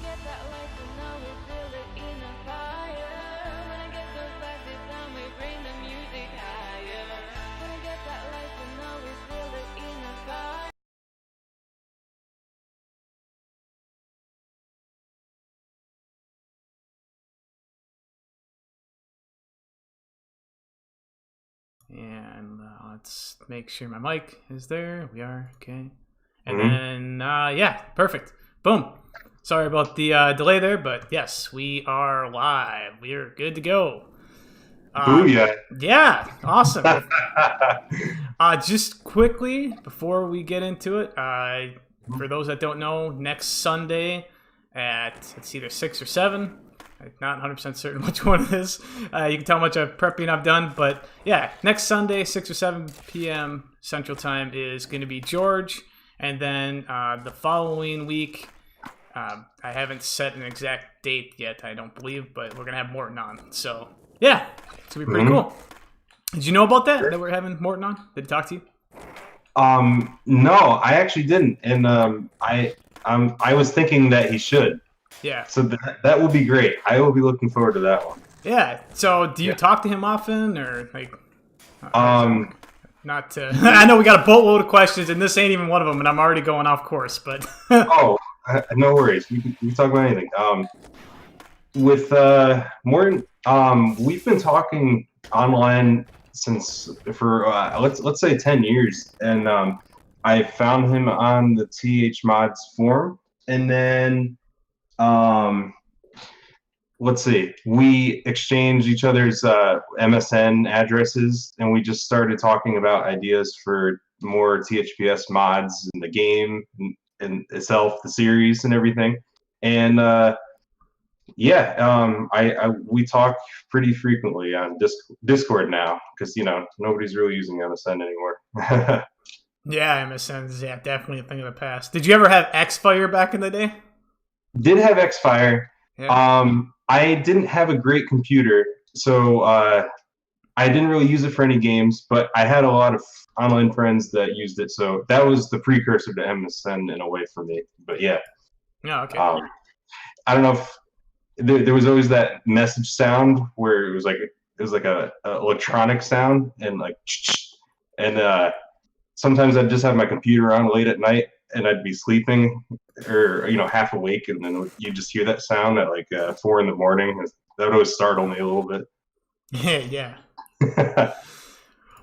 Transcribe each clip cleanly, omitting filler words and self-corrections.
get that light, so now we feel it in a fire. When I get those vibes, deep down, we bring the music higher. When I get that light, so now we feel it in a fire. And let's make sure my mic is there. We are, okay. And Mhm. then, yeah, perfect. Boom. Sorry about the delay there, but yes, we are live. We are good to go. Booyah. Yeah, awesome. Just quickly, before we get into it, for those that don't know, next Sunday at it's either 6 or 7. I'm not 100% certain which one it is. You can tell how much prepping I've done. But yeah, next Sunday, 6 or 7 p.m. Central Time is going to be George. And then the following week, I haven't set an exact date yet, I don't believe, but we're going to have Morton on. So yeah, it's going to be pretty cool. Did you know about that we're having Morton on? Did he talk to you? No, I actually didn't, and I was thinking that he should. Yeah. So that will be great. I will be looking forward to that one. Yeah. So do you talk to him often, or like? Not to. I know we got a boatload of questions, and this ain't even one of them, and I'm already going off course. But oh, no worries. We can talk about anything. With Morton, we've been talking online since for let's say 10 years, and I found him on the THMods forum, and then let's see, we exchanged each other's MSN addresses, and we just started talking about ideas for more THPS mods in the game and itself, the series, and everything. And yeah, we talk pretty frequently on Discord now because nobody's really using MSN anymore. yeah, MSN's definitely a thing of the past. Did you ever have Xfire back in the day? Did have Xfire. Yeah. I didn't have a great computer, so I didn't really use it for any games. But I had a lot of online friends that used it, so that was the precursor to MSN in a way for me. But yeah, Yeah. Okay. I don't know if there was always that message sound where it was like a electronic sound and like and sometimes I'd just have my computer on late at night and I'd be sleeping or half awake, and then you just hear that sound at like 4 in the morning. That would always startle me a little bit. Yeah.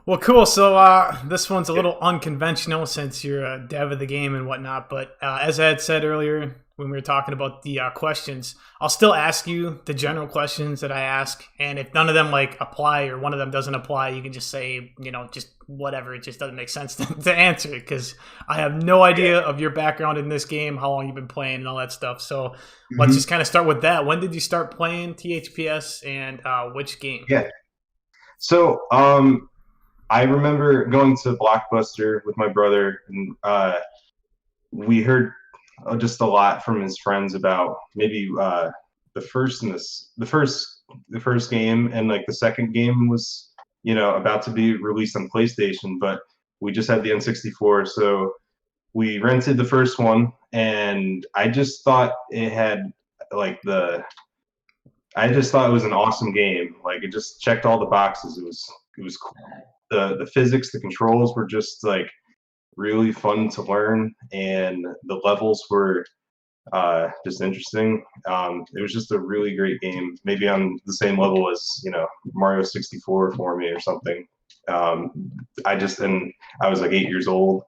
Well, cool. So this one's a little unconventional since you're a dev of the game and whatnot. But as I had said earlier when we were talking about the questions, I'll still ask you the general questions that I ask. And if none of them like apply or one of them doesn't apply, you can just say, just whatever. It just doesn't make sense to answer it because I have no idea of your background in this game, how long you've been playing and all that stuff. So let's just kind of start with that. When did you start playing THPS and which game? Yeah. So I remember going to Blockbuster with my brother, and we heard just a lot from his friends about maybe the first game, and like the second game was about to be released on PlayStation, but we just had the N64, so we rented the first one, and I just thought it had like I just thought it was an awesome game. Like it just checked all the boxes. It was cool. The physics, the controls were just like really fun to learn, and the levels were just interesting. It was just a really great game, maybe on the same level as Mario 64 for me or something. I was like 8 years old,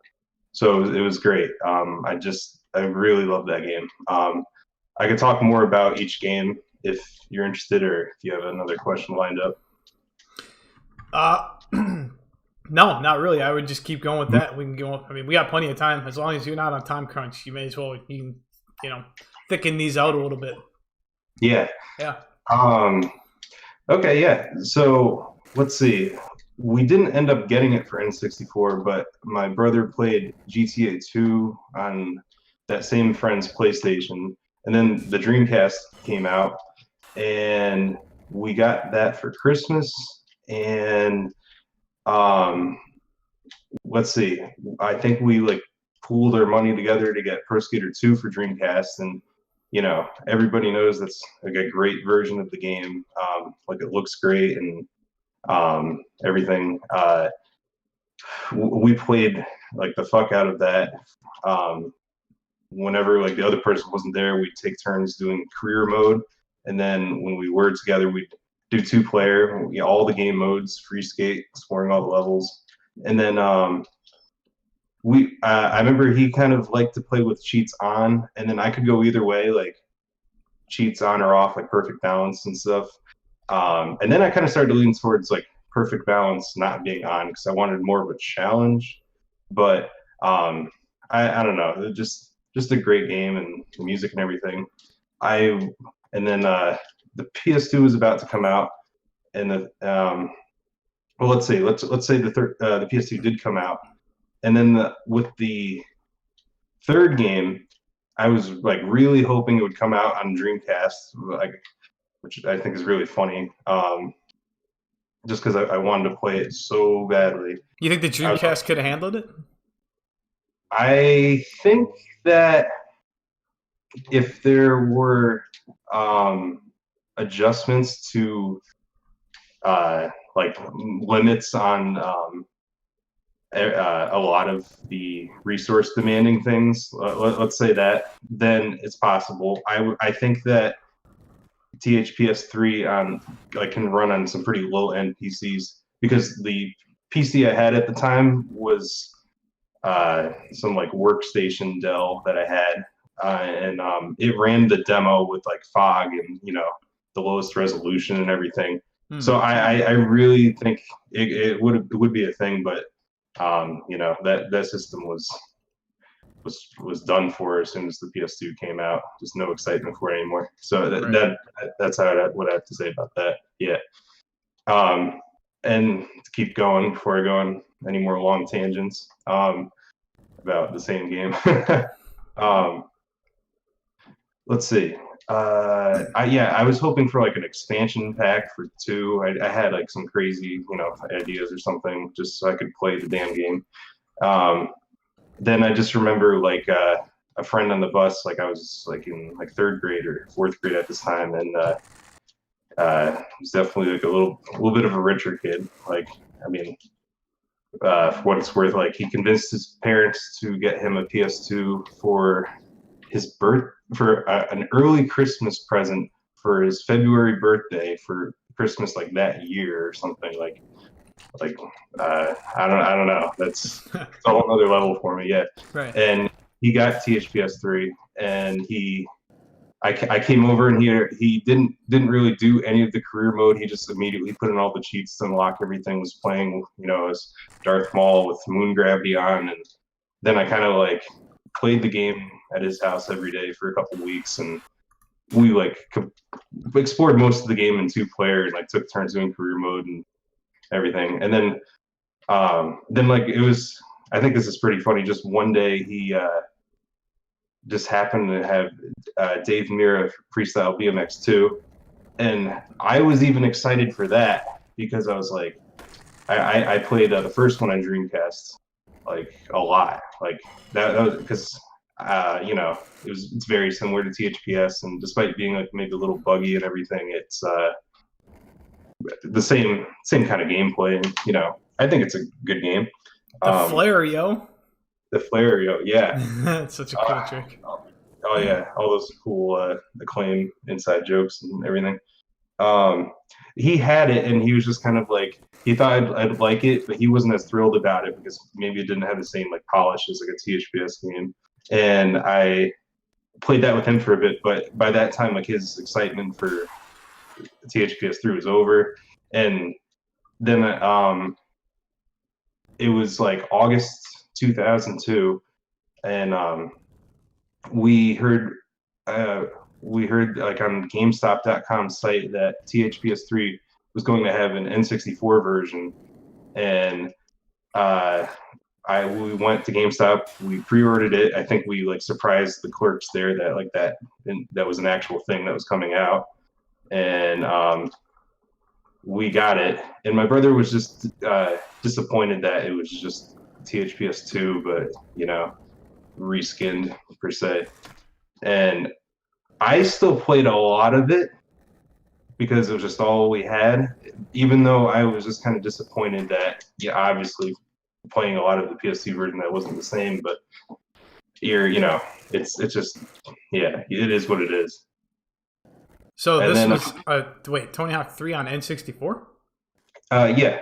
so it was great. I really love that game. I could talk more about each game if you're interested, or if you have another question lined up. No, not really. I would just keep going with that. We can go. I mean, we got plenty of time. As long as you're not on time crunch, you may as well thicken these out a little bit. Yeah. Yeah. Okay. Yeah. So let's see. We didn't end up getting it for N64, but my brother played GTA 2 on that same friend's PlayStation, and then the Dreamcast came out, and we got that for Christmas. And let's see, I think we like pooled our money together to get Pro Skater 2 for Dreamcast, and you know, everybody knows that's like a great version of the game. Like it looks great and everything. We played like the fuck out of that. Whenever like the other person wasn't there, we'd take turns doing career mode, and then when we were together, we'd do 2-player, all the game modes, free skate, exploring all the levels, and then I remember he kind of liked to play with cheats on, and then I could go either way, like cheats on or off, like perfect balance and stuff. And then I kind of started to lean towards like perfect balance not being on because I wanted more of a challenge. But I don't know, just a great game and the music and everything. And then the PS2 was about to come out, and the well, let's say the PS2 did come out, and then with the third game, I was like really hoping it would come out on Dreamcast, like, which I think is really funny. Just because I wanted to play it so badly. You think the Dreamcast could have handled it? I think that if there were adjustments to like limits on a lot of the resource demanding things, let's say that, then it's possible. I think that THPS3 can run on some pretty low end PCs, because the PC I had at the time was some like workstation Dell that I had, and it ran the demo with like fog and, you know, the lowest resolution and everything. So I really think it would be a thing, but you know, that system was done for as soon as the PS2 came out. Just no excitement for it anymore. So that's what I have to say about that. Yeah. And to keep going before I go on any more long tangents about the same game. Let's see. I was hoping for like an expansion pack for 2. I had like some crazy, you know, ideas or something just so I could play the damn game. Then I just remember like a friend on the bus, like I was like in like 3rd grade or 4th grade at this time, and was definitely like a little bit of a richer kid. Like, I mean, for what it's worth, like he convinced his parents to get him a PS2 for his an early Christmas present for his February birthday, for Christmas like that year or something. Like I don't know. That's a whole other level for me. Yeah. Right. And he got THPS3, and I came over, and he didn't really do any of the career mode. He just immediately put in all the cheats to unlock everything. Was playing, you know, as Darth Maul with moon gravity on, and then I kind of like played the game at his house every day for a couple weeks, and we like explored most of the game in 2-player, and like took turns doing career mode and everything. And then like it was, I think this is pretty funny, just one day he just happened to have Dave Mirra Freestyle BMX 2, and I was even excited for that because I was like, I played the first one on Dreamcast like a lot, like that was because you know, it's very similar to THPS, and despite being like maybe a little buggy and everything, it's the same kind of gameplay, and you know, I think it's a good game. The flare, yo. The flare, yo, yeah. That's such a cool trick. Oh yeah, all those cool Acclaim inside jokes and everything. He had it, and he was just kind of like, he thought I'd like it, but he wasn't as thrilled about it because maybe it didn't have the same like polish as like a THPS game. And I played that with him for a bit, but by that time, like his excitement for THPS3 was over. And then it was like August 2002, and we heard like on GameStop.com site that THPS3 was going to have an N64 version, and we went to GameStop, we pre-ordered it. I think we like surprised the clerks there that that was an actual thing that was coming out, and we got it. And my brother was just disappointed that it was just THPS2, but you know, reskinned per se. And I still played a lot of it because it was just all we had. Even though I was just kind of disappointed that, yeah, obviously playing a lot of the PS2 version that wasn't the same, but it's just, yeah, it is what it is. So And this then was wait, Tony Hawk 3 on N64? yeah,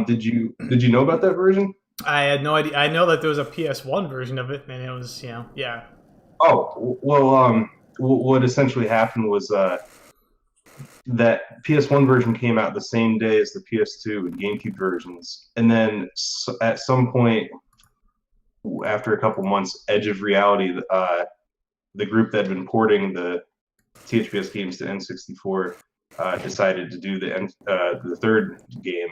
did you know about that version? I had no idea. I know that there was a PS1 version of it, and it was, yeah. Oh, well, what essentially happened was that PS1 version came out the same day as the PS2 and GameCube versions, and then at some point after a couple months, Edge of Reality, the group that had been porting the THPS games to N64, decided to do the third game,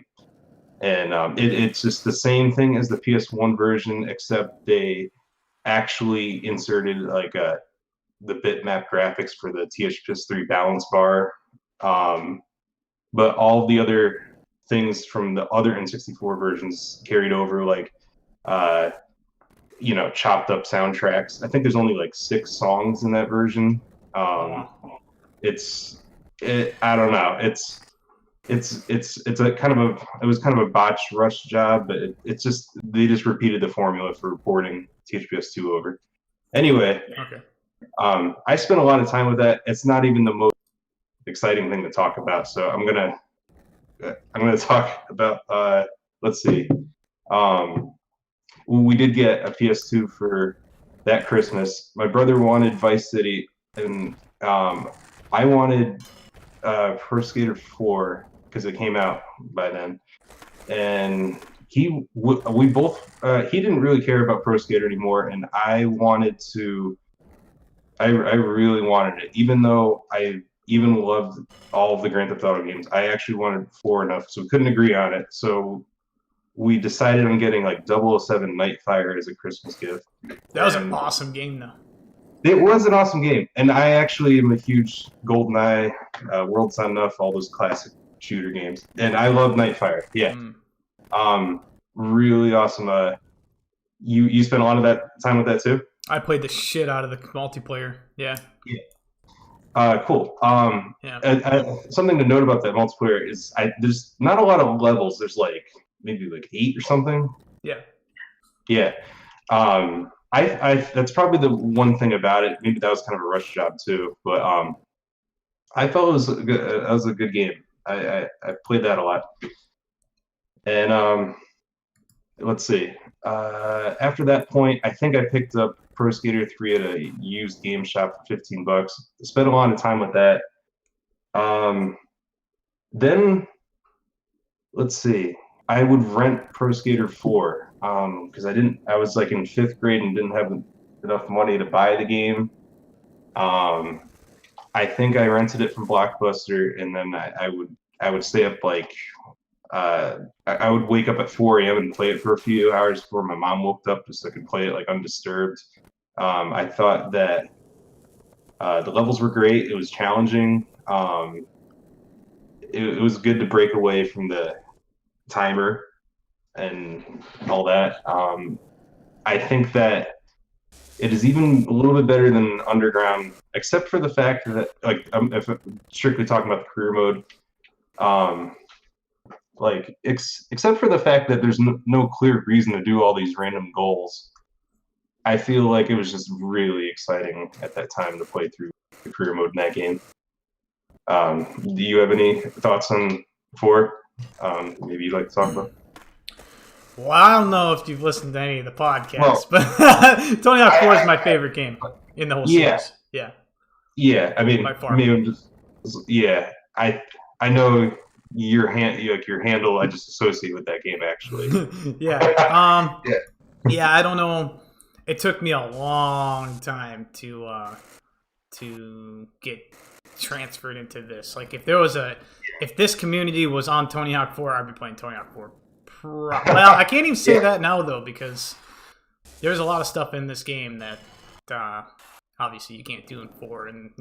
and it's just the same thing as the PS1 version, except they actually inserted like the bitmap graphics for the THPS3 balance bar, but all the other things from the other N64 versions carried over, like chopped up soundtracks. I think there's only like 6 songs in that version. I don't know. It's a it was kind of a botched rush job, but they just repeated the formula for porting THPS2 over. Anyway, Okay. I spent a lot of time with that. It's not even the most exciting thing to talk about, so I'm gonna talk about. Let's see. We did get a PS2 for that Christmas. My brother wanted Vice City, and I wanted Pro Skater 4 because it came out by then. And we both he didn't really care about Pro Skater anymore, and I wanted to. I really wanted it, even though I even loved all of the Grand Theft Auto games. I actually wanted 4 enough, so we couldn't agree on it. So we decided on getting like 007 Nightfire as a Christmas gift. That was an awesome game, though. It was an awesome game, and I actually am a huge GoldenEye, World's Not Enough, all those classic shooter games, and I love Nightfire. Yeah, really awesome. You spent a lot of that time with that too? I played the shit out of the multiplayer. Yeah. Cool. Yeah. Something to note about that multiplayer is there's not a lot of levels. There's like maybe like 8 or something. Yeah. Yeah. That's probably the one thing about it. Maybe that was kind of a rush job too, but I felt it was a good game. I played that a lot. And let's see. After that point, I think I picked up Pro Skater 3 at a used game shop for $15. Spent a lot of time with that. Then let's see. I would rent Pro Skater 4 because I was like in 5th grade and didn't have enough money to buy the game. I think I rented it from Blockbuster, and then I would stay up like I would wake up at 4 a.m. and play it for a few hours before my mom woke up, just so I could play it like undisturbed. I thought that the levels were great. It was challenging. It was good to break away from the timer and all that. I think that it is even a little bit better than Underground, except for the fact that, like, if I'm strictly talking about the career mode, except for the fact that there's no clear reason to do all these random goals. I feel like it was just really exciting at that time to play through the career mode in that game. Do you have any thoughts on 4? Maybe you'd like to talk about? Well, I don't know if you've listened to any of the podcasts, but Tony Hawk 4 is my favorite game in the whole series. Yeah. Yeah, I mean, by far. I know your handle. I just associate with that game actually. Yeah. Yeah. I don't know. It took me a long time to get transferred into this. Like, if this community was on Tony Hawk 4, I'd be playing Tony Hawk 4. Well, I can't even say that now though, because there's a lot of stuff in this game that obviously you can't do in 4, and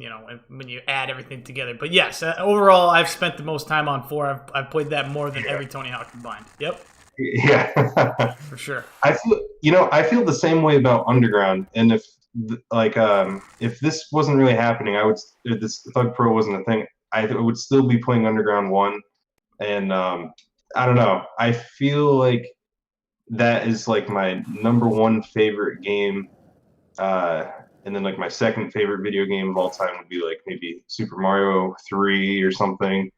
when you add everything together. But yes, overall, I've spent the most time on 4. I've played that more than every Tony Hawk combined. Yep. Yeah. For sure. I feel the same way about Underground, and if if this wasn't really happening, if this THUGPro wasn't a thing, I would still be playing Underground 1. And I don't know. I feel like that is like my #1 favorite game. And then like my second favorite video game of all time would be like maybe Super Mario 3 or something.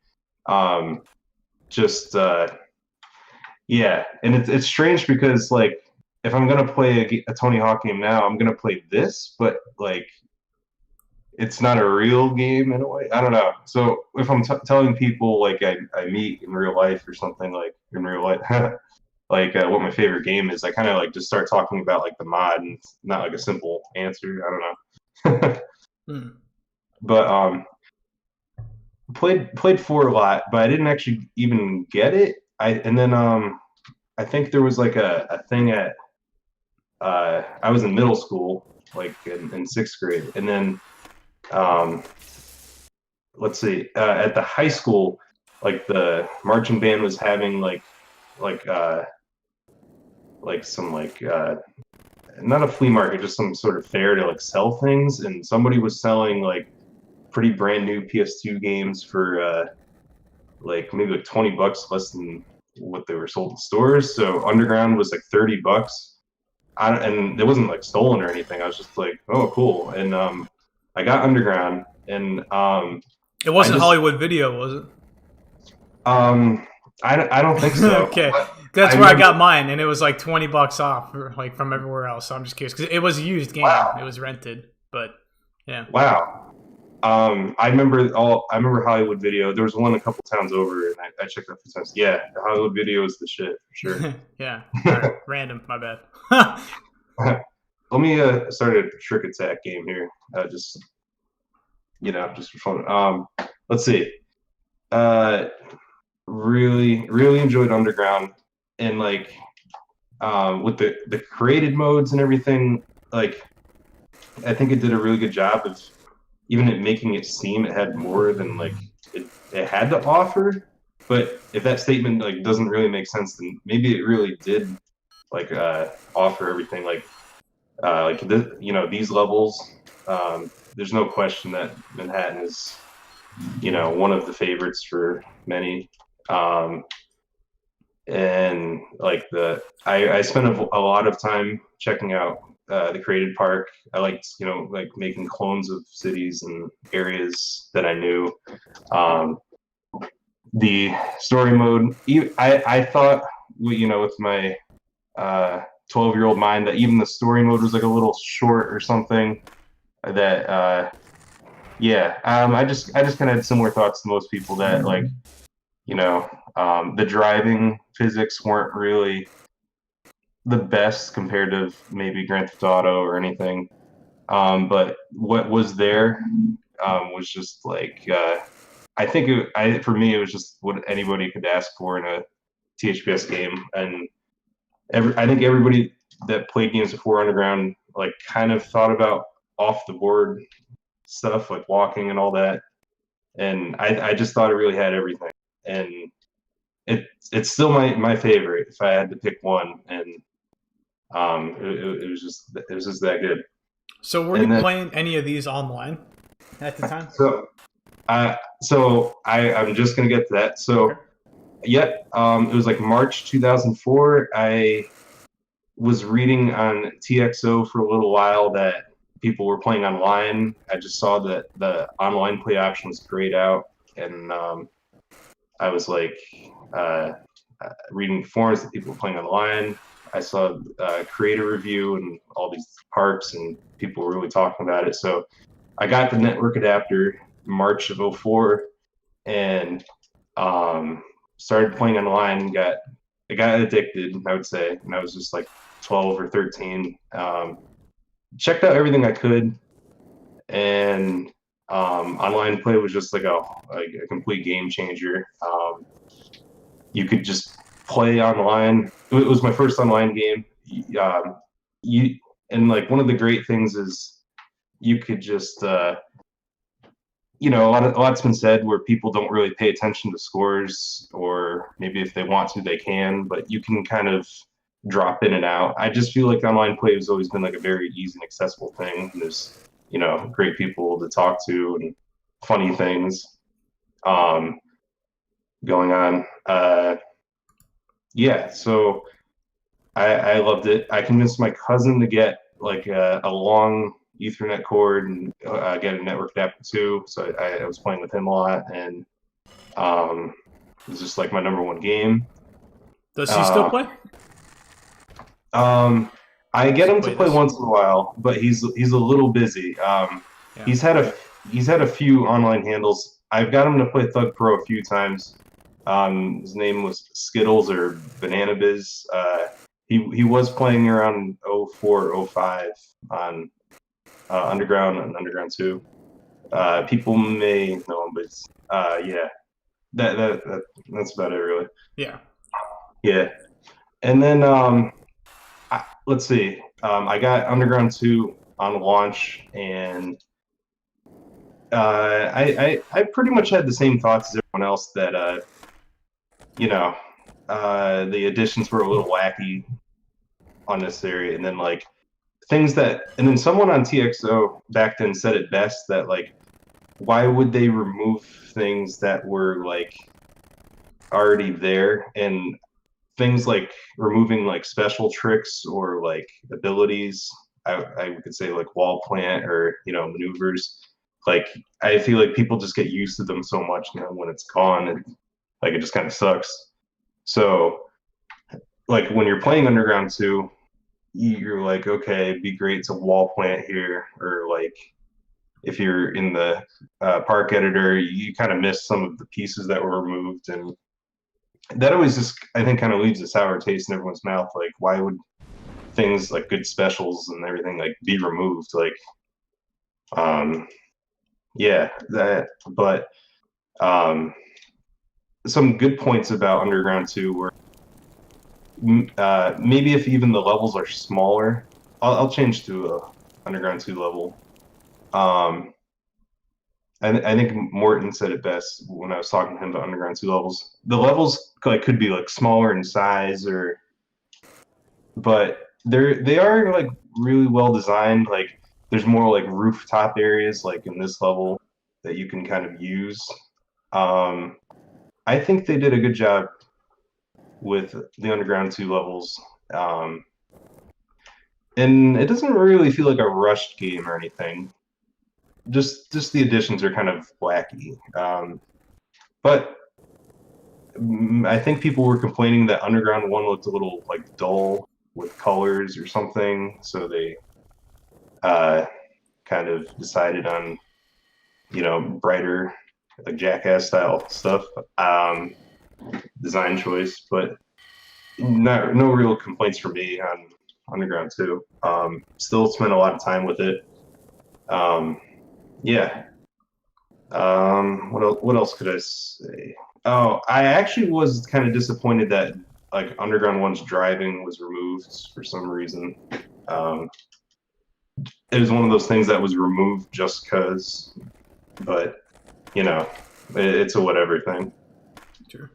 Just yeah, and it's strange because like if I'm gonna play a Tony Hawk game now, I'm gonna play this, but like it's not a real game in a way. I don't know. So if I'm telling people like I meet in real life or something like in real life, like what my favorite game is, I kind of like just start talking about like the mod and it's not like a simple answer. I don't know. But played 4 a lot, but I didn't actually even get it. I think there was like a thing at I was in middle school, like in 6th grade, and then let's see, at the high school, like the marching band was having like some like not a flea market, just some sort of fair to like sell things, and somebody was selling like pretty brand new PS2 games for like maybe like $20 less than what they were sold in stores. So Underground was like $30. And it wasn't like stolen or anything. I was just like, oh, cool. And I got Underground, and it wasn't Hollywood Video, was it? I don't think so. Okay, that's where I got mine, and it was like $20 off, like from everywhere else. So I'm just curious because it was a used game. Wow. It was rented, but yeah. Wow. I remember Hollywood Video. There was one a couple towns over, and I checked out a few times. Yeah, the Hollywood Video is the shit for sure. Yeah, right. Random. My bad. Let me start a trick attack game here. Just for fun. Let's see. Really enjoyed Underground, and like with the created modes and everything. Like, I think it did a really good job of even at making it seem it had more than like it had to offer. But if that statement like doesn't really make sense, then maybe it really did like offer everything. Like these levels. There's no question that Manhattan is one of the favorites for many. And like I spent a lot of time checking out the created park. I liked like making clones of cities and areas that I knew. The story mode, I thought with my 12-year-old mind that even the story mode was like a little short or something. That I just kind of had similar thoughts to most people that like the driving physics weren't really the best compared to maybe Grand Theft Auto or anything. But what was there was just like I think for me it was just what anybody could ask for in a THPS game, and I think everybody that played games before Underground like kind of thought about off the board stuff like walking and all that, and I just thought it really had everything, and it's still my favorite if I had to pick one, and it was just that good. So were you playing any of these online at the time? So I'm just gonna get to that. So it was like March 2004. I was reading on TXO for a little while that people were playing online. I just saw that the online play option was grayed out, and I was like reading forums that people were playing online. I saw a creator review and all these parks, and people were really talking about it. So I got the network adapter March of 2004 and started playing online. I got addicted, I would say, and I was just like 12 or 13. Checked out everything I could, and online play was just like a complete game changer. You could just play online. It was my first online game. And like one of the great things is you could just a lot's been said where people don't really pay attention to scores, or maybe if they want to they can, but you can kind of drop in and out. I just feel like online play has always been like a very easy and accessible thing. And there's, great people to talk to and funny things going on. Yeah, so I loved it. I convinced my cousin to get like a long Ethernet cord and get a network adapter too. So I was playing with him a lot, and it was just like my number one game. Does he still play? I get him to play once in a while, but he's a little busy. He's had a few online handles. I've got him to play THUGPro a few times. His name was Skittles or Banana Biz. He was playing around 04, 05 on Underground and Underground 2. People may know him, but yeah, that's about it really. Yeah. Yeah, and then let's see. I got Underground 2 on launch, and I pretty much had the same thoughts as everyone else that the additions were a little wacky, unnecessary, and then like things that, and then someone on TXO back then said it best that like, why would they remove things that were like already there, and things like removing like special tricks or like abilities. I could say like wall plant or maneuvers. Like I feel like people just get used to them so much now when it's gone, and like it just kind of sucks. So like when you're playing Underground 2, you're like, okay, it'd be great to wall plant here, or like if you're in the park editor, you kind of miss some of the pieces that were removed, and that always just, I think, kind of leaves a sour taste in everyone's mouth. Like, why would things like good specials and everything like be removed? Like, yeah, that. But some good points about Underground 2 were maybe if even the levels are smaller. I'll change to a Underground 2 level. I think Morton said it best when I was talking to him about Underground 2 levels. The levels like could be like smaller in size, but they are like really well designed. Like there's more like rooftop areas like in this level that you can kind of use. I think they did a good job with the Underground 2 levels. And it doesn't really feel like a rushed game or anything. Just the additions are kind of wacky. But I think people were complaining that Underground 1 looked a little like dull with colors or something, so they kind of decided on brighter, like Jackass style stuff, design choice. But no real complaints for me on Underground 2. Still spent a lot of time with it. Yeah. What else could I say? Oh, I actually was kind of disappointed that like Underground 1's driving was removed for some reason. It was one of those things that was removed just because, but it's a whatever thing. Sure.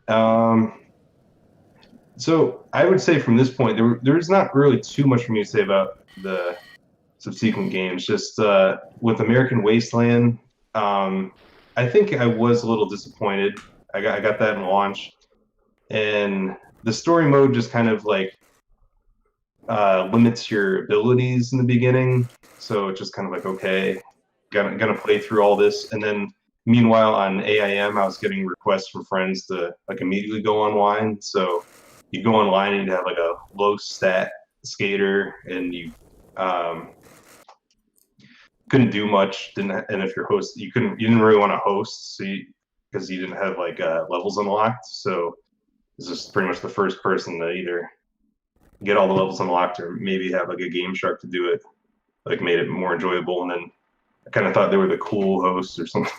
So I would say from this point, there's not really too much for me to say about the subsequent games. Just with American Wasteland, I think I was a little disappointed. I got that in launch, and the story mode just kind of like limits your abilities in the beginning. So it's just kind of like, okay, gonna play through all this, and then meanwhile on AIM, I was getting requests from friends to like immediately go online. So you go online and you have like a low stat skater, and you couldn't do much. And if you're host, you didn't really want to host, so because you didn't have like levels unlocked. So it's just pretty much the first person to either get all the levels unlocked or maybe have like a Game Shark to do it, like made it more enjoyable. And then I kind of thought they were the cool hosts or something.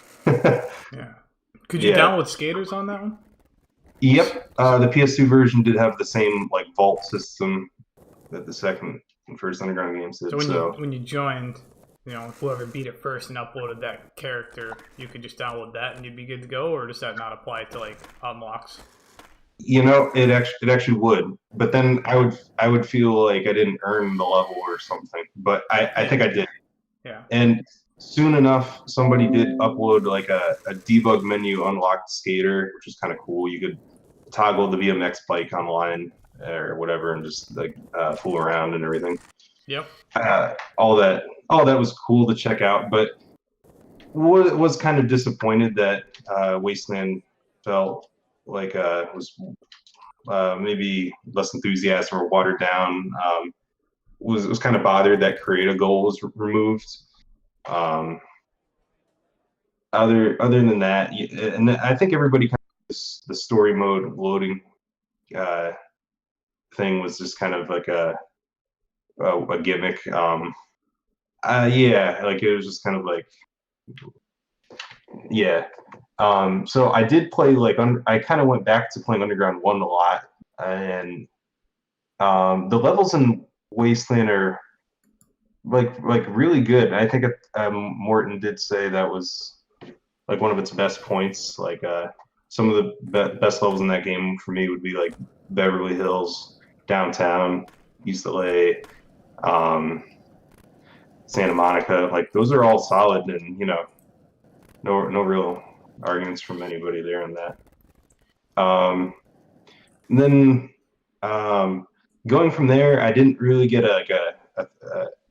Yeah. Could you download skaters on that one? Yep. The PS2 version did have the same like vault system that the second and first Underground games did. So when you joined, whoever beat it first and uploaded that character, you could just download that and you'd be good to go, or does that not apply to like unlocks? it actually would, but then I would feel like I didn't earn the level or something. But I think I did. Yeah. And soon enough, somebody did upload like a debug menu unlocked skater, which is kind of cool. You could toggle the BMX bike online or whatever, and just like fool around and everything. Yep. All that was cool to check out, but was kind of disappointed that Wasteland felt like was maybe less enthusiastic or watered down. Was kind of bothered that create a goal was removed. Um, other than that, and I think everybody kind of the story mode loading uh, thing was just kind of like a gimmick. Yeah, like it was just kind of like yeah. So I did play like I kind of went back to playing Underground 1 a lot, and the levels in Wasteland are like really good. I think Morton did say that was like one of its best points. Like some of the best levels in that game for me would be like Beverly Hills, Downtown, East LA, um, Santa Monica. Like those are all solid, and no real arguments from anybody there on that. And then going from there, I didn't really get a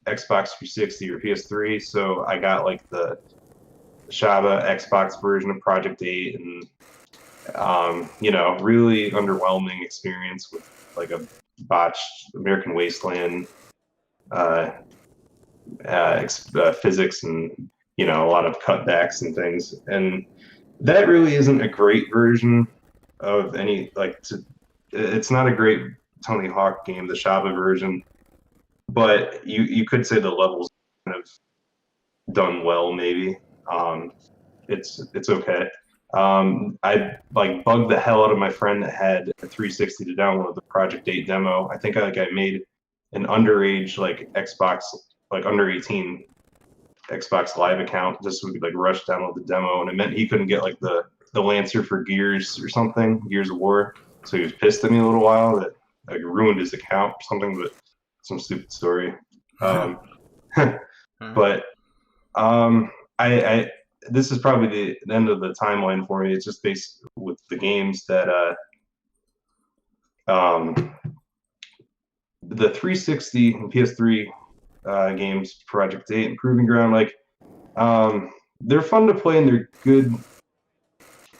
Xbox 360 or PS3, so I got like the Shaba Xbox version of Project 8, and really underwhelming experience with like a botched American Wasteland physics, and a lot of cutbacks and things, and that really isn't a great version of any it's not a great Tony Hawk game, the Shaba version, but you could say the levels kind of done well, maybe. It's okay. I like bugged the hell out of my friend that had a 360 to download the Project 8 demo. I think I made an underage Xbox, under 18 Xbox Live account just so we could rush download the demo, and it meant he couldn't get the Lancer for Gears or something, Gears of War. So he was pissed at me a little while that ruined his account or something, but some stupid story. But I this is probably the end of the timeline for me. It's just based with the games that the 360 and PS3 games, Project 8 and Proving Ground, they're fun to play and they're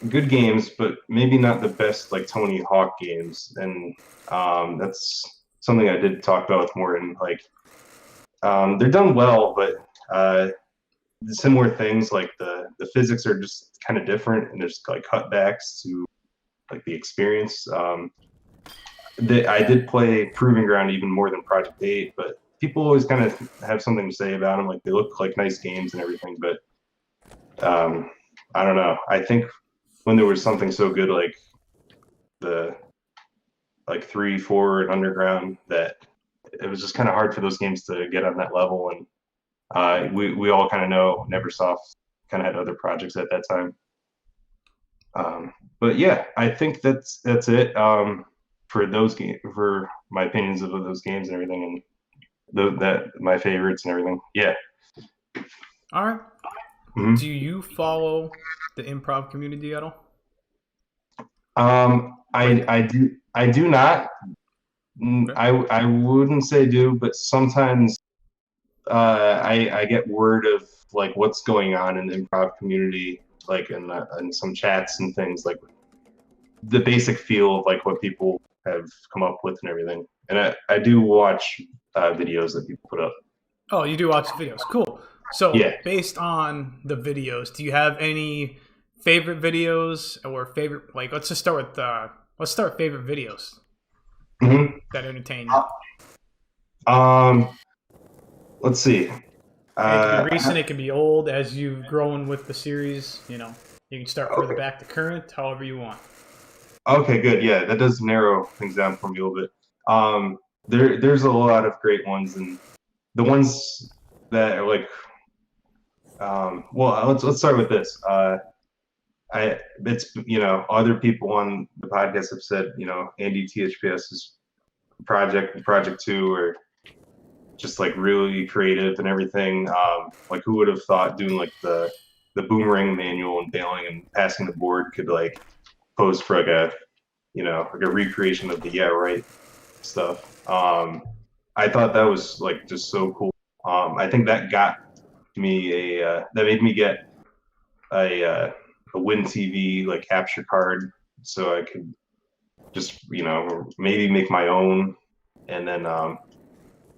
good games, but maybe not the best Tony Hawk games. And that's something I did talk about with Morton. They're done well, but similar things the physics are just kind of different, and there's cutbacks to the experience. I did play Proving Ground even more than Project 8, but people always kind of have something to say about them. They look like nice games and everything, but I don't know. I think when there was something so good like the 3, 4, and Underground, that it was just kind of hard for those games to get on that level. And we all kind of know Neversoft kind of had other projects at that time. But yeah, I think that's it for those games, for my opinions of those games and everything, and that my favorites and everything. Yeah. All right. Mm-hmm. Do you follow the improv community at all? I do not. Okay. I wouldn't say do, but sometimes I get word of what's going on in the improv community, in some chats and things, the basic feel of what people have come up with and everything. And I do watch videos that people put up. Oh, you do watch videos. Cool. So Yeah. Based on the videos, do you have any favorite videos or favorite, let's just start with favorite videos that entertain you? Let's see. It can be recent, it can be old. As you've grown with the series, you can start further back to current, however you want. Okay, good. Yeah, that does narrow things down for me a little bit. There's a lot of great ones, and the ones that are well, let's start with this. it's other people on the podcast have said Andy THPS's project 2 or just like really creative and everything. Like who would have thought doing like the boomerang manual and bailing and passing the board could like pose for like a like a recreation of the right stuff. I thought that was like just so cool. I think that got me that made me get a Win TV like capture card so I could just maybe make my own, and then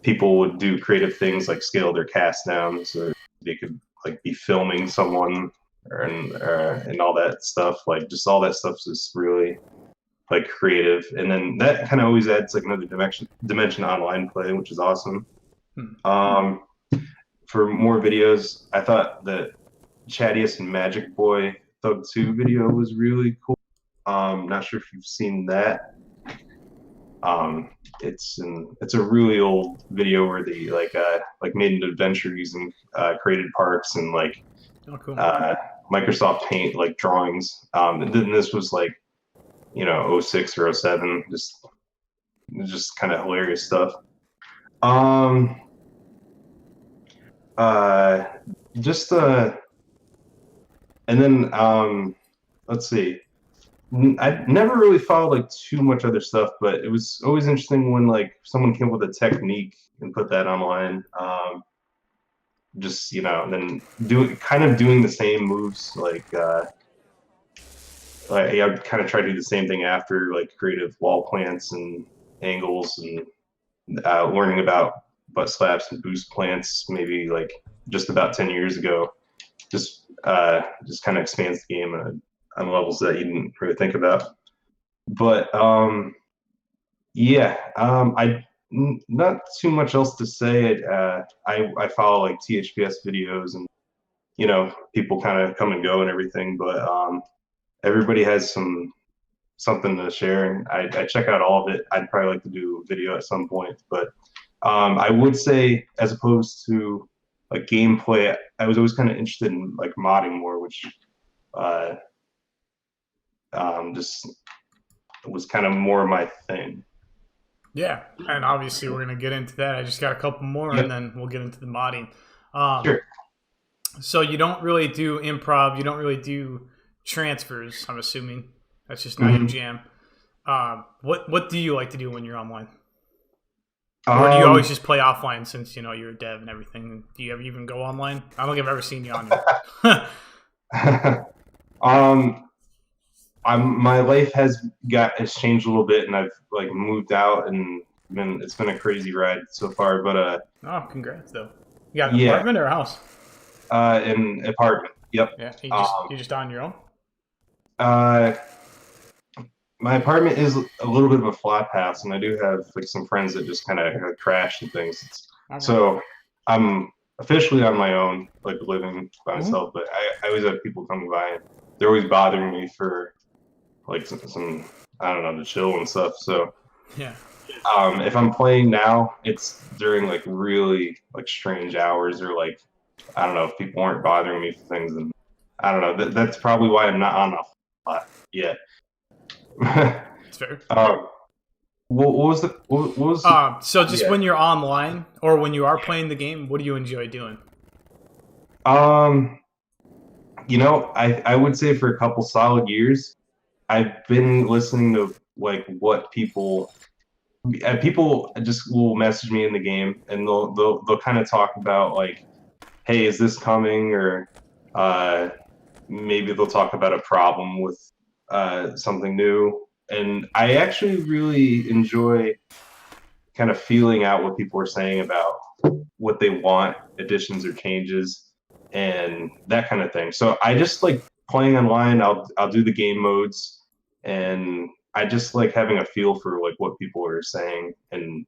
people would do creative things like scale their cast down so they could like be filming someone and all that stuff. Like just all that stuff is really like creative, and then that kind of always adds like another dimension online play, which is awesome. For more videos, I thought the Chattiest and Magic Boy Thug 2 video was really cool. Not sure if you've seen that. It's a really old video where they like made an adventure using created parts and like Microsoft Paint like drawings. And then this was like 06 or 07, just kind of hilarious stuff. And then let's see. I never really followed like too much other stuff, but it was always interesting when like someone came up with a technique and put that online. Just and then doing the same moves like I would kind of try to do the same thing after like creative wall plants and angles and learning about butt slaps and boost plants maybe like just about 10 years ago. Just kind of expands the game on levels that you didn't really think about. But not too much else to say. I follow like THPS videos and people kind of come and go and everything, but everybody has something to share, and I check out all of it. I'd probably like to do a video at some point, but I would say as opposed to like gameplay, I was always kind of interested in like modding more, which just was kind of more my thing. Yeah, and obviously we're gonna get into that. I just got a couple more, and then we'll get into the modding. Sure. So you don't really do improv. You don't really do transfers. I'm assuming that's just not your jam. What do you like to do when you're online? Or do you always just play offline since you're a dev and everything? Do you ever even go online? I don't think I've ever seen you on here. My life has changed a little bit, and I've like moved out, and it's been a crazy ride so far. But oh, congrats though! You got an apartment or a house? An apartment. Yep. Yeah. You just on your own? My apartment is a little bit of a flop house, and I do have like some friends that just kind of crash and things. Okay. So I'm officially on my own, like living by myself. But I always have people coming by, and they're always bothering me for like some I don't know, to chill and stuff. So yeah. If I'm playing now, it's during like really like strange hours, or like I don't know, if people aren't bothering me for things, and I don't know. That's probably why I'm not on a lot yet. It's fair. What was so just when you're online or when you are playing the game, what do you enjoy doing? I would say for a couple solid years, I've been listening to like what people just will message me in the game, and they'll kind of talk about like, hey, is this coming, or maybe they'll talk about a problem with something new. And I actually really enjoy kind of feeling out what people are saying about what they want, additions or changes, and that kind of thing. So I just like playing online. I'll do the game modes, and I just like having a feel for like what people are saying, and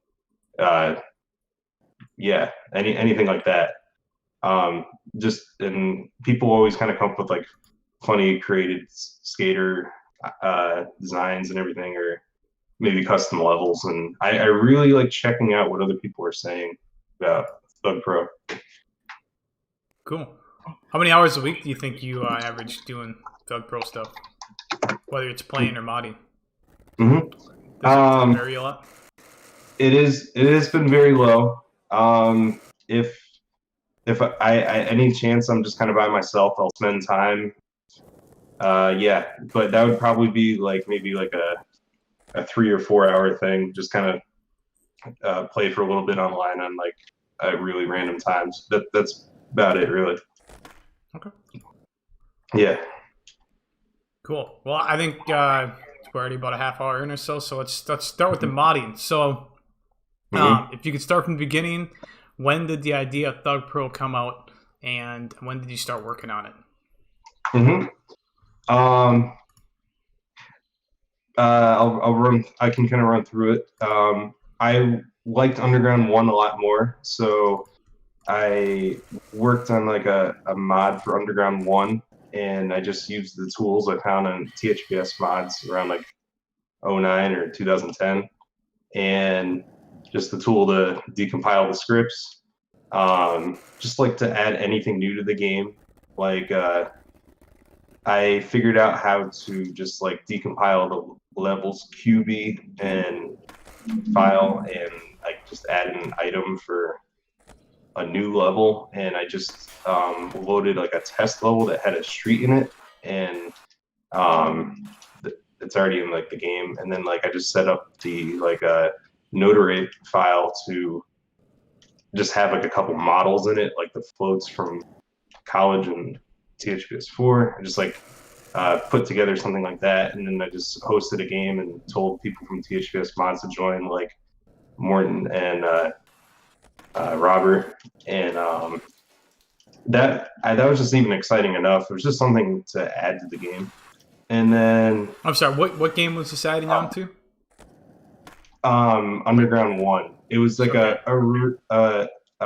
anything like that. And people always kind of come up with like funny created skater designs and everything, or maybe custom levels, and I really like checking out what other people are saying about THUGPro. Cool. How many hours a week do you think you average doing THUGPro stuff? Whether it's playing or modding? Mm-hmm. Does it vary a lot? It has been very low. If any chance I'm just kind of by myself, I'll spend time. Yeah, but that would probably be like maybe like a 3 or 4 hour thing. Just kind of play for a little bit online on like really random times. That's about it, really. Okay. Yeah. Cool. Well, I think we're already about a half hour in or so. So let's start with the modding. So if you could start from the beginning, when did the idea of THUGPro come out, and when did you start working on it? I'll run. I can kind of run through it. I liked Underground 1 a lot more, so I worked on like a mod for Underground 1, and I just used the tools I found on THPS mods around like 09 or 2010, and just the tool to decompile the scripts. Just like to add anything new to the game. Like I figured out how to just like decompile the levels QB and file, and I just added an item for a new level, and I just loaded like a test level that had a street in it, and it's already in like the game. And then like I just set up the like notary file to just have like a couple models in it, like the floats from college and THPS4. I just like put together something like that, and then I just hosted a game and told people from THPS mods to join, like Morton and Robert, and that was just even exciting enough. It was just something to add to the game. And then I'm sorry, what game was this adding on to? Underground 1. It was like a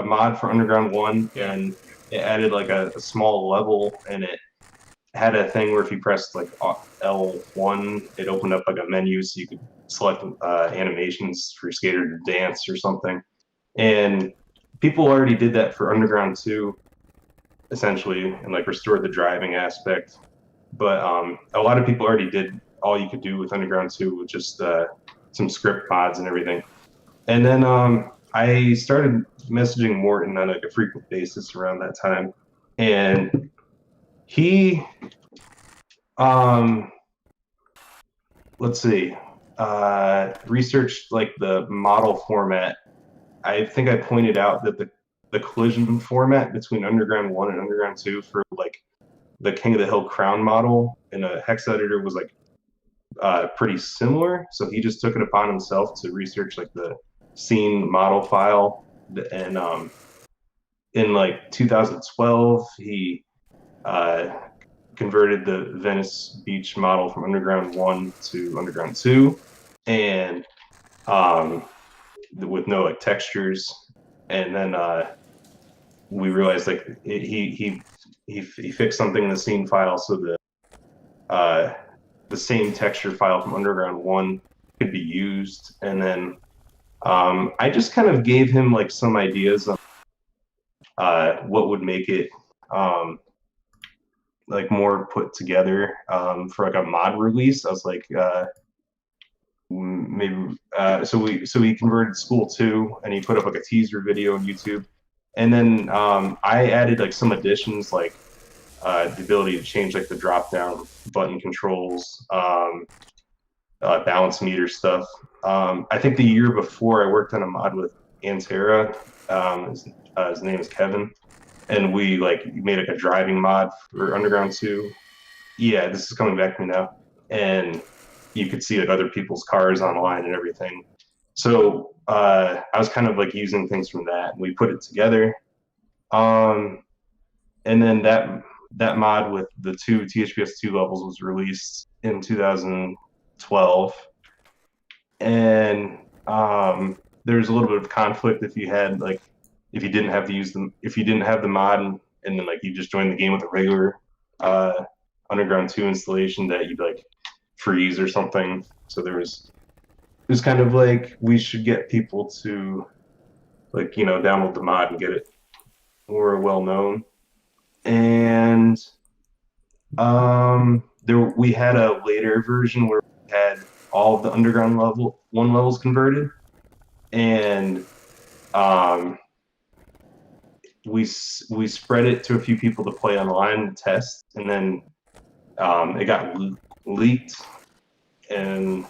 mod for Underground 1, and it added like a small level, and it had a thing where if you pressed like L1, it opened up like a menu so you could select animations for your skater to dance or something. And people already did that for Underground 2, essentially, and like restored the driving aspect. But a lot of people already did all you could do with Underground 2 with just some script mods and everything. And then I started messaging Morton on like a frequent basis around that time, and he let's see, researched like the model format. I think I pointed out that the collision format between Underground 1 and Underground 2 for like the King of the Hill crown model in a hex editor was like pretty similar. So he just took it upon himself to research like the scene model file, and in like 2012 he converted the Venice Beach model from Underground 1 to Underground 2, and with no like textures. And then we realized like he fixed something in the scene file so the same texture file from Underground 1 could be used. And then I just kind of gave him like some ideas on what would make it like more put together for like a mod release. I was like maybe so we converted School 2, and he put up like a teaser video on YouTube. And then I added like some additions, like the ability to change like the drop down button controls, balance meter stuff. I think the year before I worked on a mod with Antera. His name is Kevin, and we like made like a driving mod for Underground 2. Yeah, this is coming back to me now, and you could see like other people's cars online and everything. So I was kind of like using things from that, and we put it together. And then that mod with the 2 THPS2 levels was released in 2012, and there's a little bit of conflict if you didn't have the mod, and then like you just joined the game with a regular Underground 2 installation, that you'd like freeze or something. So it was kind of like we should get people to like download the mod and get it more well known. and we had a later version where we had all of the underground levels converted, and um, we spread it to a few people to play online and test, and then it got leaked, and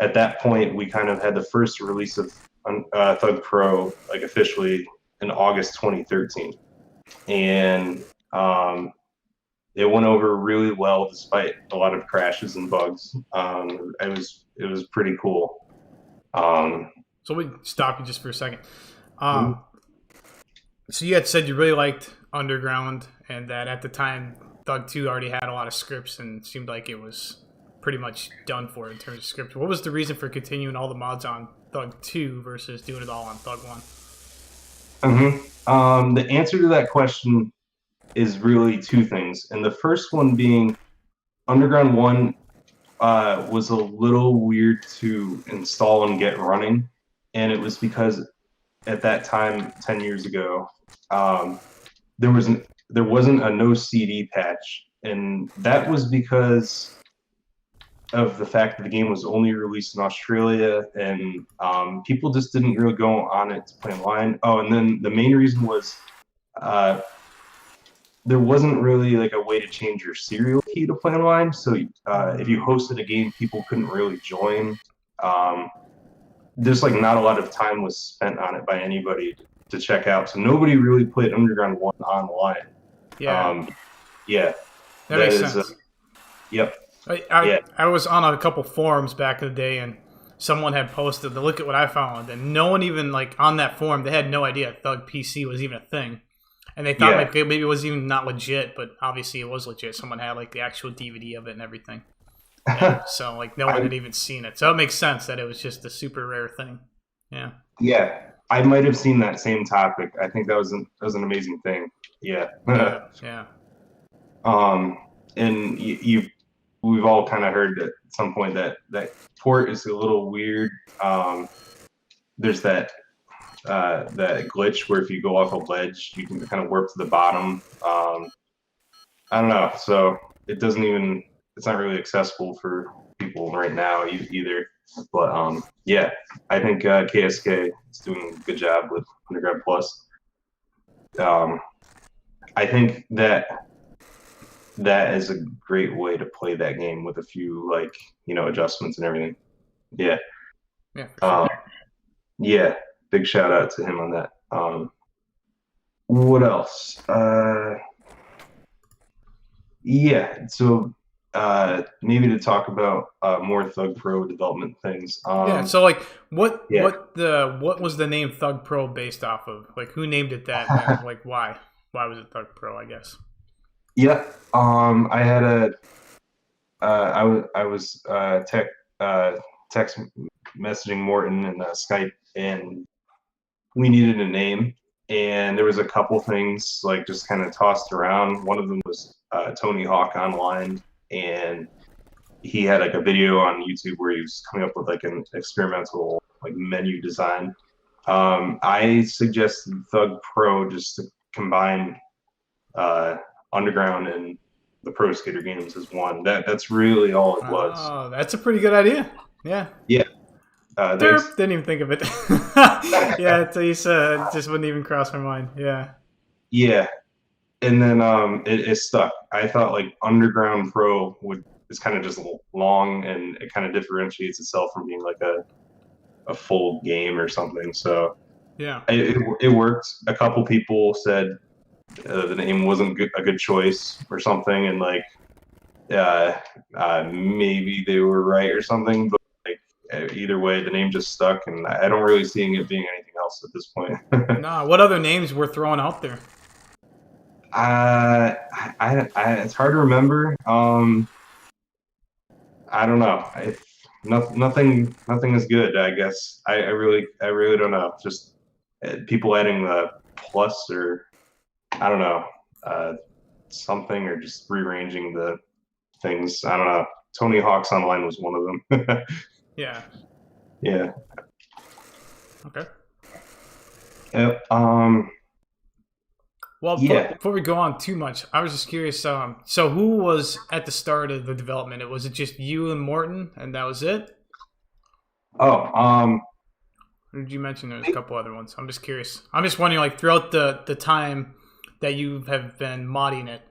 at that point we kind of had the first release of THUGPro like officially in August 2013, and it went over really well despite a lot of crashes and bugs. It was pretty cool. So we stop you just for a second. So you had said you really liked Underground, and that at the time Thug 2 already had a lot of scripts and seemed like it was pretty much done for in terms of script. What was the reason for continuing all the mods on Thug 2 versus doing it all on Thug 1? The answer to that question is really two things, and the first one being Underground 1 was a little weird to install and get running, and it was because at that time 10 years ago there wasn't a no CD patch, and that was because of the fact that the game was only released in Australia, and people just didn't really go on it to play online. Oh, and then the main reason was there wasn't really like a way to change your serial key to play online. So if you hosted a game, people couldn't really join. There's like not a lot of time was spent on it by anybody to check out. So nobody really played Underground 1 online. Yeah. Yeah. That makes sense. Yep. I was on a couple forums back in the day, and someone had posted to look at what I found, and no one even like on that forum, they had no idea Thug PC was even a thing. And they thought like maybe it was even not legit, but obviously it was legit. Someone had like the actual DVD of it and everything. Yeah, so like no one had even seen it. So it makes sense that it was just a super rare thing. Yeah. Yeah, I might have seen that same topic. I think that was an amazing thing. Yeah. Yeah. And we've all kind of heard at some point that port is a little weird. There's that glitch where if you go off a ledge, you can kind of warp to the bottom. I don't know. So it's not really accessible for people right now either. But yeah, I think KSK is doing a good job with Underground Plus. I think that is a great way to play that game with a few adjustments and everything. Yeah. Yeah. For sure. Yeah. Big shout out to him on that. What else? Yeah. So maybe to talk about more THUGPro development things. Yeah. So like, what was the name THUGPro based off of? Like, who named it that? And like, why? Why was it THUGPro? I guess. Yeah. I had I was text messaging Morton and Skype, and we needed a name, and there was a couple things like just kind of tossed around. One of them was Tony Hawk Online, and he had like a video on YouTube where he was coming up with like an experimental like menu design. I suggested THUGPro just to combine Underground and the Pro Skater games as one. That's really all it was. Oh, that's a pretty good idea. Yeah. Yeah. Didn't even think of it. Yeah, until you said it, just wouldn't even cross my mind. Yeah. Yeah. And then it stuck. I thought like Underground Pro is kind of just long, and it kind of differentiates itself from being like a full game or something. So yeah, it worked. A couple people said the name wasn't a good choice or something, and like maybe they were right or something, but either way, the name just stuck, and I don't really see it being anything else at this point. Nah, what other names were thrown out there? It's hard to remember. I don't know. Nothing is good, I guess. I really don't know. Just people adding the plus, or I don't know, something, or just rearranging the things. I don't know. Tony Hawk's Online was one of them. Yeah. Yeah. Okay. Yep. Well, Yeah. before we go on too much, I was just curious. So who was at the start of the development? Was it just you and Morton, and that was it? Oh, Or did you mention there was a couple other ones? I'm just curious. I'm just wondering, like, throughout the time that you have been modding it,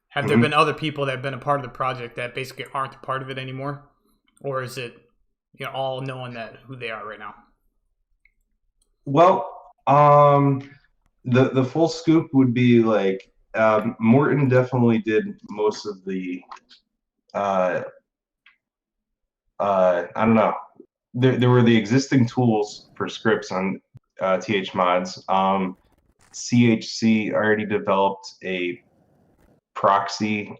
have there mhm. been other people that have been a part of the project that basically aren't a part of it anymore, or is it all knowing that who they are right now? Well, the full scoop would be like Morton definitely did most of the uh, I don't know. There were the existing tools for scripts on TH mods. CHC already developed a proxy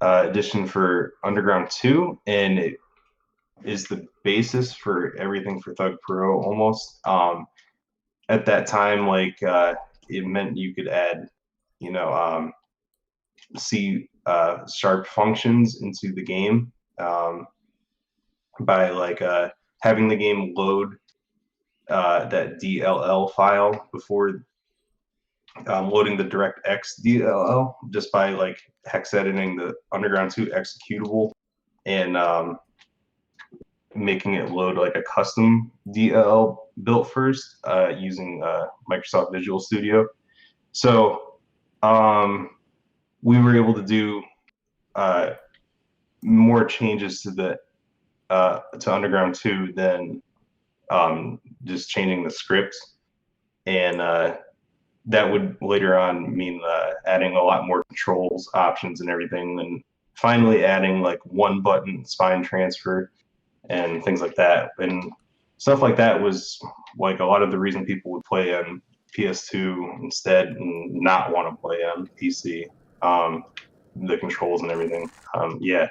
edition for Underground 2, and it is the basis for everything for THUGPro almost. At that time, like it meant you could add, you know, C sharp functions into the game by like having the game load that DLL file before loading the DirectX DLL, just by like hex editing the Underground 2 executable and making it load like a custom DLL built first using Microsoft Visual Studio. So we were able to do more changes to the to Underground 2 than just changing the script, and that would later on mean adding a lot more controls, options, and everything, and finally adding like one button spine transfer and things like that. And stuff like that was like a lot of the reason people would play on PS2 instead and not want to play on PC. The controls and everything. Yeah.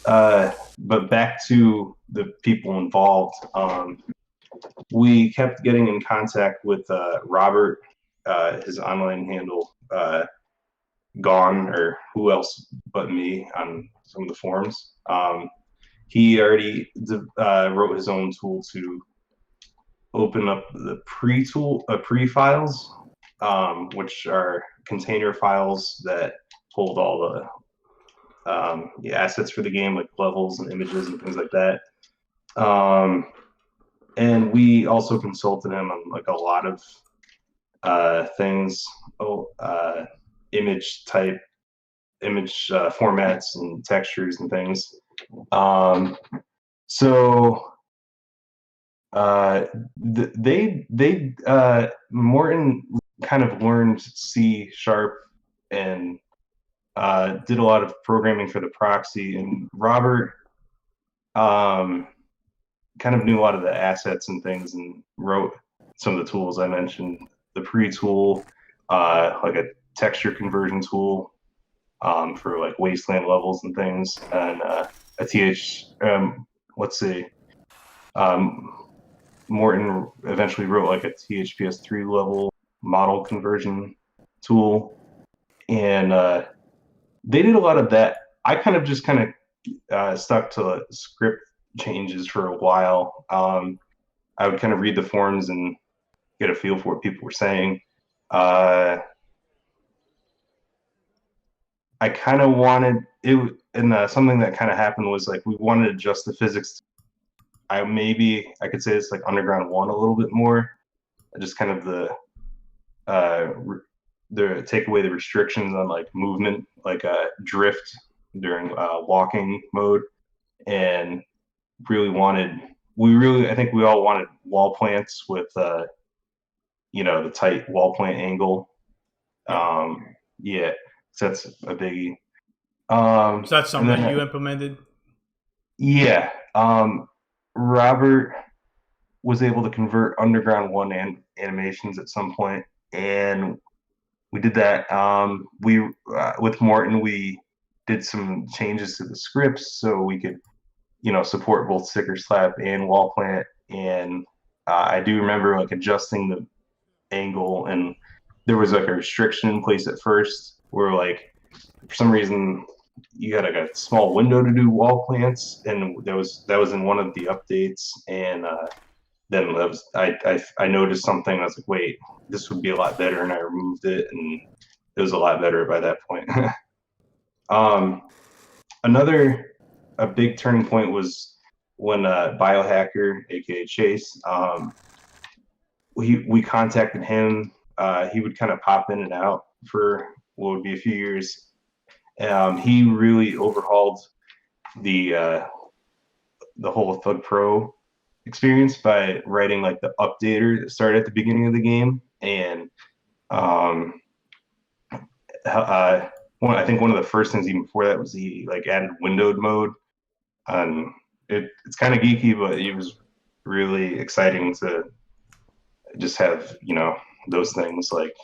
But back to the people involved. We kept getting in contact with Robert, his online handle, Gone, or who else but me on some of the forums. He already wrote his own tool to open up the pre-files, which are container files that hold all the assets for the game, like levels and images and things like that. And we also consulted him on like a lot of things, image type, image formats and textures and things. So Morton kind of learned C# and did a lot of programming for the proxy, and Robert kind of knew a lot of the assets and things and wrote some of the tools I mentioned. The pre-tool, like a texture conversion tool for like wasteland levels and things, and let's see, Morton eventually wrote like a THPS3 level model conversion tool, and they did a lot of that. I kind of stuck to script changes for a while. I would kind of read the forums and get a feel for what people were saying. I kind of wanted it, and something that kind of happened was like we wanted to adjust the physics. I could say it's like Underground 1 a little bit more, just kind of the take away the restrictions on like movement, like drift during walking mode, and I think we all wanted wall plants with the tight wall plant angle. Yeah, so that's a biggie. So that's something that you implemented? Yeah. Robert was able to convert Underground 1 animations at some point, and we did that. We with Morton, we did some changes to the scripts so we could support both sticker slap and wall plant. And I do remember like adjusting the angle, and there was like a restriction in place at first where like for some reason you had like a small window to do wall plants, and that was in one of the updates, and then I noticed something. I was like, wait, this would be a lot better, and I removed it, and it was a lot better by that point. A big turning point was when Biohacker, aka Chase, we contacted him. He would kind of pop in and out for what would be a few years. He really overhauled the whole THUGPro experience by writing like the updater that started at the beginning of the game, and I think one of the first things even before that was he like added windowed mode. It's kind of geeky, but it was really exciting to just have those things. Like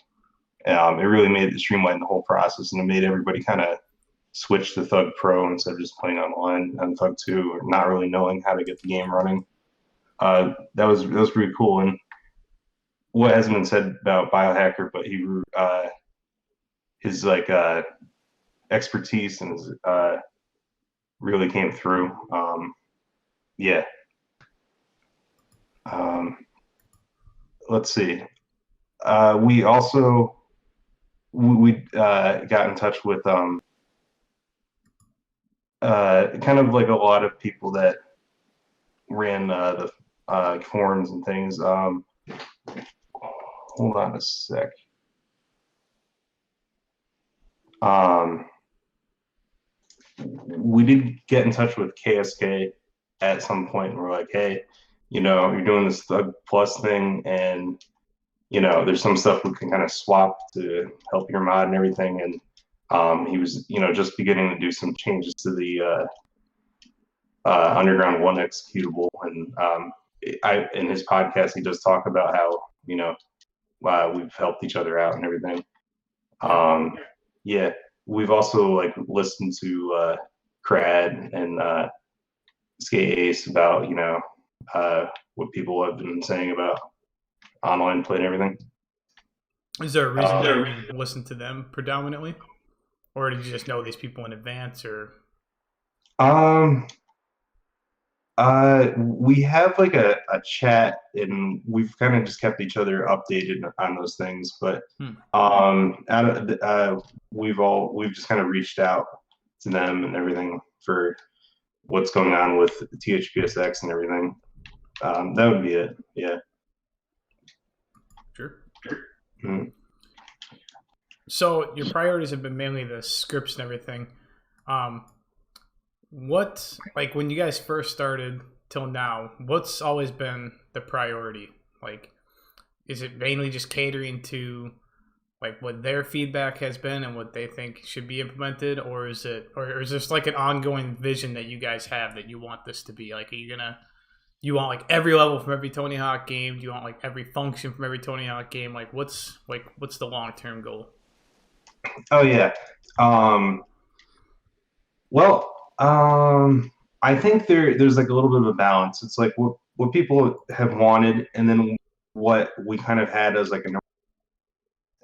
it really made it streamline the whole process, and it made everybody kind of switch to THUGPro instead of just playing online on Thug 2 or not really knowing how to get the game running. That was pretty cool. And what hasn't been said about Biohacker, but his like expertise and his really came through. Yeah. Let's see. We also got in touch with kind of like a lot of people that ran the forums and things. Hold on a sec. We did get in touch with KSK at some point, and we're like, hey, you're doing this Thug Plus thing, and there's some stuff we can kind of swap to help your mod and everything. And he was just beginning to do some changes to the Underground 1 executable, and in his podcast he does talk about how we've helped each other out and everything. Yeah, we've also like listened to Crad and Skate Ace about what people have been saying about online play and everything. Is there a reason that you listen to them predominantly, or did you just know these people in advance, or? We have like a chat, and we've kind of just kept each other updated on those things. But we've just kind of reached out to them and everything for what's going on with THPSX and everything. That would be it. Yeah. Sure. Mm-hmm. So your priorities have been mainly the scripts and everything. What, like when you guys first started till now, what's always been the priority? Like, is it mainly just catering to like what their feedback has been and what they think should be implemented, or is this like an ongoing vision that you guys have that you want this to be? Like, you want like every level from every Tony Hawk game? Do you want like every function from every Tony Hawk game? Like, what's the long-term goal? Oh yeah. I think there's like a little bit of a balance. It's like what people have wanted, and then what we kind of had as like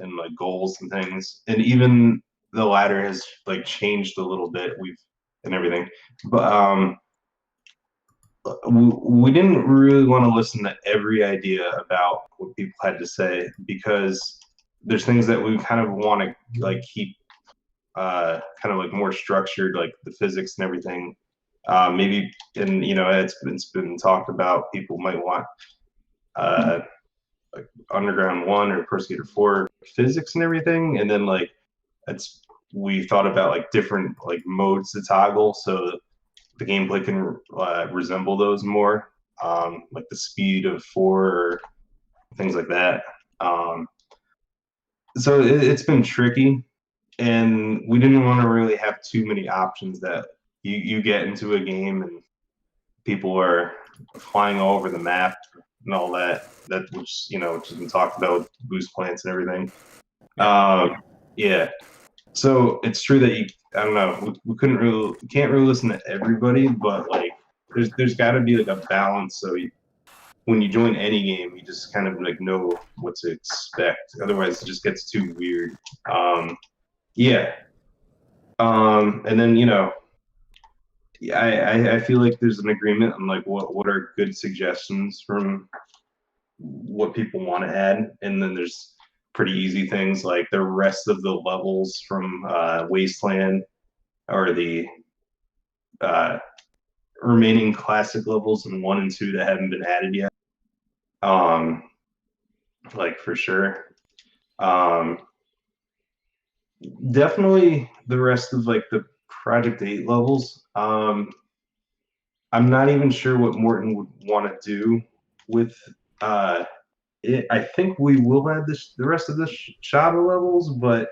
and like goals and things, and even the latter has like changed a little bit. And everything, but we didn't really want to listen to every idea about what people had to say, because there's things that we kind of want to like keep kind of like more structured, like the physics and everything. Maybe, and it's been talked about, people might want like Underground 1 or Persecutor 4 physics and everything, and then like we thought about like different like modes to toggle so the gameplay can resemble those more, like the speed of 4 or things like that. So it's been tricky, and we didn't want to really have too many options that you get into a game and people are flying all over the map and all that which has been talked about with boost plants and everything. Yeah. So it's true that I don't know, we can't really listen to everybody, but like there's got to be like a balance, so when you join any game, you just kind of like know what to expect. Otherwise, it just gets too weird. And then yeah, I feel like there's an agreement on like what are good suggestions from what people want to add, and then there's pretty easy things like the rest of the levels from Wasteland or the uh, remaining classic levels in 1 and 2 that haven't been added yet. Like for sure. Um, Definitely the rest of like the Project 8 levels. I'm not even sure what Morton would want to do with it. I think we will add the rest of the Shaba levels, but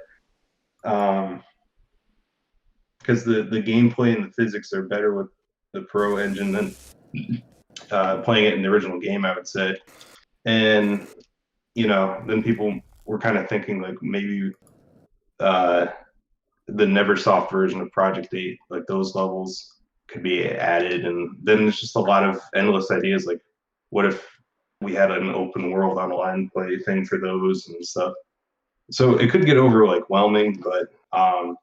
because the gameplay and the physics are better with the Pro engine than playing it in the original game, I would say. And then people were kind of thinking like maybe uh, the Neversoft version of Project 8, like those levels could be added, and then there's just a lot of endless ideas. Like, what if we had an open world online play thing for those and stuff? So it could get overwhelming, but I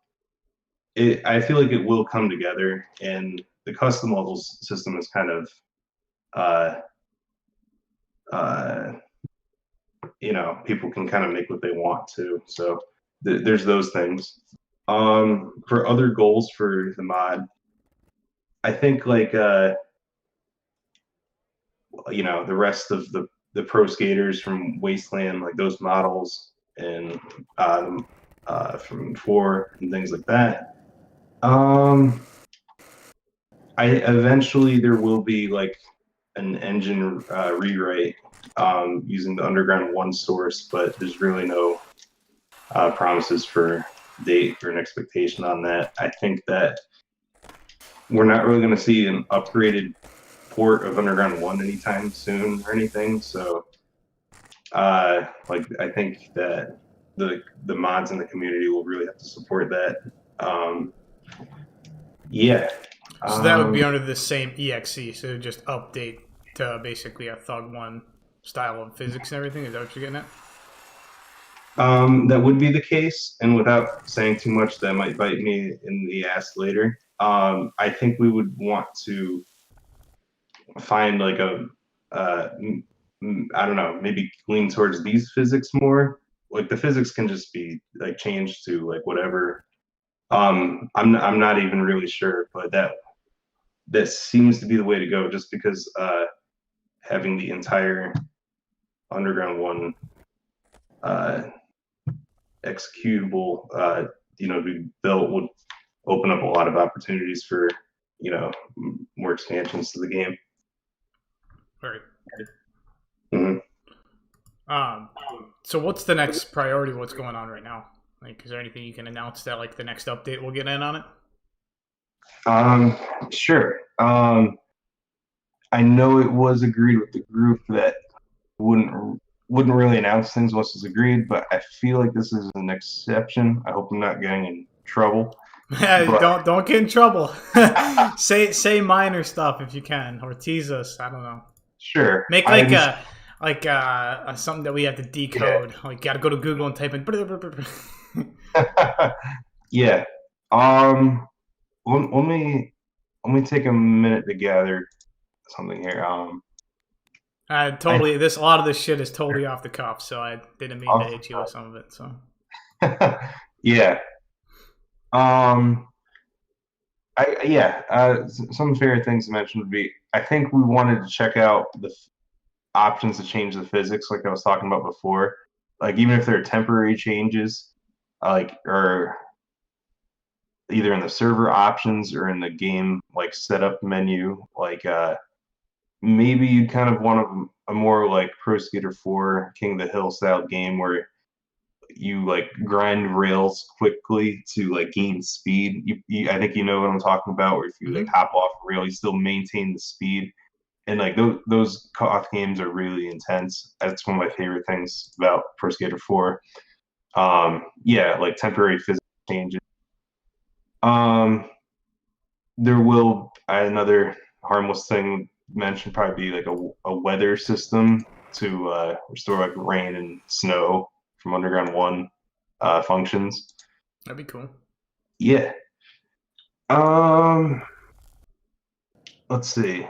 feel like it will come together, and the custom levels system is kind of, uh, uh, people can kind of make what they want to. So there's those things. For other goals for the mod, I think like the rest of the pro skaters from Wasteland, like those models and from 4 and things like that. I eventually there will be like an engine rewrite using the Underground 1 source, but there's really no promises for date or an expectation on that. I think that we're not really going to see an upgraded port of Underground 1 anytime soon or anything. So, like, I think that the mods in the community will really have to support that. Yeah. So that would be under the same EXE, so just update to basically a Thug 1 style of physics and everything. Is that what you're getting at? That would be the case, and without saying too much, that might bite me in the ass later. I think we would want to find like I don't know, maybe lean towards these physics more. Like the physics can just be like changed to like whatever. I'm not even really sure, but that seems to be the way to go, just because having the entire Underground 1 executable be built would open up a lot of opportunities for more expansions to the game. Right. Mm-hmm. So what's the next priority? What's going on right now? Like, is there anything you can announce that like the next update will get in on it? Sure. I know it was agreed with the group that wouldn't really announce things once it's agreed, but I feel like this is an exception. I hope I'm not getting in trouble. Don't get in trouble. say minor stuff if you can, or tease us. I don't know. Sure. Make like something that we have to decode. Yeah. Like, gotta go to Google and type in. Yeah. Let me take a minute to gather something here. A lot of this shit is totally off the cuff, so I didn't mean to hit you with some of it. So. Yeah. Some favorite things to mention would be, I think we wanted to check out the options to change the physics, like I was talking about before. Like, even if they're temporary changes, or either in the server options or in the game like setup menu, like maybe you'd kind of want a more like Pro Skater 4 King of the Hill style game where you like grind rails quickly to like gain speed. I think you know what I'm talking about, where if you like hop off a rail, you still maintain the speed. And like those Koth games are really intense. That's one of my favorite things about Pro Skater 4. Like temporary physics changes. There will another harmless thing mentioned probably be like a weather system to restore like rain and snow from Underground 1 functions. That'd be cool. Yeah. let's see.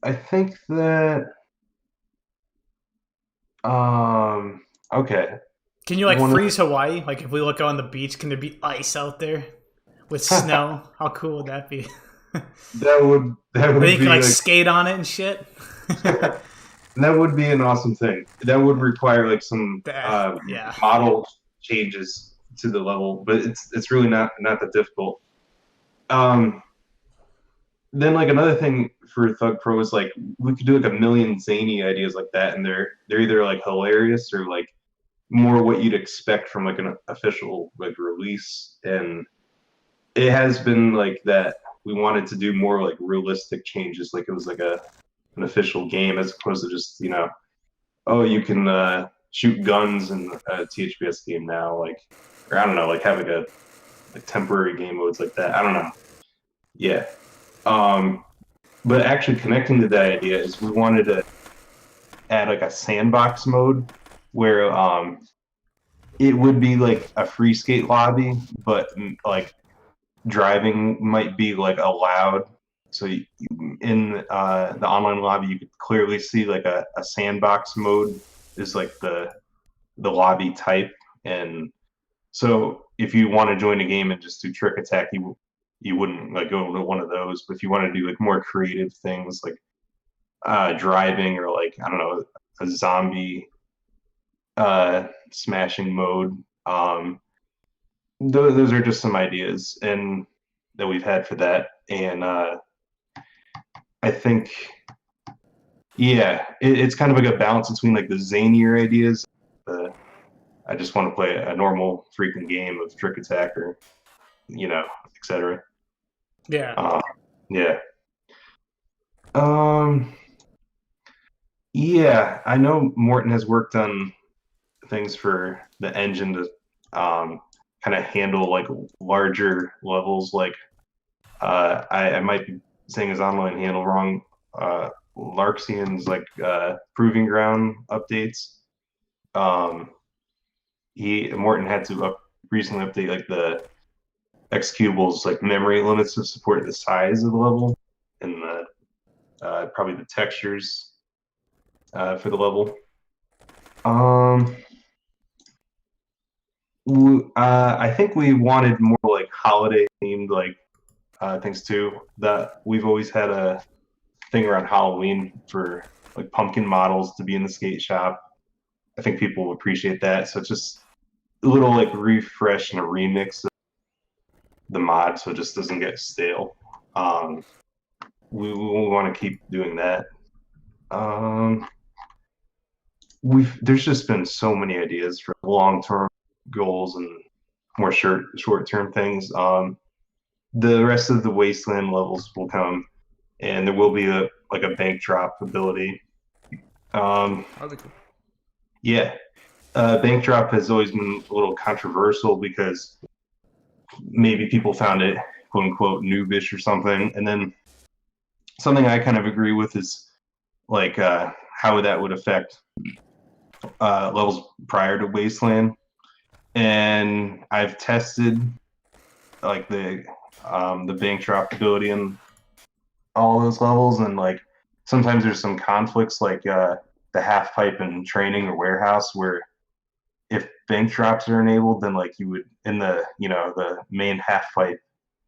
I think that okay. Can you like One of freeze Hawaii? Like if we look on the beach, can there be ice out there with snow? How cool would that be? that And then would you can be like like skate on it and shit. that would be an awesome thing. That would require like some Yeah. model changes to the level, but it's really not that difficult. Um, then like another thing for Thug Pro is like we could do like a million zany ideas like that, and they're either like hilarious or like more what you'd expect from like an official like release. And it has been like that. We wanted to do more like realistic changes, like it was like an official game as opposed to just oh, you can shoot guns in a THPS game now, like, or I don't know, like having a like temporary game modes like that. I don't know. Yeah. Um, but actually connecting to that idea is we wanted to add like a sandbox mode where it would be like a free skate lobby, but like driving might be like allowed. So in the online lobby, you could clearly see like a sandbox mode is like the lobby type, and so if you want to join a game and just do trick attack, you wouldn't like go to one of those. But if you want to do like more creative things like driving or like I don't know a zombie smashing mode, those are just some ideas and that we've had for that. And I think yeah, it's kind of like a balance between like the zanier ideas. The I just want to play a normal freaking game of trick attack or etc. Yeah. Yeah. Um, yeah, I know Morton has worked on things for the engine to kind of handle like larger levels. Like I might be saying his online handle wrong. Larxian's like proving ground updates. Um, he Morton had to recently update like the executables like memory limits to support the size of the level and the probably the textures for the level. I think we wanted more like holiday themed like things too. That we've always had a thing around Halloween for like pumpkin models to be in the skate shop. I think people appreciate that. So it's just a little like refresh and a remix of the mod, so it just doesn't get stale. We want to keep doing that. There's just been so many ideas for long term goals and more short term things. The rest of the wasteland levels will come, and there will be a like a bank drop ability. That'd be cool. Yeah, bank drop has always been a little controversial because maybe people found it quote unquote noobish or something, and then something I kind of agree with is like how that would affect levels prior to wasteland. And I've tested like the bank drop ability in all those levels, and like sometimes there's some conflicts like the half pipe in training or warehouse where if bank drops are enabled, then like you would in the the main half pipe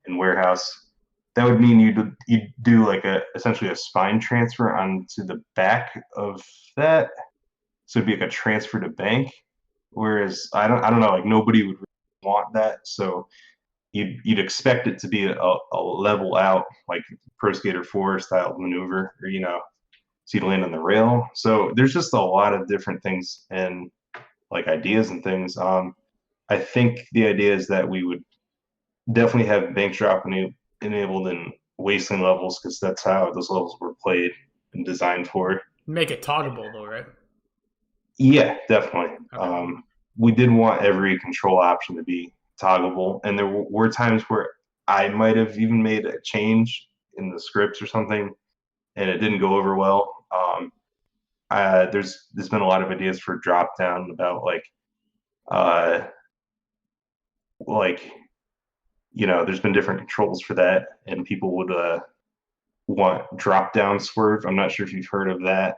in warehouse, that would mean you'd do like essentially a spine transfer onto the back of that, so it'd be like a transfer to bank. Whereas I don't know, like nobody would really want that, so you'd expect it to be a level out like Pro Skater 4 style maneuver, or so you'd land on the rail. So there's just a lot of different things and like ideas and things. I think the idea is that we would definitely have bank drop enabled in wasteland levels because that's how those levels were played and designed for. Make it toggable though, right? Yeah, definitely. Okay. We did want every control option to be toggleable, and there were times where I might have even made a change in the scripts or something, and it didn't go over well. There's been a lot of ideas for drop down about uh, like there's been different controls for that, and people would drop down swerve. I'm not sure if you've heard of that,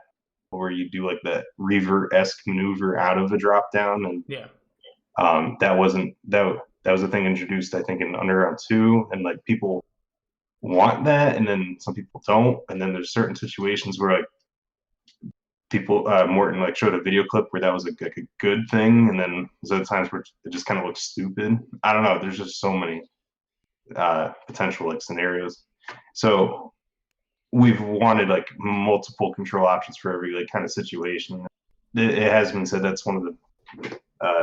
where you do like that revert-esque maneuver out of a drop down, and Yeah. that wasn't that was a thing introduced, I think, in Underground 2, and like people want that, and then some people don't, and then there's certain situations where like people Morton like showed a video clip where that was like a good thing, and then there's other times where it just kind of looks stupid. I don't know. There's just so many potential like scenarios. So we've wanted like multiple control options for every like kind of situation. It has been said that's one of the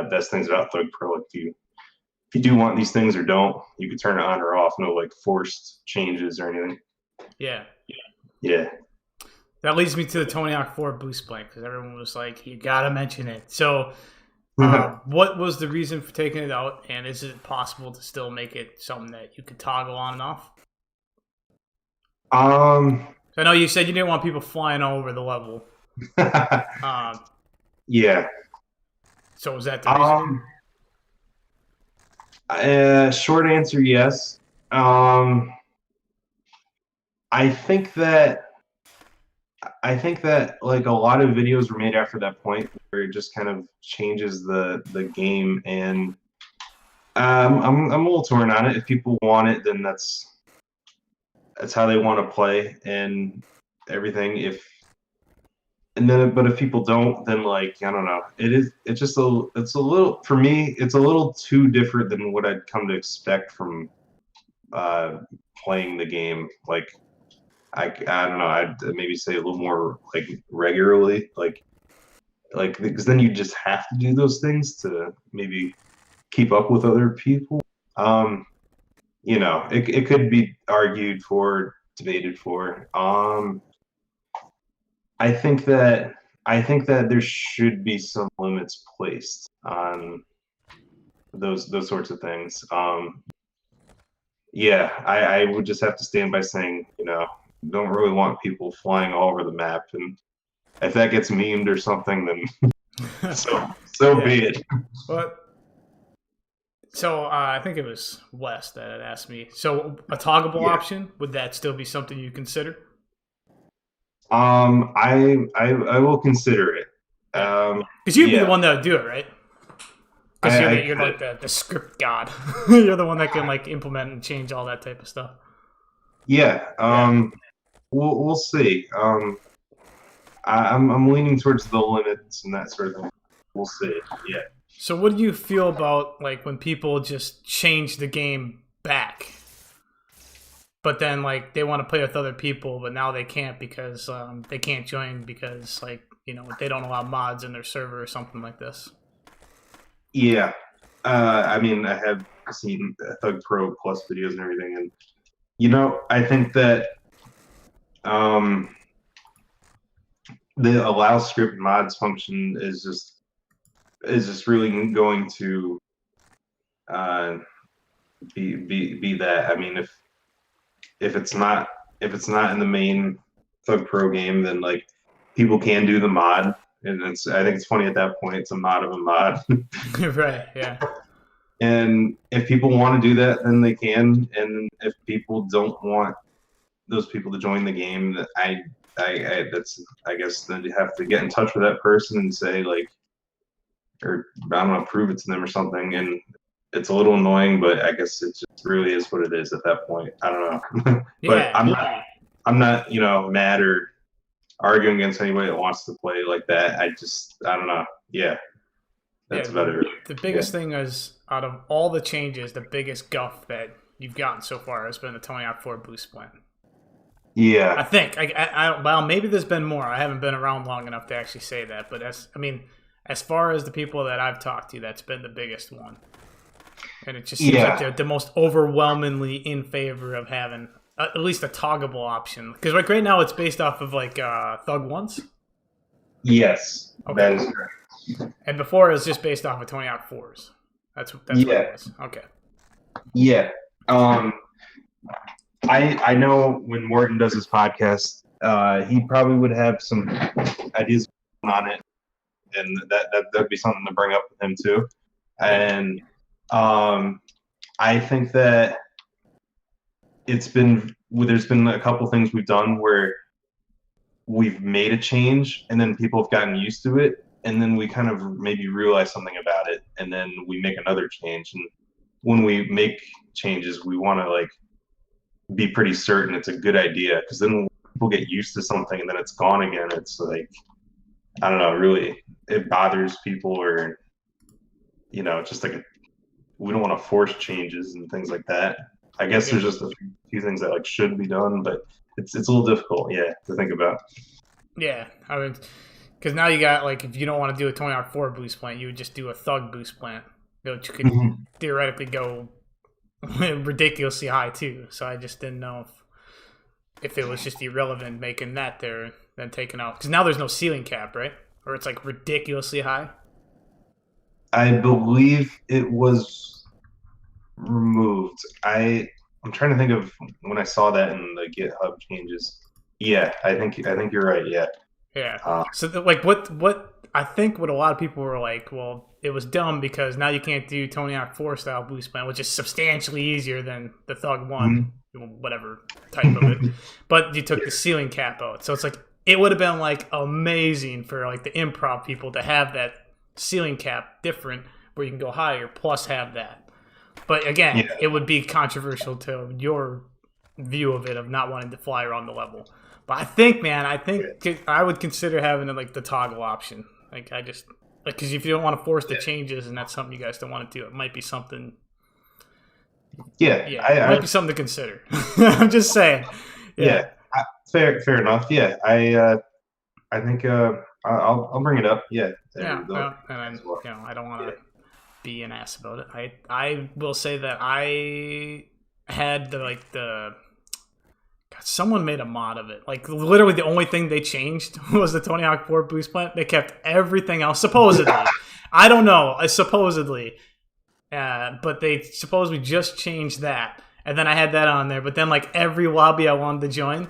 best things about THUGPro. Like if you do want these things or don't, you can turn it on or off. No like forced changes or anything. Yeah. Yeah. That leads me to the Tony Hawk 4 boost blank, because everyone was like, you gotta mention it. So what was the reason for taking it out, and is it possible to still make it something that you could toggle on and off? I know you said you didn't want people flying all over the level. Yeah. So was that the reason? Short answer, yes. I think that like a lot of videos were made after that point where it just kind of changes the game, and I'm a little torn on it. If people want it, then that's how they want to play and everything. But if people don't, then like I don't know. It's a little, for me, it's a little too different than what I'd come to expect from playing the game. Like I don't know. I'd maybe say a little more like regularly, like because then you just have to do those things to maybe keep up with other people. It could be argued for, debated for. I think that there should be some limits placed on those sorts of things. I would just have to stand by saying, don't really want people flying all over the map, and if that gets memed or something, then so be it. But so I think it was Wes that had asked me. So a toggleable option, would that still be something you consider? I will consider it. Because you'd be the one that would do it, right? Because you're like the script god. You're the one that can like implement and change all that type of stuff. Yeah. We'll see. I'm leaning towards the limits and that sort of thing. We'll see. Yeah. So what do you feel about like when people just change the game back, but then like they want to play with other people, but now they can't because they can't join because like they don't allow mods in their server or something like this? Yeah. I mean, I have seen THUGPro Plus videos and everything, and I think that the allow script mods function is just really going to be that. I mean, if it's not in the main THUGPro game, then like people can do the mod, and I think it's funny at that point. It's a mod of a mod. Right. Yeah. And if people want to do that, then they can. And if people don't want those people to join the game, I guess then you have to get in touch with that person and say like, or I don't know, prove it to them or something. And it's a little annoying, but I guess it just really is what it is at that point. I don't know. But I'm not mad or arguing against anybody that wants to play like that. I don't know. Yeah. That's about it. The biggest thing is, out of all the changes, the biggest guff that you've gotten so far has been the Tony Hawk 4 boost plan. Yeah. I think. Well, maybe there's been more. I haven't been around long enough to actually say that. But as far as the people that I've talked to, that's been the biggest one. And it just seems like they're the most overwhelmingly in favor of having at least a toggleable option. Because like right now it's based off of like Thug Ones. Yes. Okay. That is correct. And before it was just based off of Tony Hawk 4s. That's what it was. Okay. Yeah. I know when Morton does his podcast, he probably would have some ideas on it, and that'd be something to bring up with him too. And I think that it's been there's been a couple things we've done where we've made a change and then people have gotten used to it, and then we kind of maybe realize something about it, and then we make another change. And when we make changes, we want to like be pretty certain it's a good idea, because then when people get used to something and then it's gone again, it's like, I don't know, really it bothers people, or just like we don't want to force changes and things like that. I guess there's just a few things that like should be done, but it's a little difficult, to think about. Yeah, I mean, because now you got like, if you don't want to do a Tony Hawk 4 boost plant, you would just do a Thug boost plant, which could theoretically go ridiculously high too. So I just didn't know if it was just irrelevant making that there then taken out, because now there's no ceiling cap, right? Or it's like ridiculously high. I believe it was removed. I'm trying to think of when I saw that in the GitHub changes. Yeah, I think you're right. Yeah. Yeah. So like what I think what a lot of people were like, well, it was dumb because now you can't do Tony Hawk 4 style boost plan, which is substantially easier than the Thug 1, whatever type of it. But you took the ceiling cap out. So it's like, it would have been like amazing for like the improv people to have that ceiling cap different where you can go higher plus have that. But again, it would be controversial to your view of it, of not wanting to fly around the level. But I think I would consider having like the toggle option. Like I just because if you don't want to force the changes and that's something you guys don't want to do, it might be something. It might be something to consider. I'm just saying. Fair enough. Yeah, I think I'll bring it up. Yeah. And I don't want to be an ass about it. I will say that I had someone made a mod of it. Like literally the only thing they changed was the Tony Hawk 4 boost plant. They kept everything else supposedly. I don't know. Supposedly. But they supposedly just changed that. And then I had that on there. But then like every lobby I wanted to join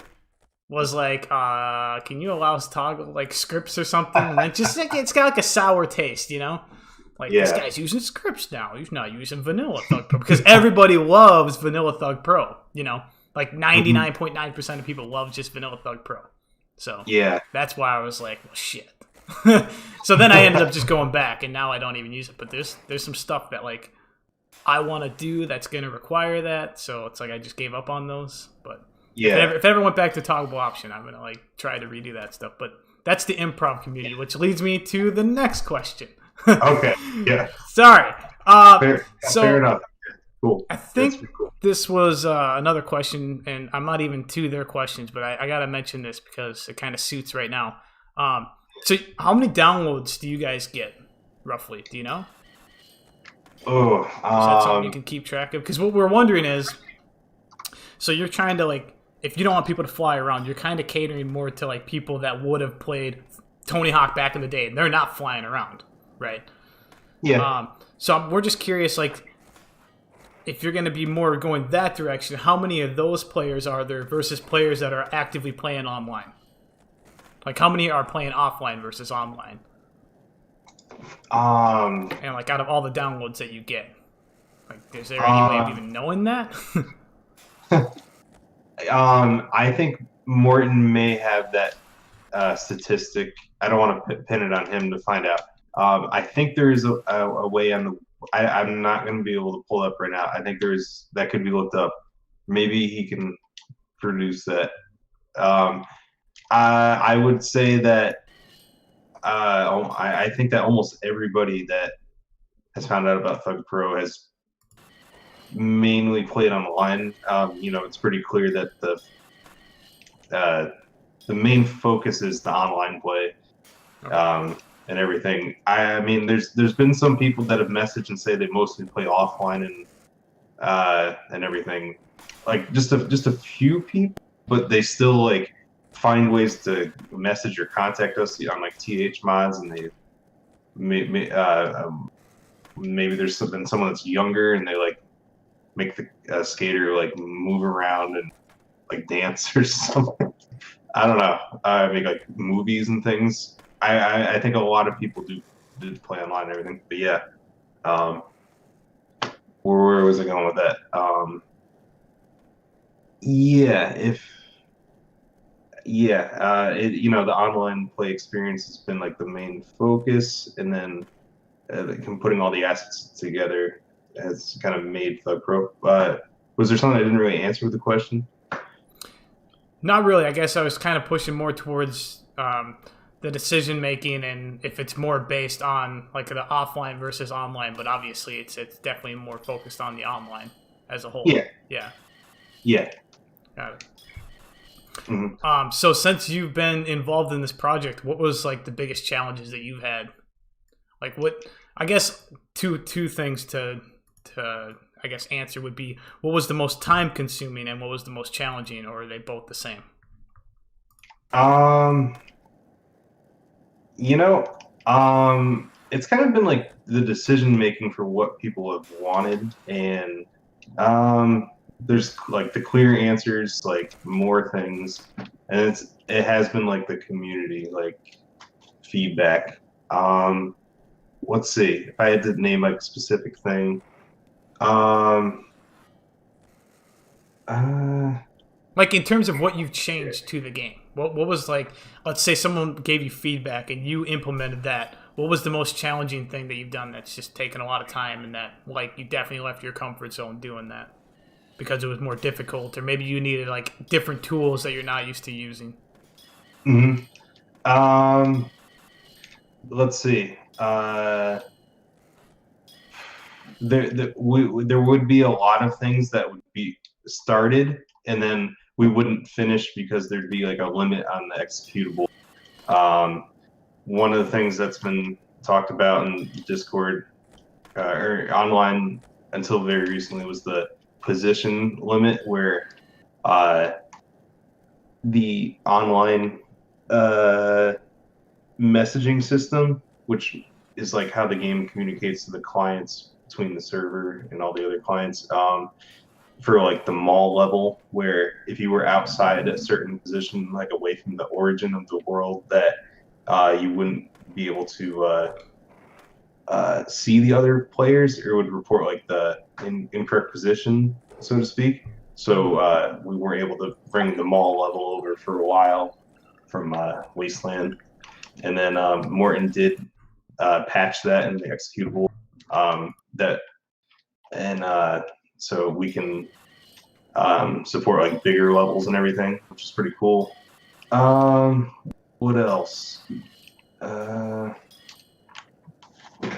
was like, can you allow us to toggle like scripts or something? And it just like, it's got like a sour taste, Like this guy's using scripts now. He's not using vanilla THUGPro because everybody loves vanilla THUGPro, Like 99.9% of people love just vanilla THUGPro. So that's why I was like, well, shit. So then I ended up just going back, and now I don't even use it. But there's some stuff that like I want to do that's going to require that. So it's like I just gave up on those. But if I ever went back to toggleable option, I'm going to like try to redo that stuff. But that's the improv community, which leads me to the next question. Okay. Yeah. Sorry. Fair enough. Cool. I think this was another question, and I'm not even to their questions, but I got to mention this because it kind of suits right now. So how many downloads do you guys get, roughly? Do you know? Oh, Is that something you can keep track of? Because what we're wondering is, so you're trying to, like, if you don't want people to fly around, you're kind of catering more to, like, people that would have played Tony Hawk back in the day, and they're not flying around, right? Yeah. So we're just curious, like, if you're going to be more going that direction, how many of those players are there versus players that are actively playing online? Like, how many are playing offline versus online? And, like, out of all the downloads that you get, like, is there any way of even knowing that? I think Morton may have that statistic. I don't want to pin it on him to find out. I think there is a way on the. I'm not going to be able to pull up right now. I think that could be looked up. Maybe he can produce that. I would say that I think that almost everybody that has found out about THUGPro has mainly played online. It's pretty clear that the main focus is the online play. And everything. I mean, there's been some people that have messaged and say they mostly play offline and everything. Like just a few people, but they still like find ways to message or contact us on like TH mods, and they maybe there's been someone that's younger and they like make the skater like move around and like dance or something. I don't know. Make like movies and things. I think a lot of people do play online and everything, but yeah. Where was I going with that? Yeah, the online play experience has been like the main focus, and then putting all the assets together has kind of made THUGPro. Was there something I didn't really answer with the question? Not really. I guess I was kind of pushing more towards the decision making, and if it's more based on like the offline versus online. But obviously, it's definitely more focused on the online as a whole. Yeah, Yeah, yeah. got it. Mhm. So since you've been involved in this project, what was like the biggest challenges that you've had? Like what? I guess two things to I guess answer would be what was the most time consuming and what was the most challenging, or are they both the same? Um, you know, it's kind of been like the decision making for what people have wanted, and there's like the clear answers, like more things, and it has been like the community, like feedback. Um, let's see if I had to name like a specific thing. Um, uh, Like in terms of what you've changed to the game, what was like? Let's say someone gave you feedback and you implemented that. What was the most challenging thing that you've done that's just taken a lot of time and that like you definitely left your comfort zone doing that because it was more difficult, or maybe you needed like different tools that you're not used to using? mhm. um, let's see. There would be a lot of things that would be started and then we wouldn't finish because there'd be like a limit on the executable. Um, one of the things that's been talked about in Discord or online until very recently was the position limit, where uh, the online uh, messaging system, which is like how the game communicates to the clients between the server and all the other clients, for like the mall level, where if you were outside a certain position, like away from the origin of the world, that you wouldn't be able to see the other players, or it would report like the incorrect position, so to speak. So we weren't able to bring the mall level over for a while from Wasteland, and then Morton did patch that in the executable, that and so we can support like bigger levels and everything, which is pretty cool. What else? Uh,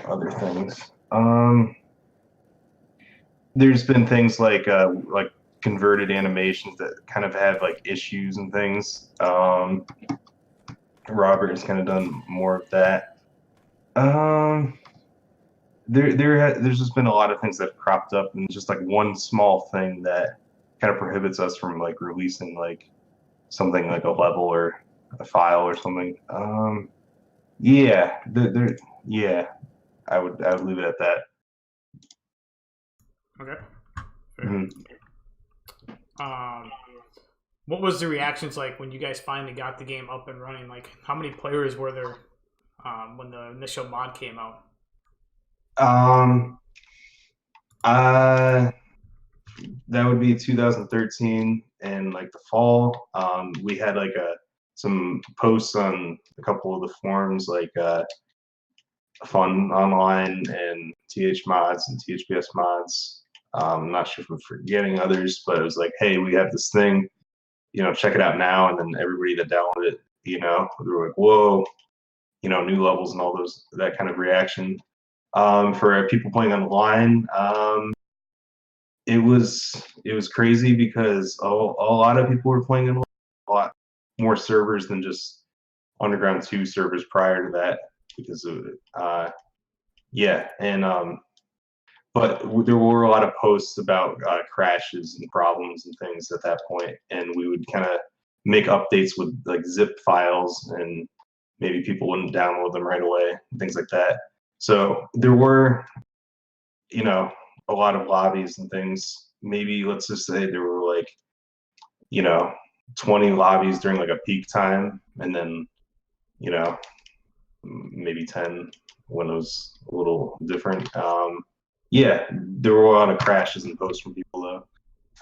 other things. There's been things like converted animations that kind of have like issues and things. Robert has kind of done more of that. Um, there's just been a lot of things that have cropped up, and just like one small thing that kind of prohibits us from like releasing like something like a level or a file or something. Yeah, yeah, I would leave it at that. Okay. Fair. Mhm. Um, what was the reactions like when you guys finally got the game up and running? Like, how many players were there when the initial mod came out? Um, uh, that would be 2013 and like the fall. We had like some posts on a couple of the forums, like Fun Online and TH Mods and THPS Mods. I'm not sure if I'm forgetting others, but it was like, hey, we have this thing, check it out now. And then everybody that downloaded it, they were like, whoa, new levels and all that kind of reaction. For people playing online, it was crazy because a lot of people were playing in a lot more servers than just Underground 2 servers prior to that, because of yeah, and but there were a lot of posts about crashes and problems and things at that point, and we would kind of make updates with like zip files, and maybe people wouldn't download them right away, and things like that. So there were, you know, a lot of lobbies and things. Maybe let's just say there were like, you know, 20 lobbies during like a peak time, and then, you know, maybe 10 when it was a little different. Yeah, there were a lot of crashes and posts from people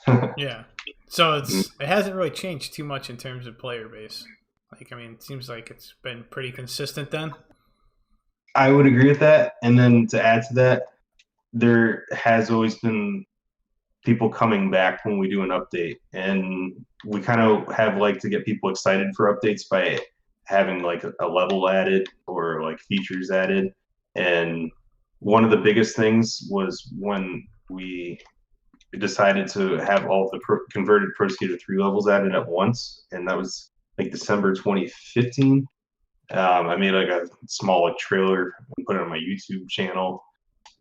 though. Yeah. So it hasn't really changed too much in terms of player base. Like, I mean, it seems like it's been pretty consistent then. I would agree with that. And then to add to that, there has always been people coming back when we do an update, and we kind of have like to get people excited for updates by having like a level added or like features added. And one of the biggest things was when we decided to have all of the converted Pro Skater 3 levels added at once, and that was like December 2015. I made like a small like trailer and put it on my YouTube channel,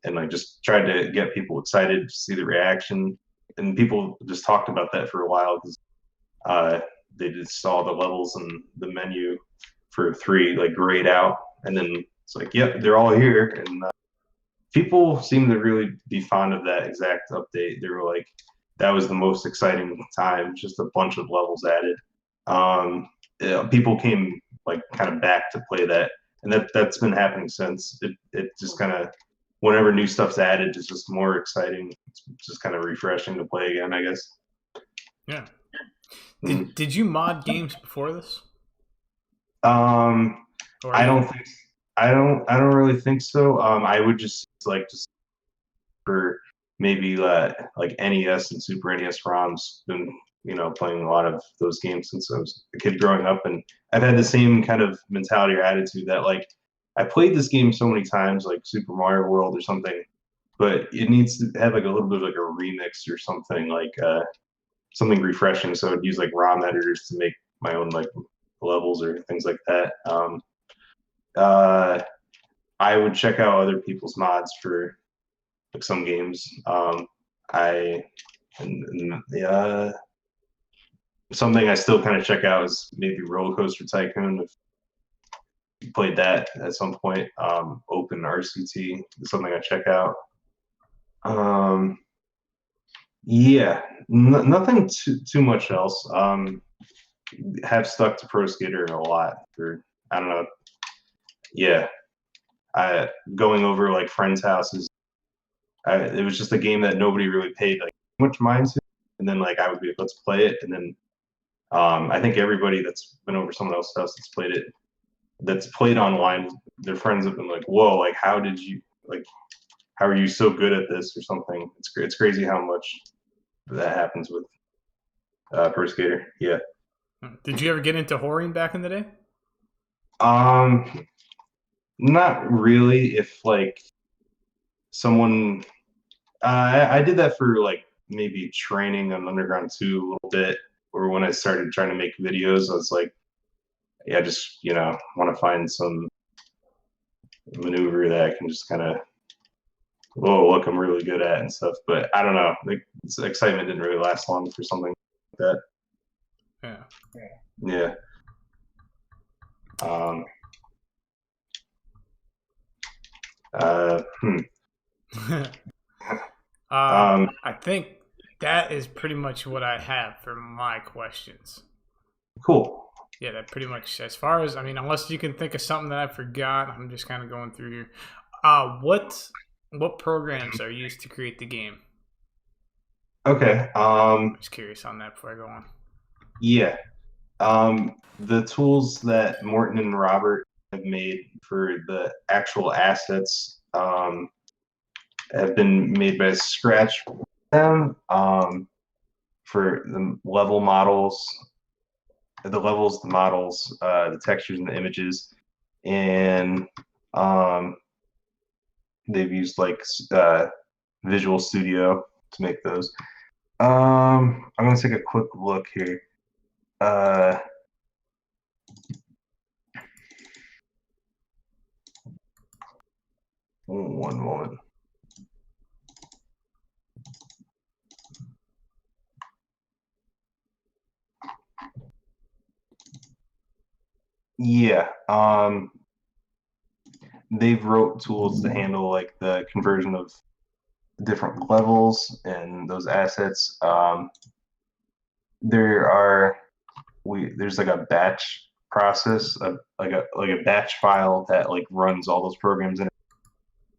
and like just tried to get people excited to see the reaction. And people just talked about that for a while because they just saw the levels and the menu for 3 like grayed out, and then it's like, yep, they're all here. And people seem to really be fond of that exact update. They were like, that was the most exciting time, just a bunch of levels added. People came like kind of back to play that, and that's been happening since. It just kind of, whenever new stuff's added, it's just more exciting. It's just kind of refreshing to play again, I guess. Yeah. Did you mod games before this? I don't think. I don't really think so. I would just for maybe like NES and Super NES ROMs. Been playing a lot of those games since I was a kid growing up, and I've had the same kind of mentality or attitude that like I played this game so many times, like Super Mario World or something, but it needs to have like a little bit of like a remix or something, like something refreshing. So I'd use like ROM editors to make my own like levels or things like that. I would check out other people's mods for like some games. Something I still kind of check out is maybe Roller Coaster Tycoon. If you played that at some point, Open RCT is something I check out. Yeah, nothing too much else. Have stuck to Pro Skater a lot for, I don't know. Yeah, going over like friends' houses. It was just a game that nobody really paid like much mind to, and then like I would be like, let's play it, and then I think everybody that's been over someone else's house that's played online, their friends have been like, whoa, like how are you so good at this or something? It's crazy how much that happens with Pro Skater. Yeah. Did you ever get into whoring back in the day? Not really. If like someone, I did that for like maybe training on Underground 2 a little bit, or when I started trying to make videos, I was like, yeah, just want to find some maneuver that I can just kind of, whoa, look, I'm really good at and stuff. But I don't know, like the excitement didn't really last long for something like that. Yeah. I think that is pretty much what I have for my questions. Cool. Yeah, that pretty much, as far as, I mean, unless you can think of something that I forgot, I'm just kind of going through here. What programs are used to create the game? Okay. I'm just curious on that before I go on. Yeah. The tools that Morton and Robert have made for the actual assets have been made by scratch them, for the level models, the levels, the models, the textures and the images, and they've used like Visual Studio to make those. I'm gonna take a quick look here. One moment. Yeah, they've wrote tools to handle like the conversion of different levels and those assets. There's like a batch process, like a batch file that like runs all those programs and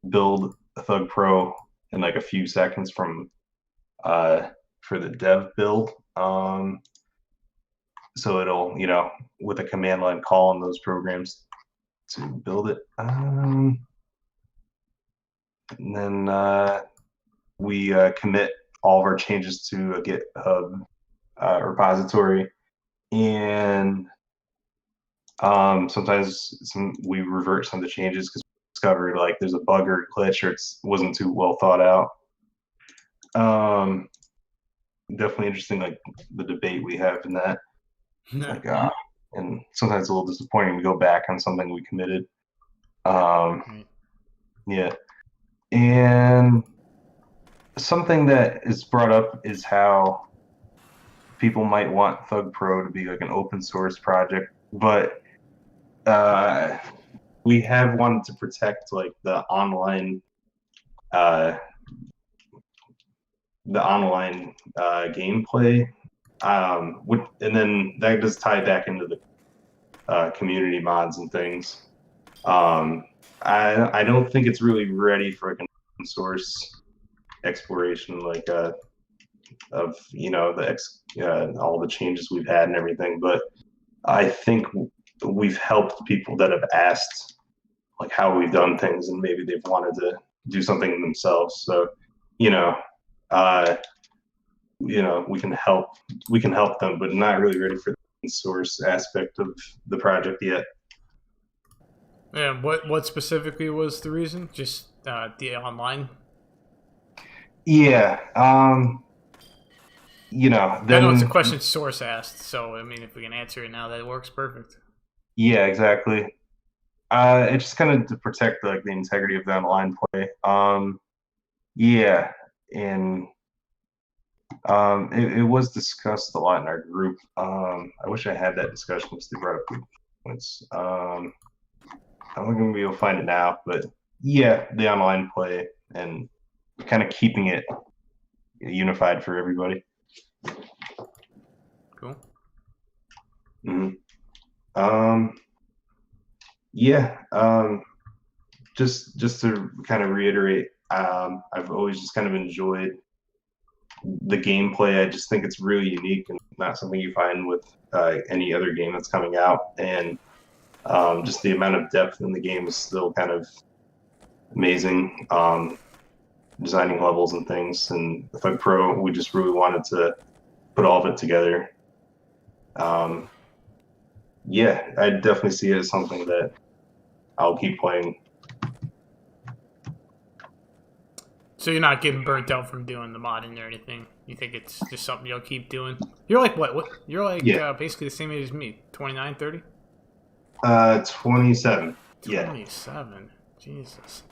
build a THUGPro in like a few seconds from for the dev build, So it'll, with a command line call on those programs to build it. And then we commit all of our changes to a GitHub repository, and sometimes we revert some of the changes because we discovered like there's a bug or glitch or it wasn't too well thought out. Definitely interesting, like the debate we have in that. Like, and sometimes it's a little disappointing to go back on something we committed. Yeah, and something that is brought up is how people might want THUGPro to be like an open source project, but we have wanted to protect like the online gameplay, and then that does tie back into the community mods and things. I don't think it's really ready for like an open source exploration, like of all the changes we've had and everything. But I think we've helped people that have asked like how we've done things, and maybe they've wanted to do something themselves. So we can help them, but not really ready for the open source aspect of the project yet. And what specifically was the reason? Just the online? Yeah. I know it's a question Source asked, so I mean, if we can answer it now, that works perfect. Yeah, exactly. It's just kind of to protect like the integrity of the online play. Yeah, and it was discussed a lot in our group. I wish I had that discussion because they brought up good points. I'm not gonna be able to find it now, but yeah, the online play and kind of keeping it unified for everybody. Cool. Mm-hmm. Yeah. Just to kind of reiterate, I've always just kind of enjoyed the gameplay. I just think it's really unique and not something you find with any other game that's coming out, and just the amount of depth in the game is still kind of amazing. Designing levels and things, and the THUGPro, we just really wanted to put all of it together. Yeah, I definitely see it as something that I'll keep playing. So you're not getting burnt out from doing the modding or anything? You think it's just something you'll keep doing? You're like what? You're like basically the same age as me, 29, 30? 27. 27. Jesus.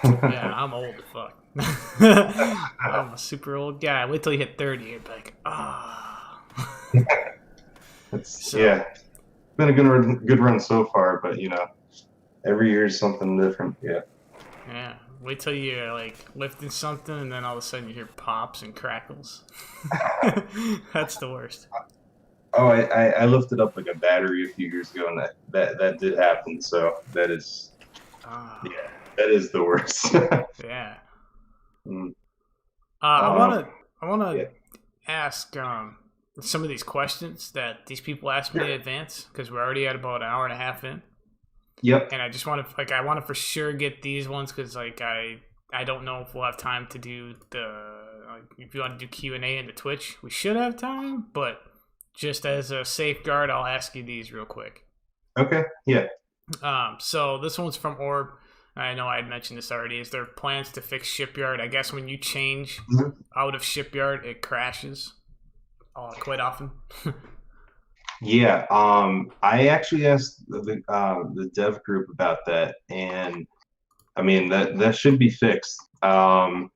Yeah, I'm old as fuck. I'm a super old guy. Wait till you hit 30, you're like, Yeah, it's been a good run so far, but every year is something different. Yeah. Wait till you're like lifting something, and then all of a sudden you hear pops and crackles. That's the worst. Oh, I lifted up like a battery a few years ago, and that did happen. So that is, that is the worst. Yeah. Mm. I wanna ask some of these questions that these people asked me in advance, because we're already at about an hour and a half in. Yep. And I just want to I want to for sure get these ones, because I don't know if we'll have time to do if you want to do Q&A into Twitch, we should have time, but just as a safeguard, I'll ask you these real quick. Okay. Yeah. So this one's from Orb. I know I had mentioned this already. Is there plans to fix Shipyard? I guess when you change out of Shipyard, it crashes quite often. Yeah. I actually asked the dev group about that, and I mean that should be fixed. The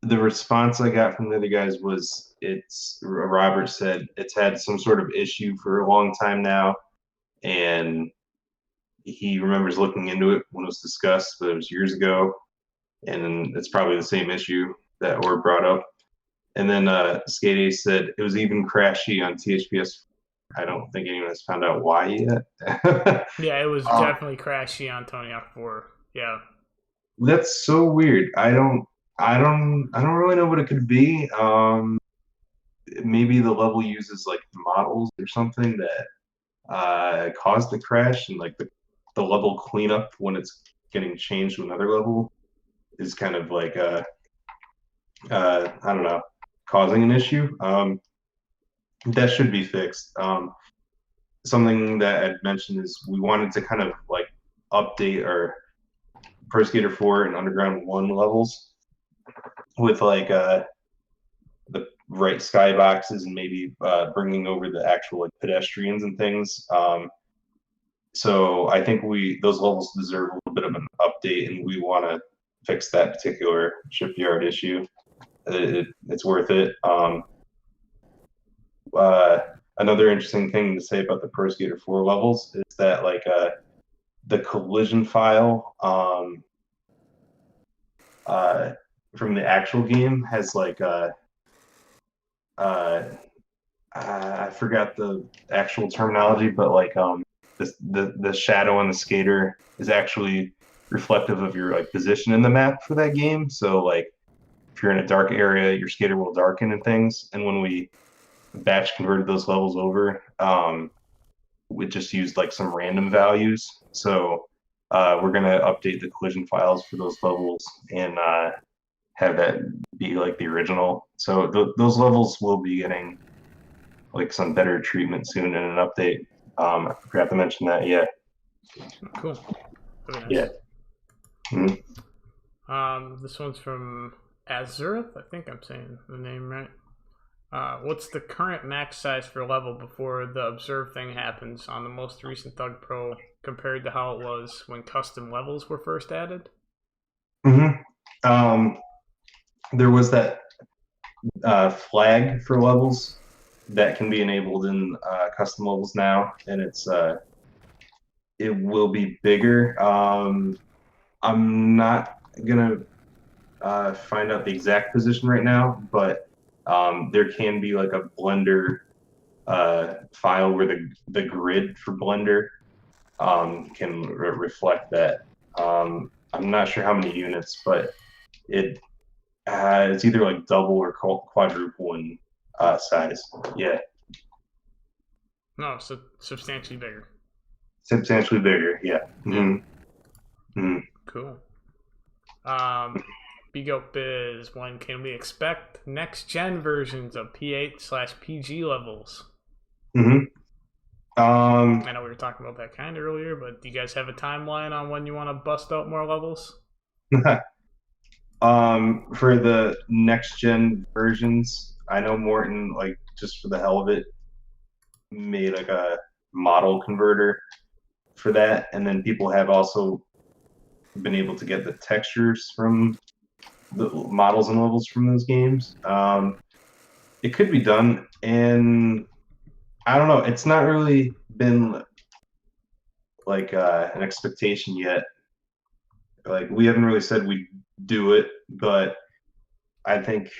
response I got from the other guys was Robert said it's had some sort of issue for a long time now, and he remembers looking into it when it was discussed, but it was years ago, and it's probably the same issue that Orb brought up. And then Skate Ace said it was even crashy on THPS. I don't think anyone has found out why yet. Yeah, it was definitely crashy on Tony Hawk 4. Yeah. That's so weird. I don't really know what it could be. maybe the level uses like models or something that caused the crash, and like the level cleanup when it's getting changed to another level is kind of like I don't know, causing an issue. That should be fixed. Something that I'd mentioned is we wanted to kind of like update our Pro Skater 4 and Underground 1 levels with like the right skyboxes and maybe bringing over the actual like pedestrians and things. So I think those levels deserve a little bit of an update, and we want to fix that particular shipyard issue. It's worth it. Another interesting thing to say about the Pro Skater 4 levels is that like the collision file from the actual game has like I forgot the actual terminology, but like the shadow on the skater is actually reflective of your like position in the map for that game. So like if you're in a dark area, your skater will darken and things. And when we batch converted those levels over, we just used like some random values. So we're gonna update the collision files for those levels and have that be like the original. So those levels will be getting like some better treatment soon in an update. I forgot to mention that. Yeah. Cool. Very nice. Yeah. This one's from Azurith. I think I'm saying the name right. What's the current max size for level before the observe thing happens on the most recent THUGPro compared to how it was when custom levels were first added? There was that flag for levels that can be enabled in custom levels now, and it will be bigger. I'm not gonna find out the exact position right now, but there can be like a Blender file where the grid for Blender can reflect that. I'm not sure how many units, but it's either like double or quadruple in size. Yeah. No, so substantially bigger. Substantially bigger. Yeah. Cool. Big Up Biz, when can we expect next gen versions of P8/PG levels? I know we were talking about that kind of earlier, but do you guys have a timeline on when you want to bust out more levels? For the next gen versions, I know Morton, like just for the hell of it, made like a model converter for that, and then people have also been able to get the textures from the models and levels from those games. It could be done, and I don't know. It's not really been like an expectation yet. Like we haven't really said we do it, but I think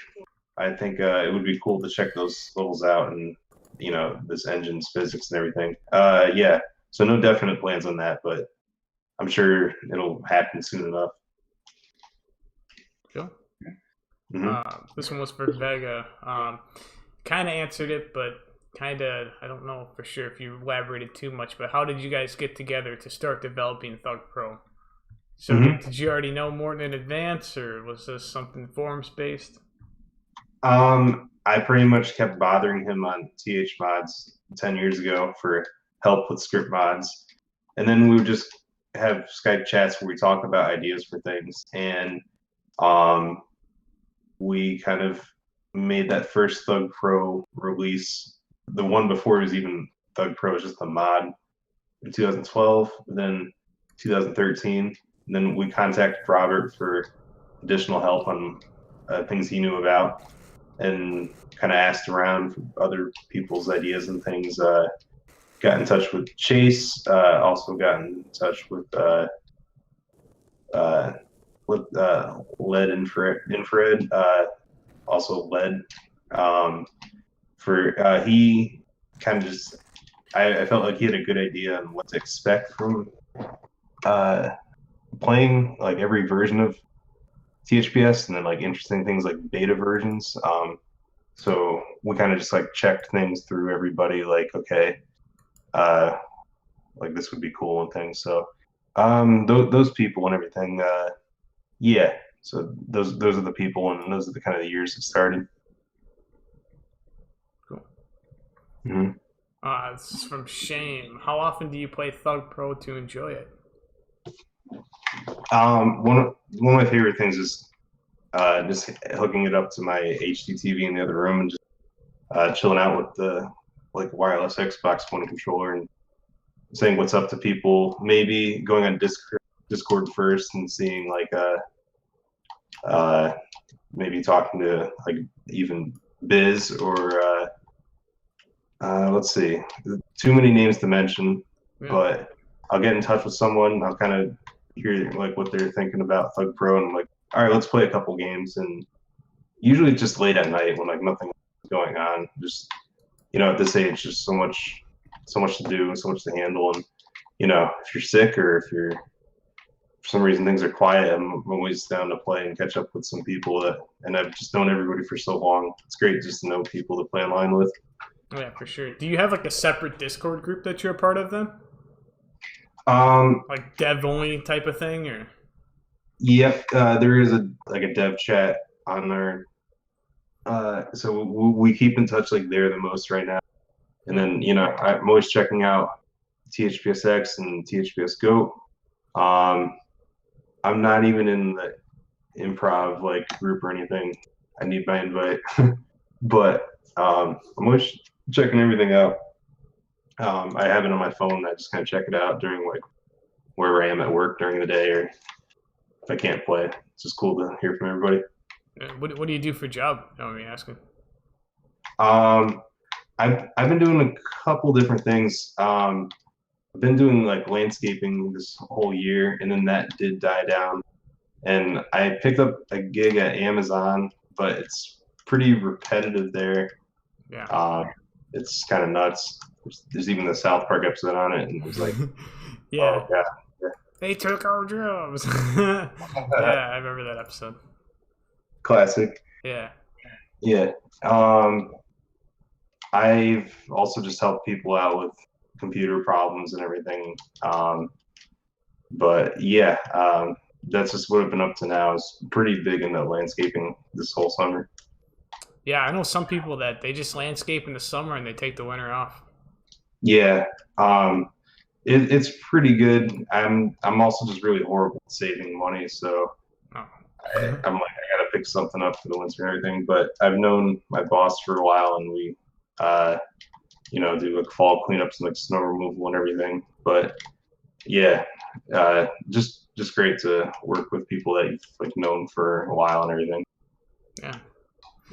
it would be cool to check those levels out and this engine's physics and everything. Yeah. So no definite plans on that, but I'm sure it'll happen soon enough. Cool. This one was for Vega. Kind of answered it, but I don't know for sure if you elaborated too much, but how did you guys get together to start developing THUGPro? So did you already know Morton in advance, or was this something forums based? I pretty much kept bothering him on TH Mods 10 years ago for help with script mods, and then we would just have Skype chats where we talk about ideas for things, and we kind of made that first THUGPro release. The one before it was even THUGPro, it was just a mod in 2012, then 2013. And then we contacted Robert for additional help on things he knew about, and kind of asked around for other people's ideas and things. Got in touch with Chase. Also got in touch with LED infrared. Also LED. He kind of just. I felt like he had a good idea on what to expect from playing like every version of THPS, and then like interesting things like beta versions. So we kind of just like checked things through everybody, like, okay, like this would be cool and things. So those people and everything, yeah. So those are the people, and those are the kind of the years it started. Cool. Hmm. This is from Shane. How often do you play THUGPro to enjoy it? One of my favorite things is just hooking it up to my HD TV in the other room and just chilling out with the like wireless Xbox One controller and saying what's up to people. Maybe going on Discord first and seeing like maybe talking to like even Biz or let's see, too many names to mention, but I'll get in touch with someone. I'll kind of hear like what they're thinking about THUGPro, and I'm like, all right, let's play a couple games. And usually just late at night when like nothing is going on. Just at this age, just so much to do and so much to handle. And if you're sick or if you're for some reason things are quiet, I'm always down to play and catch up with some people and I've just known everybody for so long. It's great just to know people to play online with. Oh, yeah, for sure. Do you have like a separate Discord group that you're a part of then? Like dev only type of thing, or? Yep, there is a dev chat on there. So we keep in touch like there the most right now. And then I'm always checking out THPSX and THPS Go. I'm not even in the improv like group or anything. I need my invite, but I'm always checking everything out. I have it on my phone. I just kind of check it out during like wherever I am at work during the day, or if I can't play. It's just cool to hear from everybody. What do you do for a job? Don't me asking. I've been doing a couple different things. I've been doing like landscaping this whole year, and then that did die down. And I picked up a gig at Amazon, but it's pretty repetitive there. Yeah. It's kind of nuts. There's even the South Park episode on it, and it was like, yeah. Oh, yeah. They took our jobs. Yeah, I remember that episode. Classic. Yeah. Yeah. I've also just helped people out with computer problems and everything. But yeah, that's just what I've been up to now. Is pretty big into landscaping this whole summer. Yeah, I know some people that they just landscape in the summer and they take the winter off. Yeah, it's pretty good. I'm also just really horrible at saving money, so I'm like I gotta pick something up for the winter and everything. But I've known my boss for a while, and we do like fall cleanups and like snow removal and everything. But yeah, just great to work with people that you've like known for a while and everything. Yeah.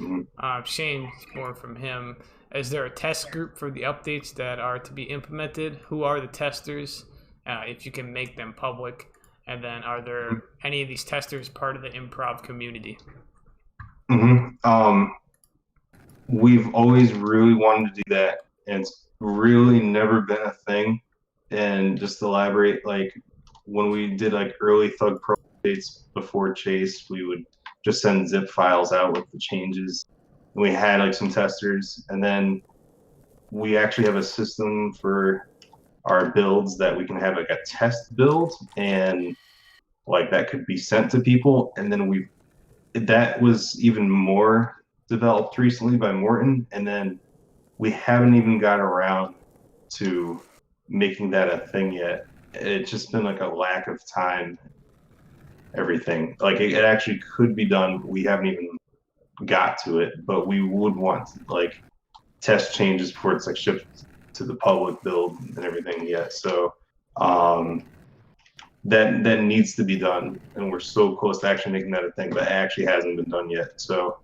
Mm-hmm. Shane, more from him. Is there a test group for the updates that are to be implemented? Who are the testers? If you can make them public. And then are there any of these testers part of the improv community? Mm-hmm. We've always really wanted to do that, and it's really never been a thing. And just to elaborate, like when we did like early THUGPro updates before Chase, we would just send zip files out with the changes. And we had like some testers, and then we actually have a system for our builds that we can have like a test build, and like that could be sent to people. And then that was even more developed recently by Morton, and then we haven't even got around to making that a thing yet. It's just been like a lack of time. Everything like it actually could be done, but we haven't even got to it. But we would want to like test changes before it's like shipped to the public build and everything yet. So that needs to be done, and we're so close to actually making that a thing, but it actually hasn't been done yet. So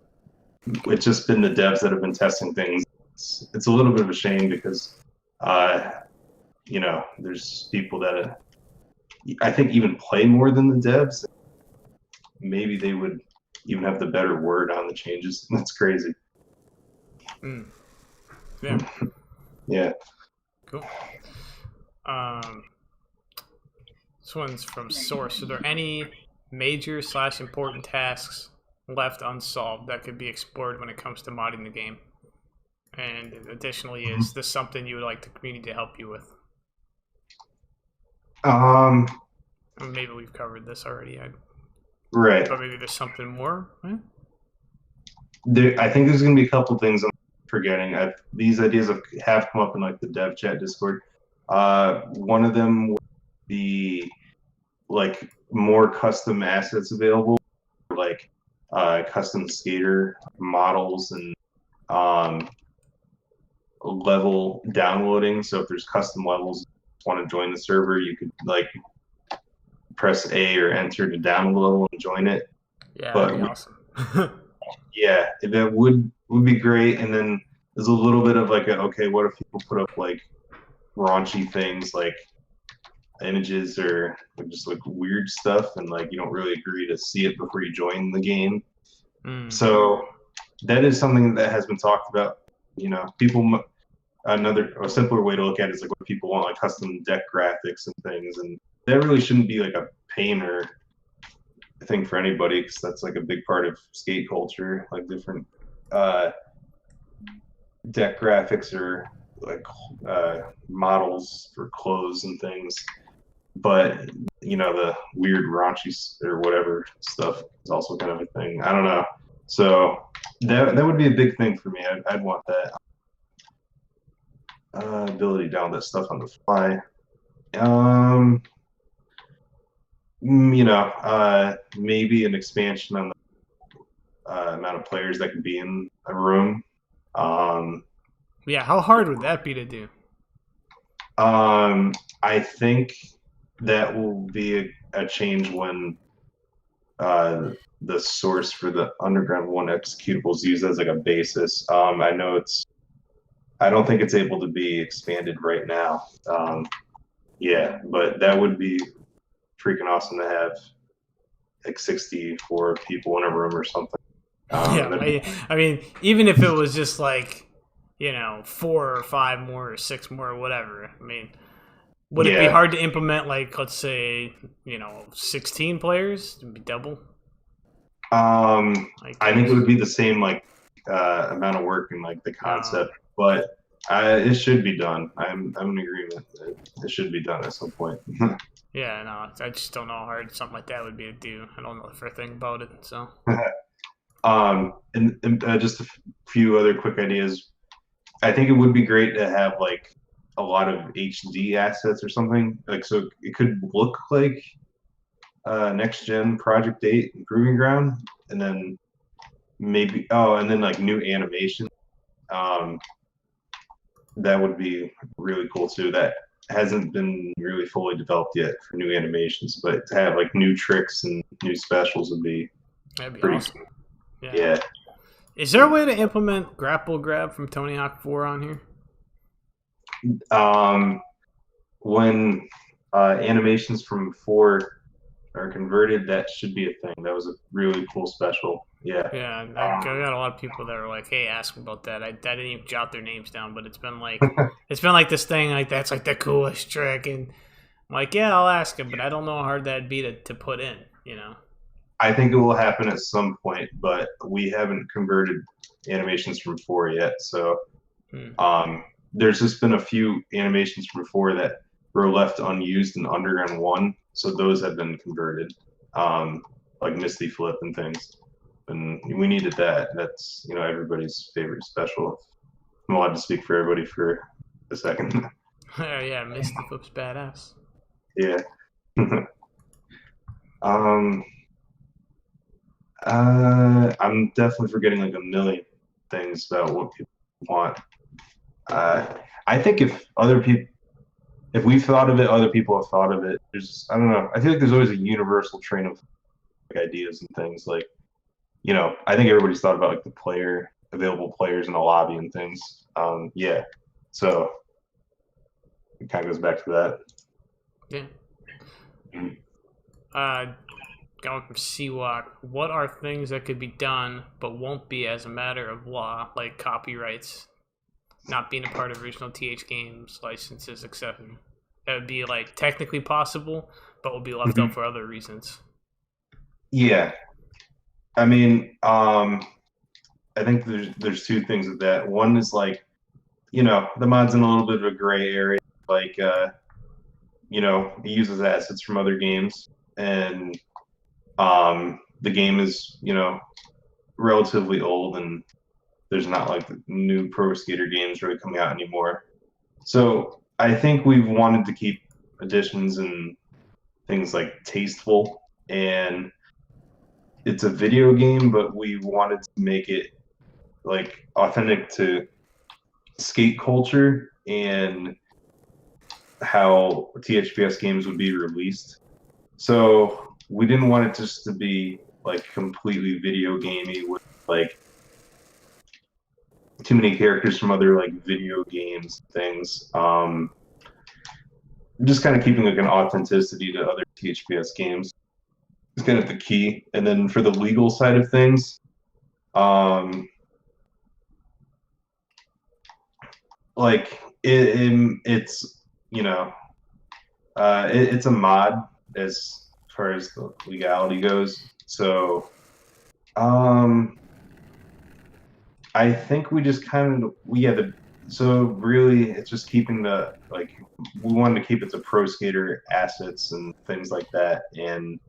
it's just been the devs that have been testing things. It's a little bit of a shame because there's people that I think even play more than the devs. Maybe they would even have the better word on the changes. That's crazy. Yeah. Yeah. Cool. This one's from Source. Are there any major / important tasks left unsolved that could be explored when it comes to modding the game? And additionally, is this something you would like the community to help you with? Maybe we've covered this already. Right. But maybe there's something more. Right? I think there's going to be a couple things I'm forgetting. These ideas have come up in like the dev chat Discord. One of them would be like more custom assets available, like custom skater models and level downloading. So if there's custom levels want to join the server, you could like press A or enter to download the level and join it. Yeah, that'd be awesome. Yeah, that would be great. And then there's a little bit of like okay, what if people put up like raunchy things like images or just like weird stuff, and like you don't really agree to see it before you join the game. So that is something that has been talked about. You know, people. A simpler way to look at it is like what people want, like custom deck graphics and things, and that really shouldn't be like a pain or thing for anybody, because that's like a big part of skate culture, like different deck graphics or like models for clothes and things. But you know, the weird raunchy or whatever stuff is also kind of a thing. I don't know. So that would be a big thing for me. I'd want that. Ability to download that stuff on the fly. You know, maybe an expansion on the amount of players that can be in a room. Yeah, how hard would that be to do? I think that will be a change when the source for the Underground 1 executable is used as like a basis. I don't think it's able to be expanded right now. Yeah, but that would be freaking awesome to have like 64 people in a room or something. Yeah, I mean, even if it was just like, you know, 4 or 5 more or 6 more or whatever. I mean, would it be hard to implement, like, let's say, you know, 16 players? It'd be double? I think it would be the same, like, amount of work and, like, the concept, but it should be done. I'm in agreement. It should be done at some point. Yeah, no, I just don't know how hard something like that would be to do. I don't know the first thing about it, so. And just a few other quick ideas. I think it would be great to have like a lot of HD assets or something. Like, so it could look like next gen Project 8 and Proving Ground, and then maybe and then like new animation. That would be really cool too. That hasn't been really fully developed yet for new animations, but to have like new tricks and new specials would be pretty awesome. Cool. Yeah. Yeah. Is there a way to implement grapple grab from Tony Hawk 4 on here? When animations from 4 are converted, that should be a thing. That was a really cool special. Yeah. Yeah, I got a lot of people that are like, "Hey, ask me about that." I didn't even jot their names down, but it's been like this thing like that's like the coolest trick, and I'm like, yeah, I'll ask him, but I don't know how hard that'd be to put in, you know. I think it will happen at some point, but we haven't converted animations from 4 yet. So there's just been a few animations from 4 that were left unused in Underground 1. So those have been converted, like Misty Flip and things. And we needed that. That's, you know, everybody's favorite special. I'm allowed to speak for everybody for a second. Yeah, Misty Flip's badass. Yeah. I'm definitely forgetting like a million things about what people want. I think if we've thought of it, other people have thought of it. I don't know. I feel like there's always a universal train of like, ideas and things. Like, you know, I think everybody's thought about like the available players in the lobby and things. Yeah. So it kind of goes back to that. Yeah. Going from Seawalk, what are things that could be done but won't be as a matter of law, like copyrights, not being a part of original TH games, licenses, etc.? That would be like technically possible, but will be left up for other reasons. Yeah. I mean, I think there's 2 things with that. One is like the mod's in a little bit of a gray area. Like, it uses assets from other games, and the game is, relatively old, and there's not like new pro skater games really coming out anymore. So I think we've wanted to keep additions and things like tasteful, and it's a video game, but we wanted to make it like authentic to skate culture and how THPS games would be released. So we didn't want it just to be like completely video gamey with like too many characters from other like video games things. Just kind of keeping like an authenticity to other THPS games is kind of the key. And then for the legal side of things, like it's it's a mod as far as the legality goes. So I think we just kind of so really it's just keeping the like we wanted to keep it to pro skater assets and things like that. And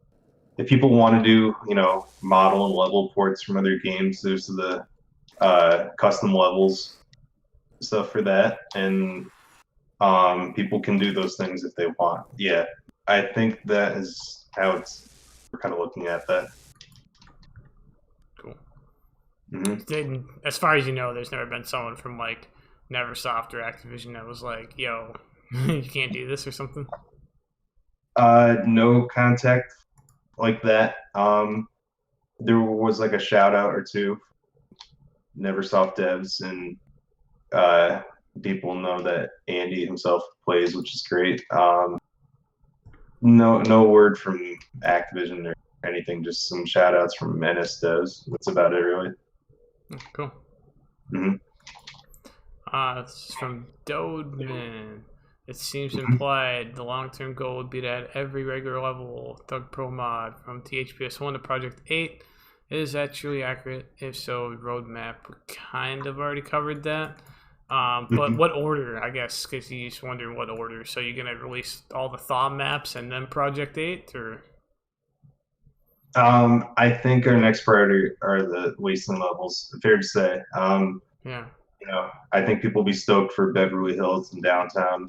if people want to do model and level ports from other games, there's the custom levels stuff for that, and people can do those things if they want. Yeah, I think that is how we're kind of looking at that. Cool. Mm-hmm. As far as you know, there's never been someone from like Neversoft or Activision that was like, "Yo, you can't do this" or something. No contact like that. There was like a shout out or two, Neversoft devs, and people know that Andy himself plays, which is great. No word from Activision or anything, just some shout outs from NS devs. That's about it, really. Cool. Mm-hmm. This is from Dodeman. It seems implied the long-term goal would be to add every regular level THUGPro Mod from THPS 1 to Project 8. Is that truly accurate? If so, roadmap, we kind of already covered that. But what order, I guess, because you just wondering what order. So you're going to release all the Thaw maps and then Project 8? Or I think our next priority are the Wasteland levels, fair to say. yeah. I think people will be stoked for Beverly Hills and downtown.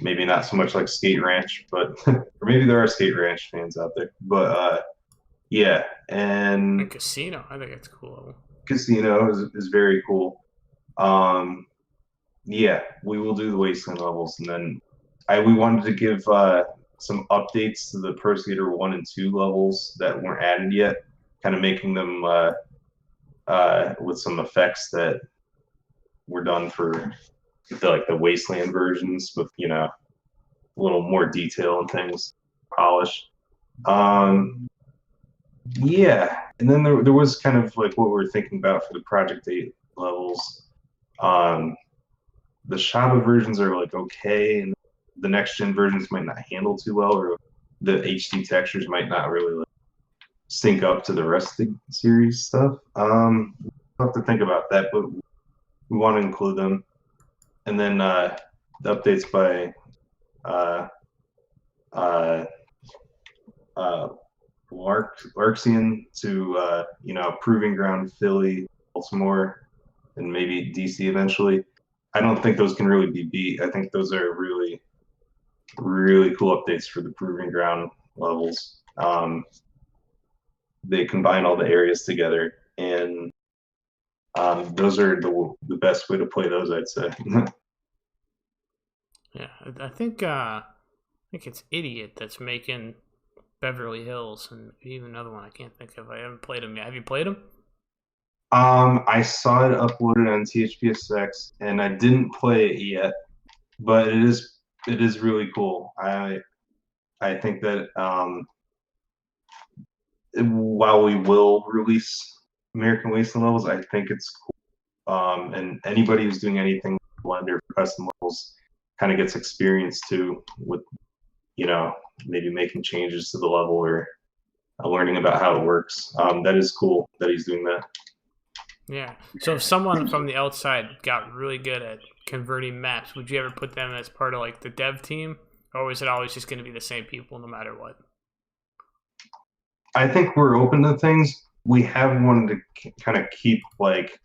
Maybe not so much like Skate Ranch, but or maybe there are Skate Ranch fans out there. But yeah, and Casino, I think it's cool. Casino is very cool. Yeah, we will do the Wasteland levels, and then we wanted to give some updates to the Pro Skater 1 and 2 levels that weren't added yet, kind of making them with some effects that were done for the Wasteland versions with a little more detail and things polished. Yeah, and then there was kind of like what we were thinking about for the Project 8 levels. The Shaba versions are like okay, and the next gen versions might not handle too well, or the HD textures might not really sync up to the rest of the series stuff. We'll have to think about that, but we want to include them. And then the updates by Larksian to Proving Ground, Philly, Baltimore, and maybe DC eventually. I don't think those can really be beat. I think those are really, really cool updates for the Proving Ground levels. They combine all the areas together, and those are the best way to play those, I'd say. Yeah, I think it's Idiot that's making Beverly Hills, and even another one I can't think of. I haven't played them yet. Have you played them? I saw it uploaded on THPSX, and I didn't play it yet, but it is really cool. I think that while we will release American Wasteland levels, I think it's cool. And anybody who's doing anything with Blender for custom levels kind of gets experience too with maybe making changes to the level or learning about how it works. That is cool that he's doing that. Yeah. So if someone from the outside got really good at converting maps, would you ever put them as part of like the dev team, or is it always just going to be the same people no matter what? I think we're open to things. We have wanted to kind of keep like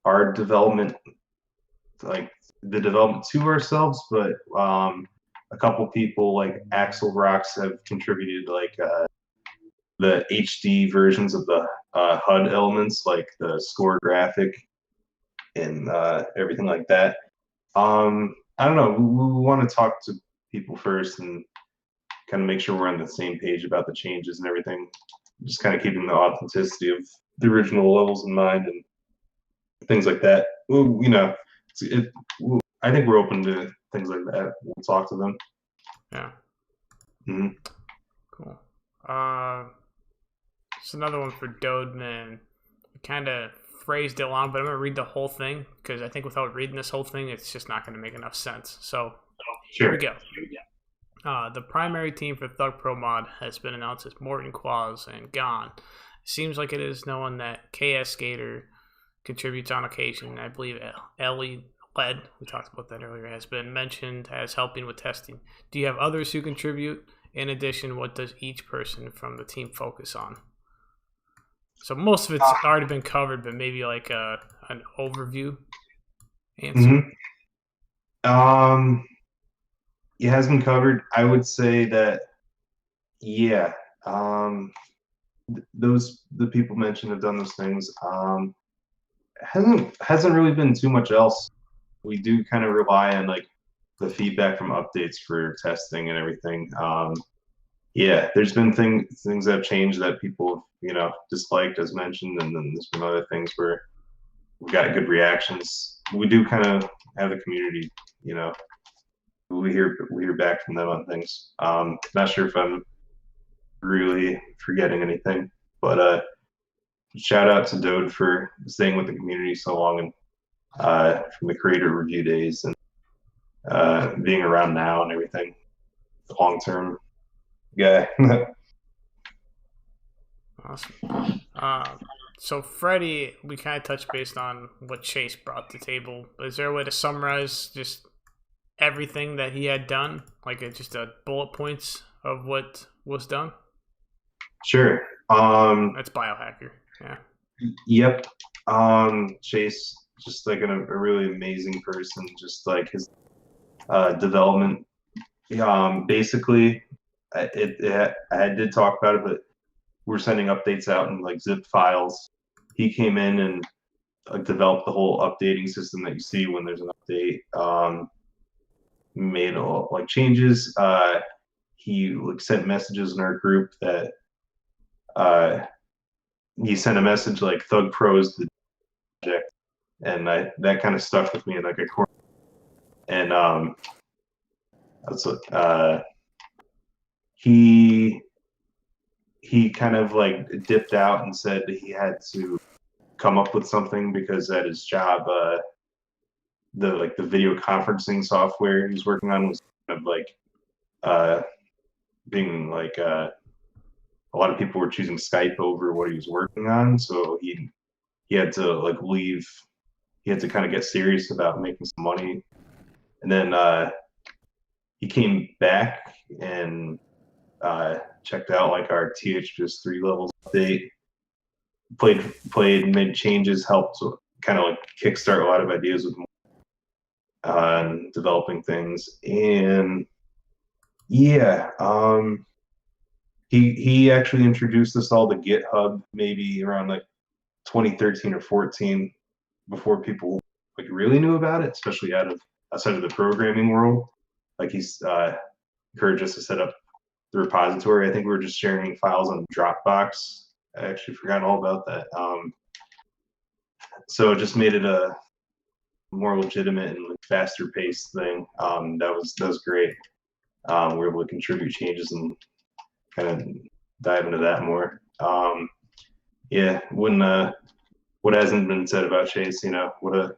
our development, like the development to ourselves, but a couple people like Axel Rocks have contributed like the HD versions of the HUD elements, like the score graphic and everything like that. I don't know. We want to talk to people first and kind of make sure we're on the same page about the changes and everything. Just kind of keeping the authenticity of the original levels in mind and things like that. Well, you know, I think we're open to things like that. We'll talk to them. Yeah. Mm-hmm. Cool. It's another one for Dodeman. Kind of phrased it long, but I'm going to read the whole thing because I think without reading this whole thing, it's just not going to make enough sense. So Sure. Here we go. The primary team for THUGPro Mod has been announced as Morton, Quazz, and Gone. It seems like it is known that KS Skater contributes on occasion. I believe Ellie Led, we talked about that earlier, has been mentioned as helping with testing. Do you have others who contribute? In addition, what does each person from the team focus on? So most of it's already been covered, but maybe like an overview answer. Mm-hmm. It has been covered. I would say that, yeah, the people mentioned have done those things. Hasn't really been too much else. We do kind of rely on like the feedback from updates for testing and everything. Yeah, there's been things that have changed that people have, disliked as mentioned, and then there's been other things where we got good reactions. We do kind of have a community, we hear back from them on things. Not sure if I'm really forgetting anything, but shout out to Dode for staying with the community so long and from the creator review days and being around now and everything. Long term guy. Awesome. So Freddie, we kind of touched based on what Chase brought to the table. Is there a way to summarize just everything that he had done, like just a bullet points of what was done? Sure. That's Biohacker. Yeah. Yep. Chase, just like a really amazing person. Just like his development. Basically, I did talk about it, but we're sending updates out in like zip files. He came in and developed the whole updating system that you see when there's an update. Made all like changes. He sent messages in our group that he sent a message like THUGPro is the project, and that kind of stuck with me in like a corner. And that's what he kind of like dipped out and said that he had to come up with something because at his job, the video conferencing software he's working on was kind of like being like a lot of people were choosing Skype over what he was working on, so he had to like leave. He had to kind of get serious about making some money, and then he came back and checked out like our THPS3 levels update. Played, made changes, helped kind of like kickstart a lot of ideas with developing things, and yeah, he actually introduced us all to GitHub maybe around like 2013 or 14, before people like really knew about it, especially outside of the programming world. Like he's encouraged us to set up the repository. I think we were just sharing files on Dropbox. I actually forgot all about that. So it just made it a more legitimate and faster paced thing. That was great. We were able to contribute changes and kind of dive into that more. Yeah, what hasn't been said about Chase, what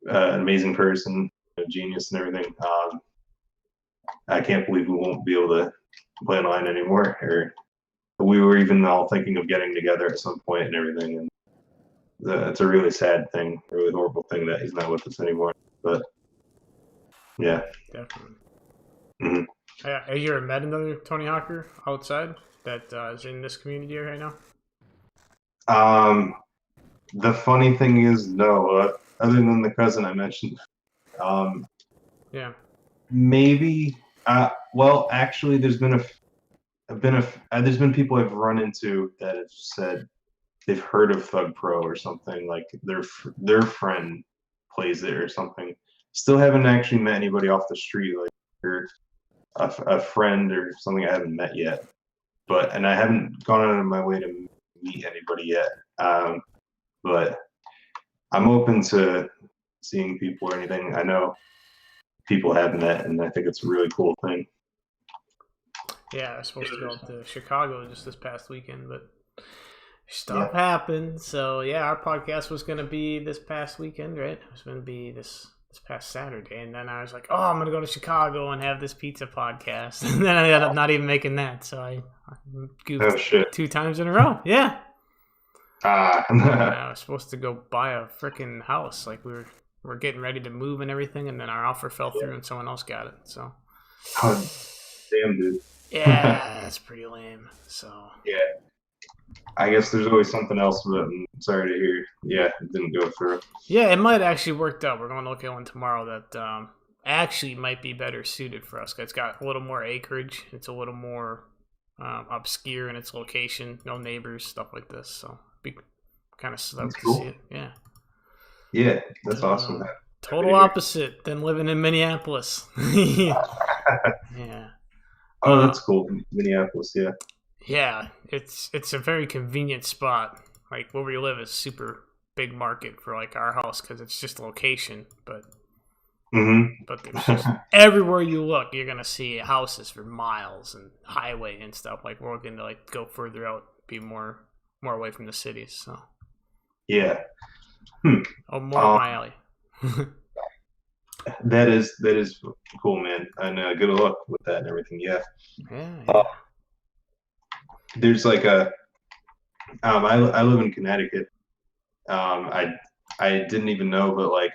an amazing person, a genius and everything. I can't believe we won't be able to play online anymore. Or we were even all thinking of getting together at some point and everything. And it's a really sad thing, really horrible thing that he's not with us anymore. But yeah. Definitely. Mhm. Have you ever met another Tony Hawker outside that is in this community right now? The funny thing is, no. Other than the cousin I mentioned, Yeah. maybe. Well, actually, there's been there's been people I've run into that have said they've heard of THUGPro or something, like their friend plays it or something. Still haven't actually met anybody off the street, like or a friend or something I haven't met yet. And I haven't gone out of my way to meet anybody yet. But I'm open to seeing people or anything. I know people have met, and I think it's a really cool thing. Yeah, I was supposed to go up to Chicago just this past weekend, but stuff happened. So yeah, our podcast was going to be this past weekend, right? It was going to be this past Saturday, and then I was like, oh, I'm going to go to Chicago and have this pizza podcast, and then I ended up not even making that. So I goofed 2 times in a row. Yeah. I was supposed to go buy a freaking house. Like we're getting ready to move and everything, and then our offer fell through, and someone else got it. So. Oh, damn, dude. Yeah, that's pretty lame. So. Yeah. I guess there's always something else, but I'm sorry to hear. Yeah, it didn't go through. Yeah, it might actually worked out. We're going to look at one tomorrow that actually might be better suited for us. It's got a little more acreage. It's a little more obscure in its location. No neighbors, stuff like this. So be kind of stoked to see it. Yeah. Yeah, that's awesome. Total opposite than living in Minneapolis. Yeah. Oh, that's cool. Minneapolis, yeah. Yeah, it's a very convenient spot. Like where we live is super big market for like our house because it's just location. But but there's just everywhere you look, you're gonna see houses for miles and highway and stuff. Like we're looking to like go further out, be more away from the cities. So yeah. Oh, more up my alley. That is cool, man, and good luck with that and everything. Yeah. Yeah. There's like I live in Connecticut. I didn't even know, but like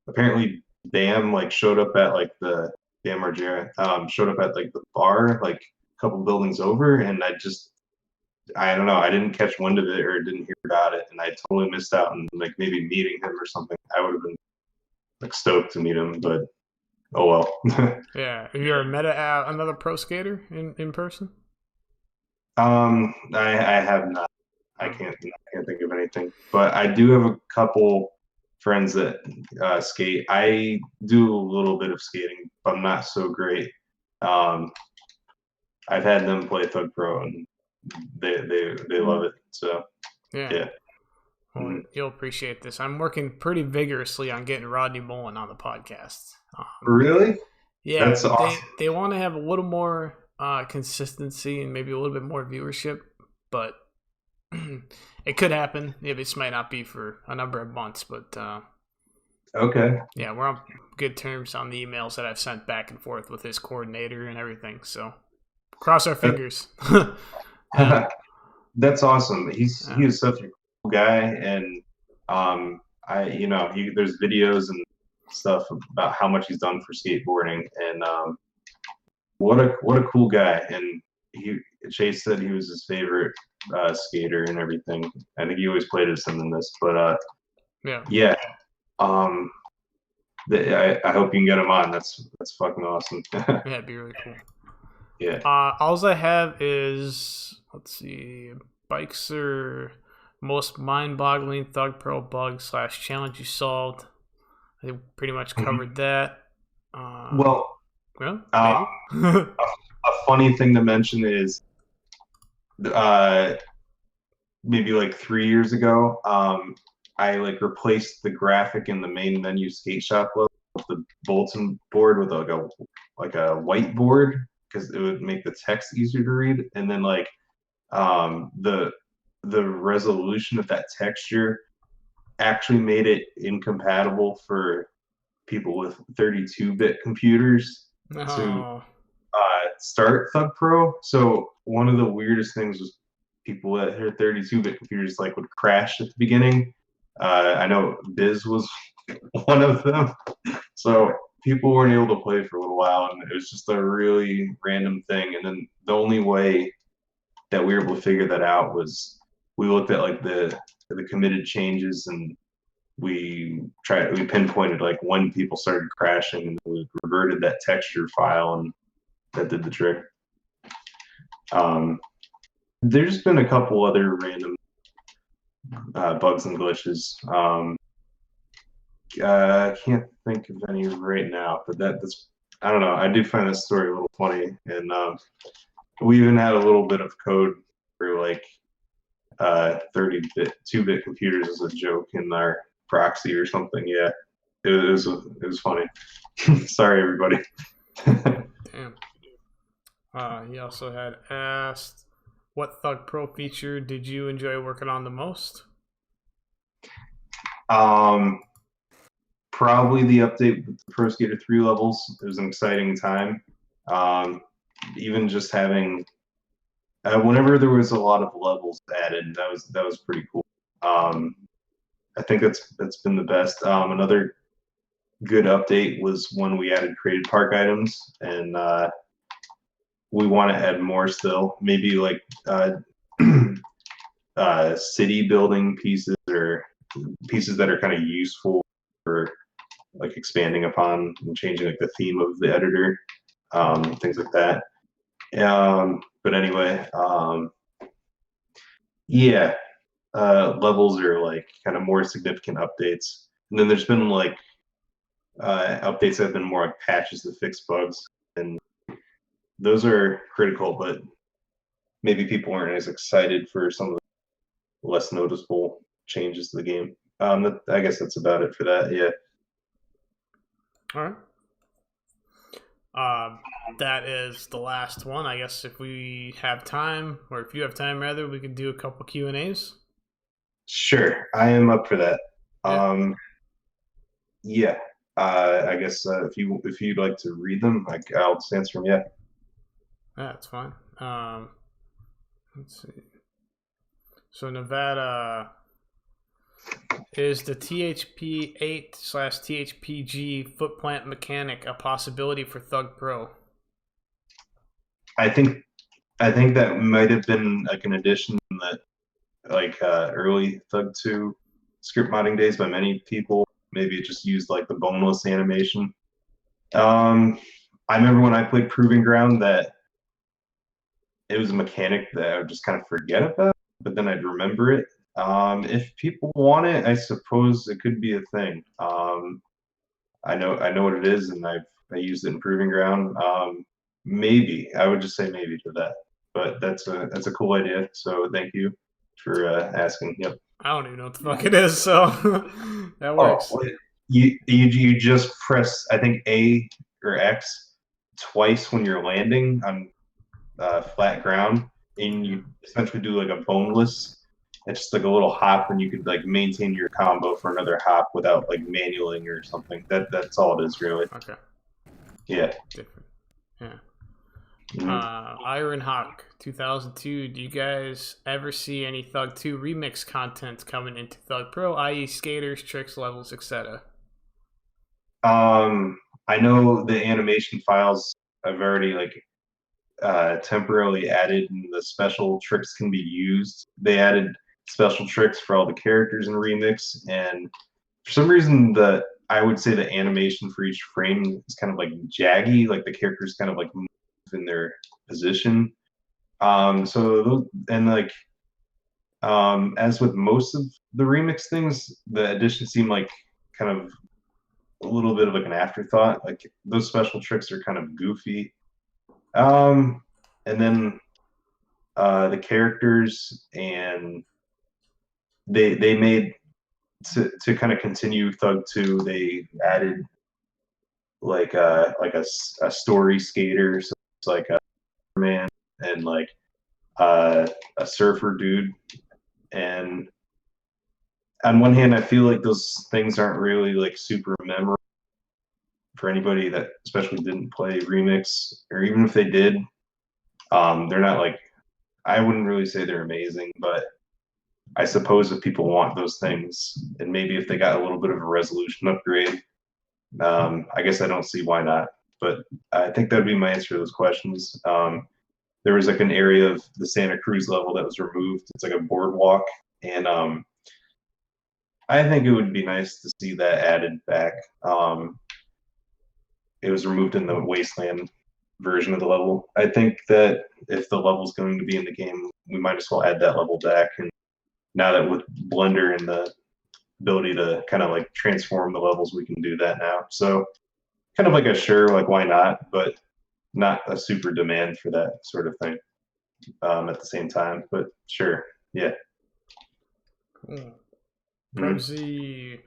apparently Bam like showed up at like the Bam Margera showed up at like the bar like a couple buildings over, and I don't know, I didn't catch wind of it or didn't hear about it, and I totally missed out on like maybe meeting him or something. I would have been like stoked to meet him, but oh well. Yeah. Have you ever met another pro skater in person? I have not. I can't think of anything, but I do have a couple friends that skate. I do a little bit of skating, but I'm not so great. I've had them play THUGPro, and they love it. So yeah. Well, you'll appreciate this. I'm working pretty vigorously on getting Rodney Mullen on the podcast. Really? Yeah, that's awesome. They want to have a little more consistency and maybe a little bit more viewership, but it could happen. Yeah, this might not be for a number of months, but okay. Yeah, we're on good terms on the emails that I've sent back and forth with his coordinator and everything. So cross our fingers. That's awesome. He is such a cool guy, and there's videos and stuff about how much he's done for skateboarding, and what a cool guy. And Chase said he was his favorite skater and everything. I think he always played as him in this, but yeah. I hope you can get him on. That's fucking awesome. Yeah, it'd be really cool. Yeah. All I have is, let's see, bikes are most mind-boggling THUGPro bug / challenge you solved. I think pretty much covered that. Well, a funny thing to mention is maybe like 3 years ago, I like replaced the graphic in the main menu skate shop logo with the bulletin board with like a whiteboard, because it would make the text easier to read. And then like the resolution of that texture actually made it incompatible for people with 32-bit computers to start THUGPro. So one of the weirdest things was people that had 32-bit computers like would crash at the beginning, I know Biz was one of them. So people weren't able to play for a little while, and it was just a really random thing. And then the only way that we were able to figure that out was we looked at like the committed changes, and we pinpointed like when people started crashing, and we reverted that texture file, and that did the trick. There's been a couple other random bugs and glitches. I can't think of any right now, but that's I don't know. I do find this story a little funny, and we even had a little bit of code for like 30-bit, 2-bit computers as a joke in our proxy or something. Yeah, it was funny. Sorry, everybody. Damn. He also had asked, what THUGPro feature did you enjoy working on the most? Probably the update with the Pro Skater 3 levels. It was an exciting time. Even just having whenever there was a lot of levels added, that was pretty cool. I think that's been the best. Another good update was when we added created park items, and we want to add more still. Maybe like city building pieces, or pieces that are kind of useful for like expanding upon and changing like the theme of the editor, things like that. But anyway, yeah, levels are like kind of more significant updates, and then there's been like updates that have been more like patches to fix bugs, and those are critical, but maybe people aren't as excited for some of the less noticeable changes to the game. I guess that's about it for that. Yeah. All right. That is the last one. I guess if we have time, or if you have time rather, we can do a couple Q&As. Sure, I am up for that. Yeah. Yeah. I guess if you'd like to read them, I'll just answer them. Yeah. Yeah, that's fine. Let's see. So Nevada, is the THP8/THPG footplant mechanic a possibility for THUGPro? I think that might have been like an addition that like early Thug 2 script modding days by many people. Maybe it just used like the boneless animation. I remember when I played Proving Ground that it was a mechanic that I would just kind of forget about, but then I'd remember it. If people want it, I suppose it could be a thing. I know what it is, and I used it in Proving Ground. Maybe I would just say maybe to that, but that's a cool idea. So thank you for asking. Yep. I don't even know what the fuck it is, so that works. Oh, you just press I think A or X twice when you're landing on flat ground, and you essentially do like a boneless. It's just like a little hop, and you could like maintain your combo for another hop without like manualing or something. That's all it is, really. Okay. Yeah. Different. Yeah. Mhm. Ironhawk 2002. Do you guys ever see any Thug 2 remix content coming into THUGPro, i.e., skaters, tricks, levels, etc.? I know the animation files I've already like temporarily added, and the special tricks can be used. They added special tricks for all the characters in Remix, and for some reason I would say the animation for each frame is kind of like jaggy, like the characters kind of like move in their position. As with most of the remix things, the additions seem like kind of a little bit of like an afterthought. Like those special tricks are kind of goofy. And then the characters, and they made to kind of continue Thug 2, they added like a story skater, so it's like a man and like a surfer dude. And on one hand, I feel like those things aren't really like super memorable for anybody that especially didn't play Remix, or even if they did, they're not like, I wouldn't really say they're amazing, but I suppose if people want those things, and maybe if they got a little bit of a resolution upgrade, I guess I don't see why not. But I think that'd be my answer to those questions. There was like an area of the Santa Cruz level that was removed. It's like a boardwalk, and I think it would be nice to see that added back. It was removed in the Wasteland version of the level. I think that if the level's going to be in the game, we might as well add that level back. And now that with Blender and the ability to kind of like transform the levels, we can do that now. So kind of like a sure, like why not, but not a super demand for that sort of thing at the same time. But sure, yeah. Cool. Prebzy,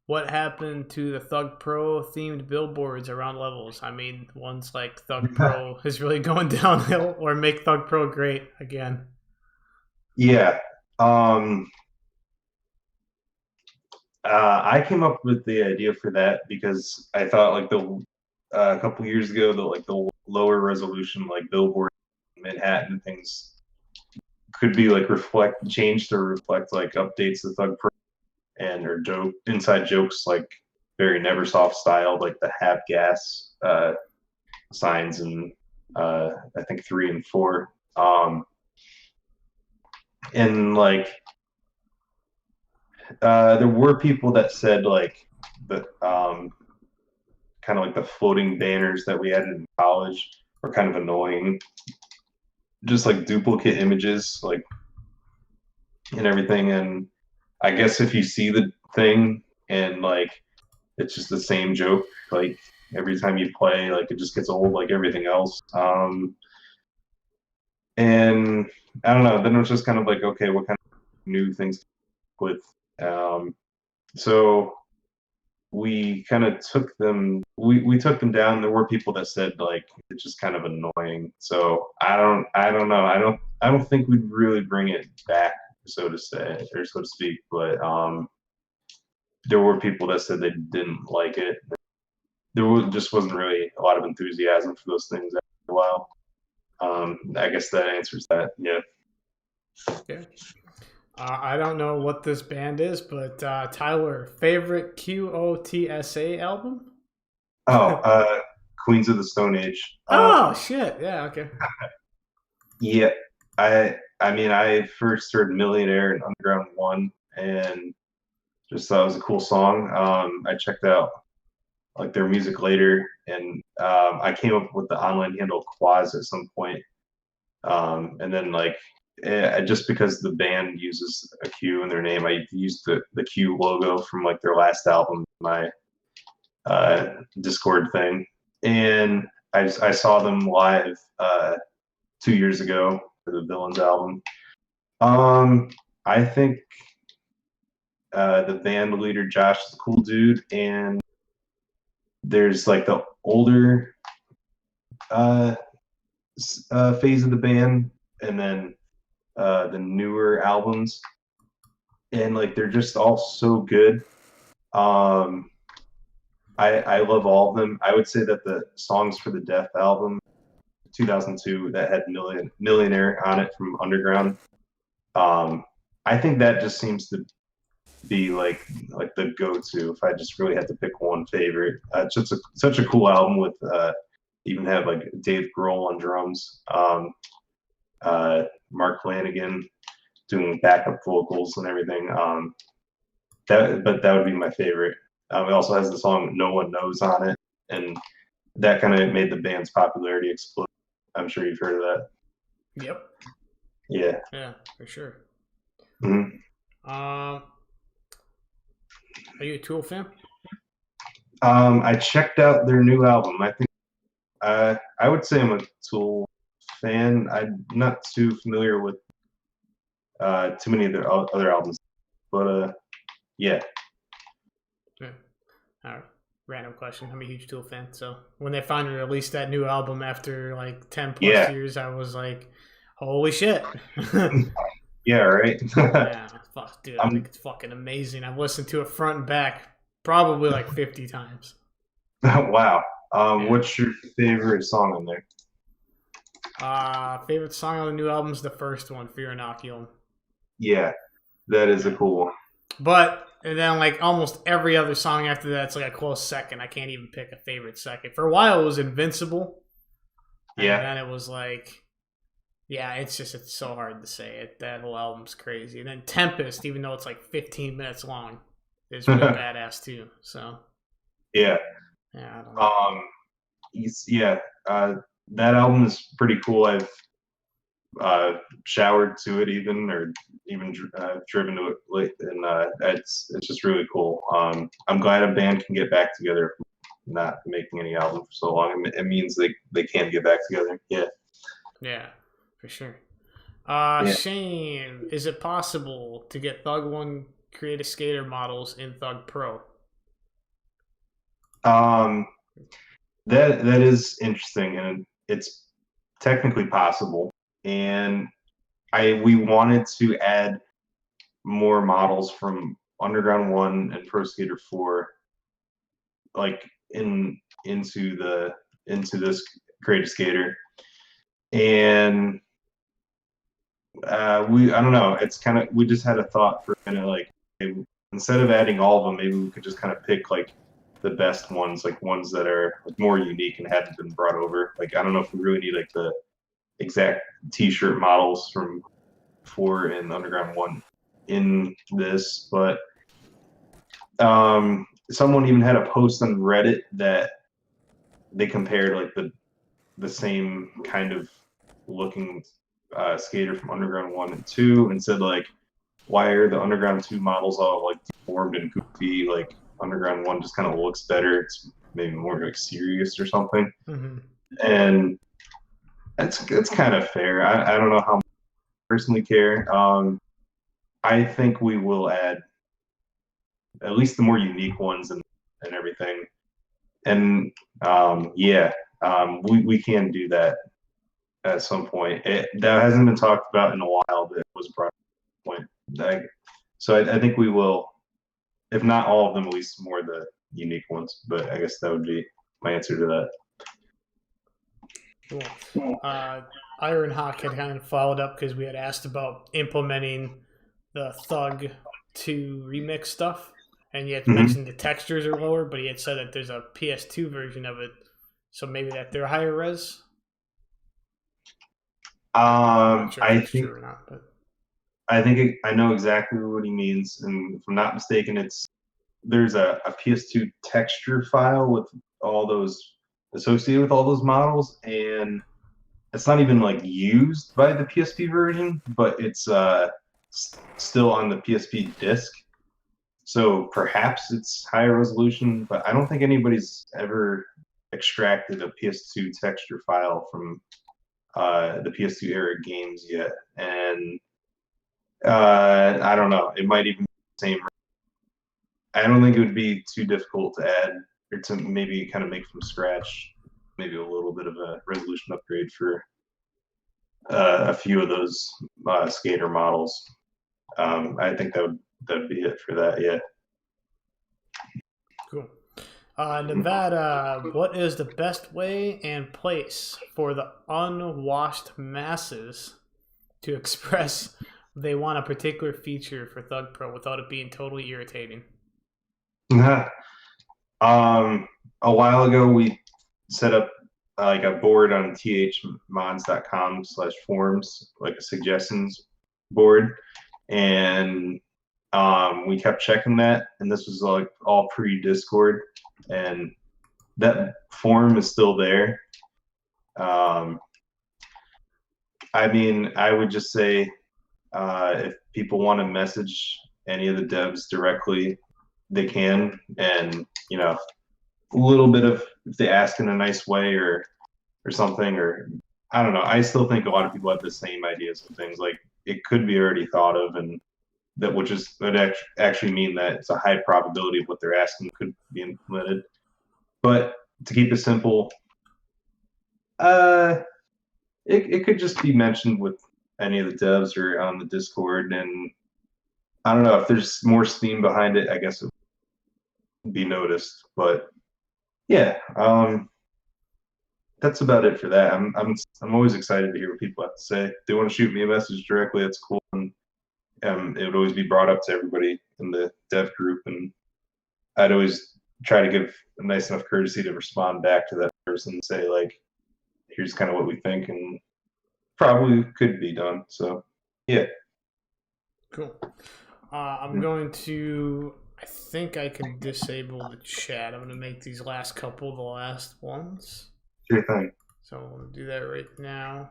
what happened to the THUGPro themed billboards around levels? I mean, ones like THUGPro is really going downhill, or make THUGPro great again. Yeah. I came up with the idea for that because I thought like a couple years ago the lower resolution like billboard in Manhattan and things could be like changed to reflect like updates to THUGPro and or inside jokes like very Neversoft style, like the have gas signs and I think 3 and 4. And like there were people that said like the kind of like the floating banners that we had in college were kind of annoying, just like duplicate images like and everything. And I guess if you see the thing and like it's just the same joke like every time you play, like it just gets old like everything else. And I don't know, then it was just kind of like, okay, what kind of new things with so we kind of took them we took them down. There were people that said like it's just kind of annoying, so I don't know, I don't think we'd really bring it back, so to say, or so to speak, but there were people that said they didn't like it. Just wasn't really a lot of enthusiasm for those things after a while. I guess that answers that. Yeah. Okay. I don't know what this band is, but Tyler, favorite QOTSA album? Oh, Queens of the Stone Age. Oh shit! Yeah, okay. Yeah, I mean, I first heard Millionaire and Underground One, and just thought it was a cool song. I checked out like their music later, and I came up with the online handle Quazz at some point, and then like just because the band uses a Q in their name, I used the Q logo from like their last album, my Discord thing, and I saw them live 2 years ago for the Villains album. I think the band leader Josh is a cool dude, and there's like the older phase of the band, and then the newer albums, and like they're just all so good. I love all of them. I would say that the Songs for the Deaf album 2002 that had Millionaire on it from Underground, I think that just seems to be like the go-to if I just really had to pick one favorite. It's just such a cool album with even have like Dave Grohl on drums, Mark Flanagan doing backup vocals and everything. But that would be my favorite. It also has the song No One Knows on it, and that kind of made the band's popularity explode. I'm sure you've heard of that. Yep. Yeah. Yeah, for sure. Mm-hmm. Are you a Tool fan? I checked out their new album. I think I would say I'm a Tool fan. I'm not too familiar with too many of their other albums, but yeah. Random question. I'm a huge Tool fan, so when they finally released that new album after like 10 plus years, I was like, holy shit. Yeah, right. Yeah, fuck, dude, I think it's fucking amazing. I've listened to it front and back probably like 50 times. Wow. What's your favorite song on there? Favorite song on the new album is the first one, Fear Inoculum. Yeah. That is a cool one. But and then like almost every other song after that's like a close second. I can't even pick a favorite second. For a while it was Invincible. Yeah. And then it was like, yeah, it's so hard to say it. That whole album's crazy. And then Tempest, even though it's like 15 minutes long, is really badass too. So yeah. Yeah, I don't know. That album is pretty cool. I've showered to it even driven to it late, and it's just really cool. I'm glad a band can get back together from not making any album for so long. It means they can get back together. Yeah, for sure. Yeah. Shane, is it possible to get Thug One Create a Skater models in THUGPro? That is interesting, and it's technically possible. And we wanted to add more models from Underground 1 and Pro Skater 4, like into this Create a Skater. And I don't know, it's kind of, we just had a thought for a minute, like, instead of adding all of them, maybe we could just kind of pick like the best ones, like ones that are like more unique and hadn't been brought over. Like, I don't know if we really need like the exact t-shirt models from 4 and Underground 1 in this, but someone even had a post on Reddit that they compared like the same kind of looking skater from Underground 1 and 2 and said like, why are the Underground 2 models all like deformed and goofy? Like Underground 1 just kind of looks better. It's maybe more like serious or something. Mm-hmm. And it's kind of fair. I don't know how much I personally care. I think we will add at least the more unique ones and everything. And we can do that at some point. That hasn't been talked about in a while, but it was brought up at some point. So I think we will, if not all of them, at least more of the unique ones. But I guess that would be my answer to that. Cool. Ironhawk had kind of followed up because we had asked about implementing the Thug 2 remix stuff, and you had mentioned the textures are lower, but he had said that there's a PS2 version of it, so maybe that they're higher res. I'm not sure if that's true or not, but I know exactly what he means, and if I'm not mistaken, there's a PS2 texture file with all those associated with all those models, and it's not even like used by the PSP version, but it's still on the PSP disc. So perhaps it's higher resolution, but I don't think anybody's ever extracted a PS2 texture file from the PS2 era games yet. And I don't know, it might even be the same. I don't think it would be too difficult to add or to maybe kind of make from scratch, maybe a little bit of a resolution upgrade for a few of those skater models. I think that'd be it for that. Yeah. Cool. Nevada, what is the best way and place for the unwashed masses to express they want a particular feature for THUGPro without it being totally irritating? A while ago, we set up like a board on thmods.com/forums, like a suggestions board, and we kept checking that, and this was like all pre-Discord, and that forum is still there. I mean, I would just say if people want to message any of the devs directly, they can, and a little bit of, if they ask in a nice way or something, or I don't know. I still think a lot of people have the same ideas of things. Like it could be already thought of, and that would actually mean that it's a high probability of what they're asking could be implemented. But to keep it simple, it could just be mentioned with any of the devs or on the Discord, and I don't know if there's more steam behind it. I guess it would be noticed, but yeah, that's about it for that. I'm always excited to hear what people have to say. If they want to shoot me a message directly, that's cool. And it would always be brought up to everybody in the dev group, and I'd always try to give a nice enough courtesy to respond back to that person and say, like, here's kind of what we think, and probably could be done. So, yeah. Cool. I'm going to. I think I can disable the chat. I'm going to make these last couple the last ones. Sure thing. So I'm going to do that right now.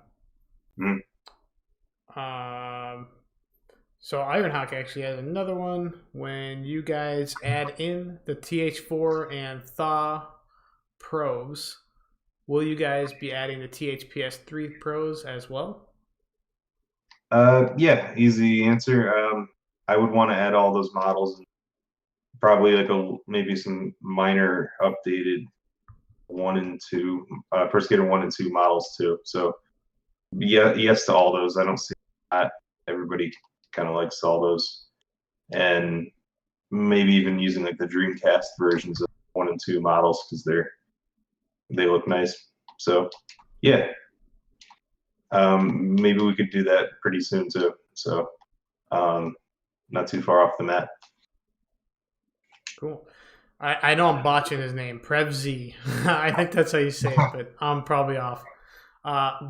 So Ironhawk actually has another one. When you guys add in the TH4 and THUGPros, will you guys be adding the THPS3 Pros as well? Yeah, easy answer. I would want to add all those models, and probably like maybe some minor updated 1 and 2 Pro Skater 1 and 2 models too. So yeah, yes to all those. I don't see that. Everybody kind of likes all those, and maybe even using like the Dreamcast versions of 1 and 2 models because they look nice. So yeah, maybe we could do that pretty soon too. So not too far off the mat. Cool. I know I'm botching his name, Prevz. I think that's how you say it, but I'm probably off.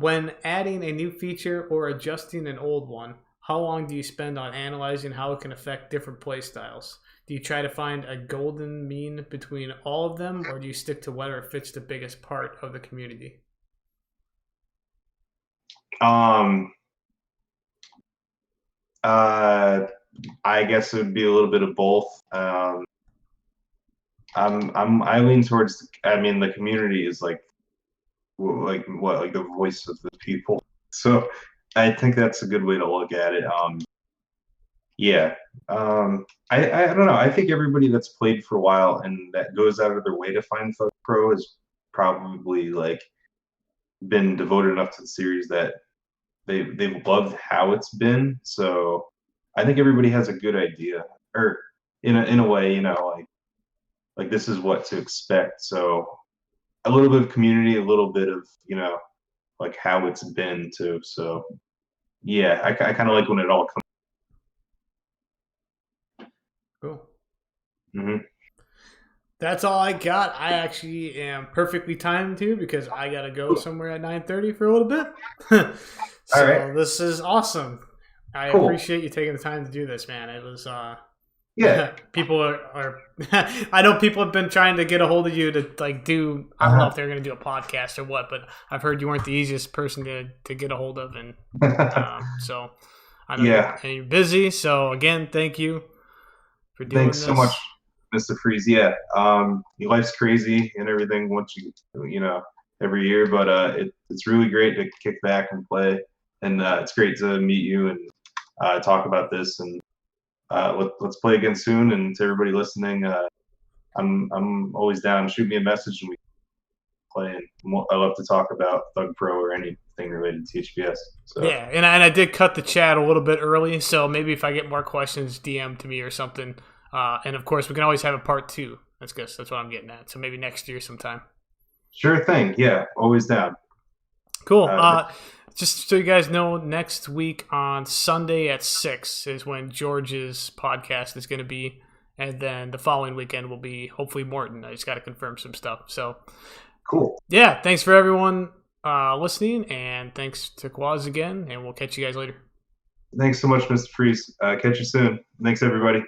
When adding a new feature or adjusting an old one, how long do you spend on analyzing how it can affect different play styles? Do you try to find a golden mean between all of them, or do you stick to whatever fits the biggest part of the community? I guess it would be a little bit of both. I lean towards. I mean, the community is like the voice of the people. So I think that's a good way to look at it. Yeah. I don't know. I think everybody that's played for a while and that goes out of their way to find THUGPro has probably like been devoted enough to the series that they've loved how it's been. So I think everybody has a good idea, or in a way, you know, like this is what to expect. So a little bit of community, a little bit of, you know, like how it's been too. So yeah, I kind of like when it all comes. Cool. Mm-hmm. That's all I got. I actually am perfectly timed too because I gotta go somewhere at 9:30 for a little bit. So All right. This is awesome. I appreciate you taking the time to do this, man. It was yeah. People are I know people have been trying to get a hold of you to like do. I don't know if they're gonna do a podcast or what, but I've heard you weren't the easiest person to get a hold of, and so I know you're busy. So again, thank you for doing Thanks so much, MistaFreeze. Yeah, your life's crazy and everything once you know every year, but it's really great to kick back and play, and it's great to meet you and talk about this, and let's play again soon. And to everybody listening, I'm always down. Shoot me a message and we play. And I love to talk about THUGPro or anything related to THPS. So yeah, and I did cut the chat a little bit early, so maybe if I get more questions, DM to me or something. And of course, we can always have a part 2. That's good. That's what I'm getting at. So maybe next year sometime. Sure thing. Yeah, always down. Cool. Just so you guys know, next week on Sunday at 6 is when George's podcast is going to be. And then the following weekend will be hopefully Morton. I just got to confirm some stuff. So cool. Yeah, thanks for everyone listening. And thanks to Quazz again. And we'll catch you guys later. Thanks so much, MistaFreeze. Catch you soon. Thanks, everybody.